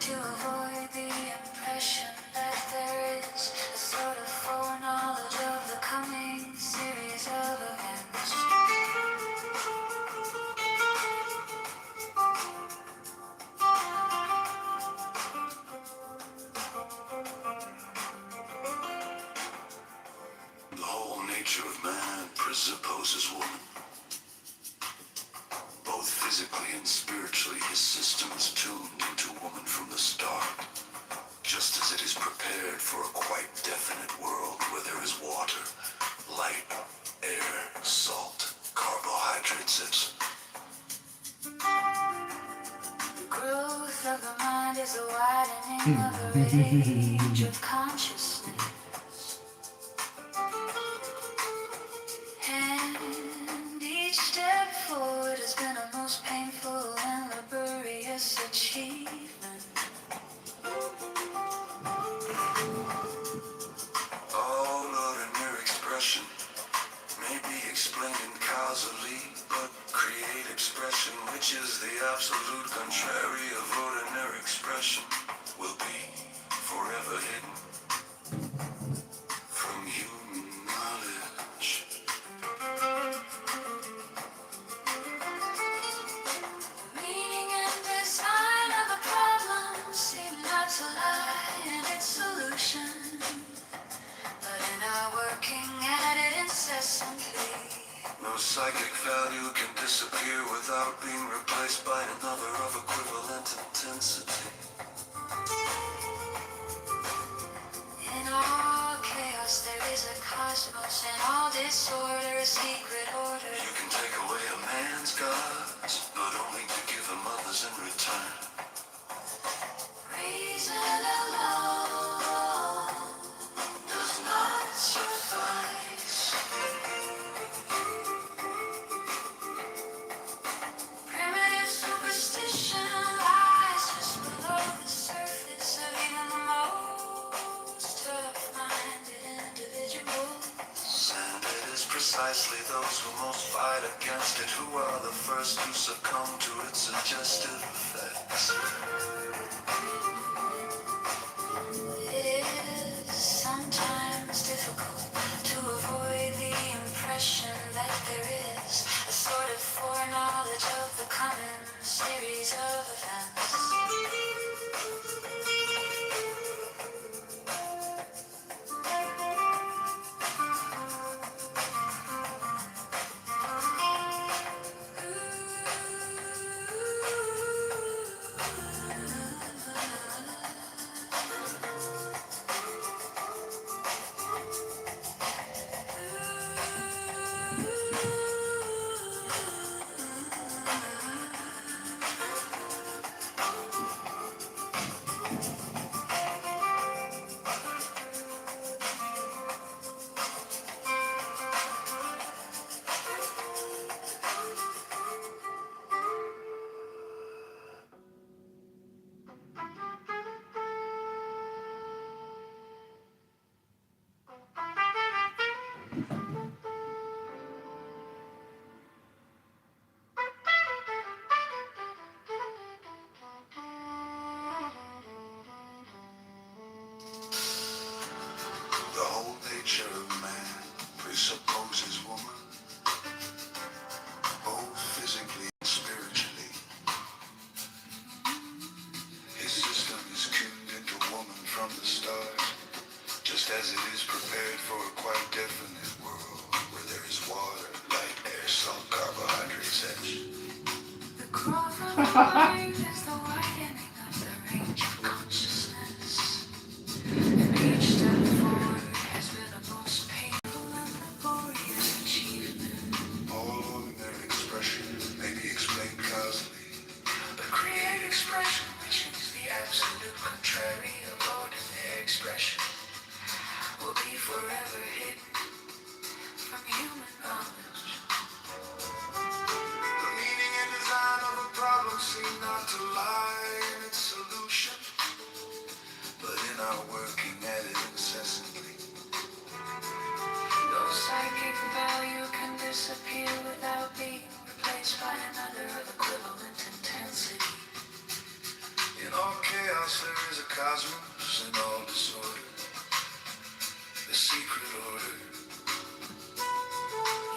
To avoid the impression that there is a sort of foreknowledge of the coming series of events. The whole nature of man presupposes woman. Both physically and spiritually, his system is tuned into woman from the start, just as it is prepared for a quite definite world where there is water, light, air, salt, carbohydrates, etc. The growth of the mind is a widening of the range of consciousness. And each step forward has been a most painful and laborious achievement. working at it incessantly. No psychic value can disappear without being replaced by another of equivalent intensity. In all chaos there is a cosmos, in all disorder a secret order. You can take away a man's gods, but only to give him others in return. Reason alone does not suffice. Primitive superstition lies just below the surface of even the most tough-minded individuals. And it is precisely those who most fight against it who are the first to succumb to its suggestive effects. It is sometimes difficult to avoid the impression that there is a sort of foreknowledge of the coming series of events. The whole nature of man presupposes woman, both physically and spiritually. His system is tuned into woman from the start, just as it is prepared for a quite definite world where there is water, light, air, salt, carbohydrates, such. The growth of the mind is the widening of the range of consciousness. And each step forward has been a most painful and laborious achievement. All ordinary expression may be explained causally. But creative expression, which is the absolute contrary of ordinary expression, will be forever hidden from human knowledge. The meaning and design of a problem seem not to lie in its solution, but in our working at it incessantly. No psychic value can disappear without being replaced by another of equivalent intensity. In all chaos there is a cosmos, in all disorder a secret order.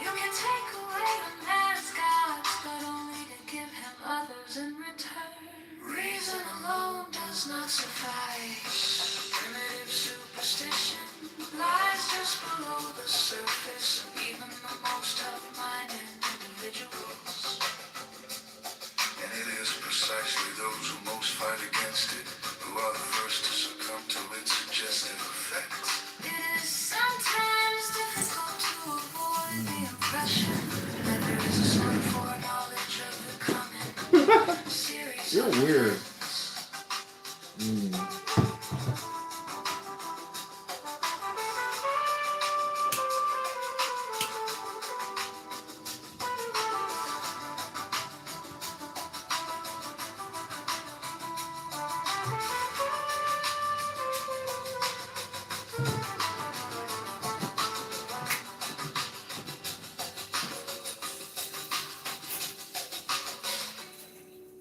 You can take away a man's gods, but only to give him others in return. Reason alone does not suffice. Primitive superstition lies just below the surface of even the most tough-minded individuals. And it is precisely those who most fight against it who are the first to succumb to its suggestive effects. It is sometimes difficult to avoid the impression that there is a sort of foreknowledge of the coming series. You're of weird.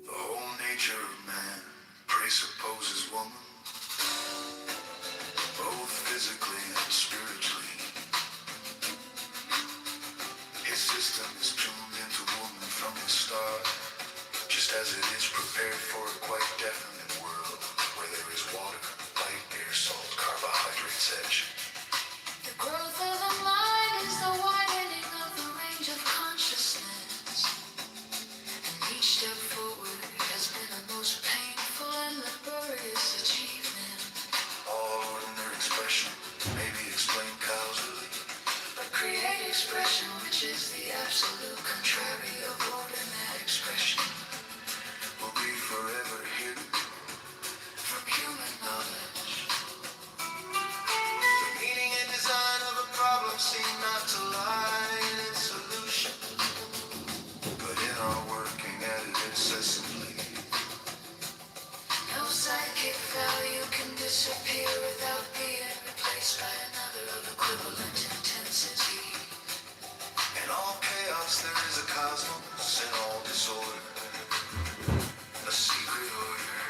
The whole nature of man presupposes woman, both physically and spiritually. His system is tuned into woman from the start, just as it is prepared for a quite definite world where there is water, light, air, salt, carbohydrates, such. The growth of the expression, which is the absolute contrary of ordinary expression, will be forever hidden from human knowledge. The meaning and design of a problem seem not to lie in its solution, but in our working at it incessantly. No psychic value can disappear without being replaced by another of equivalent intensity. In all chaos there is a cosmos, in all disorder a secret order.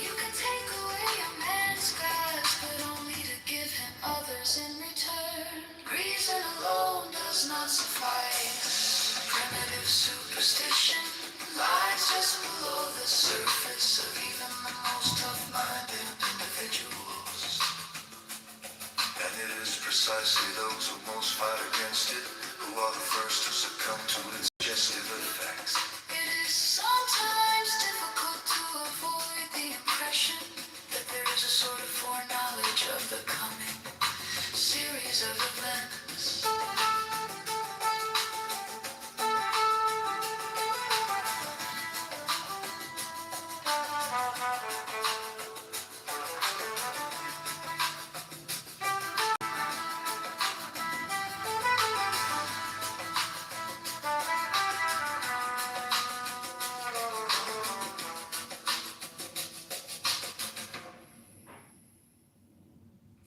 You can take away a man's gods, but only to give him others in return. Reason alone does not suffice. Primitive superstition lies just below the surface of even the most tough-minded individuals. And it is precisely those who most fight against it who are the first to succumb to its suggestive effects. It is sometimes difficult to avoid the impression that there is a sort of foreknowledge of the coming series of events.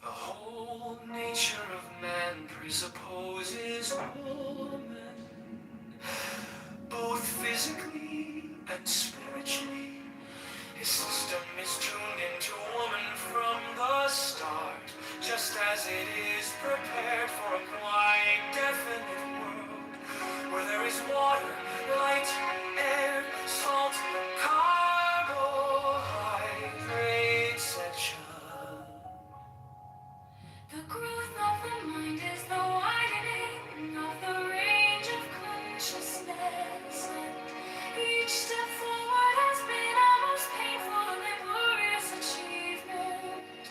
The whole nature of man presupposes woman, both physically and spiritually. His system is tuned into woman from the start, just as it is prepared for a quite definite world, where there is water, light, air, salt, carbohydrates, etc. The growth of the mind is the widening of the range of consciousness, and each step forward has been a most painful and laborious achievement.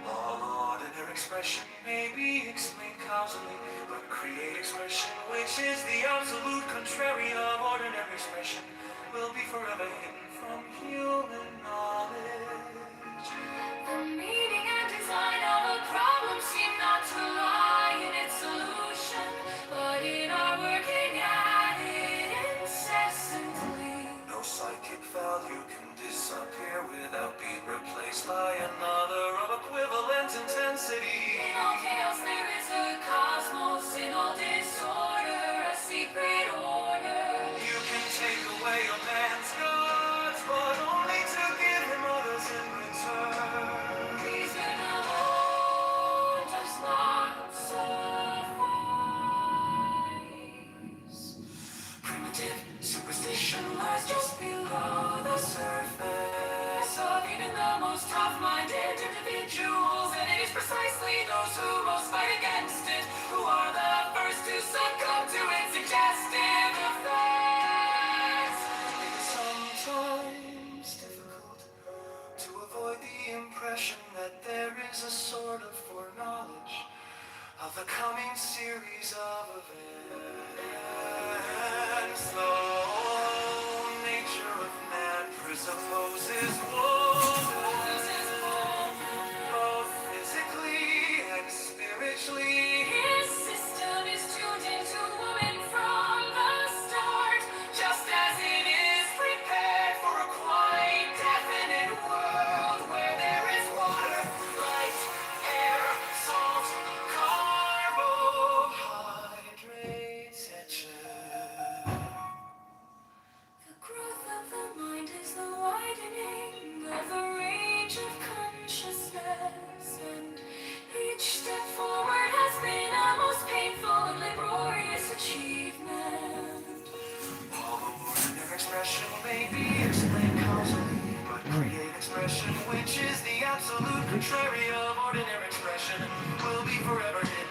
All ordinary expression may be explained causally, but create expression, which is the absolute contrary of ordinary expression, will be forever hidden from human knowledge. The meaning and design of a problem seem not to lie in its solution, but in our working at it incessantly. No psychic value can disappear without being replaced by another of equivalent intensity. In all chaos there is a cosmos, in all disorder a secret order. You can take away a man's gods, but only to give him others in return. Reason alone does not suffice. Primitive superstition lies just below the surface of even the most tough-minded individuals, and it is precisely those who most fight against it who are the first to succumb to its suggestive effects. It is sometimes difficult to avoid the impression that there is a sort of foreknowledge of the coming series of events. The whole nature of man presupposes woman, both physically and spiritually. His system is tuned into woman from the start, just as it is prepared for a quite definite world where there is water, light, air, salt, carbohydrates, etc. The growth of the mind is the widening of the range of consciousness, and each step forward has been a most painful and laborious achievement. Although ordinary expression may be explained causally, but create expression, which is the absolute contrary of ordinary expression, will be forever hidden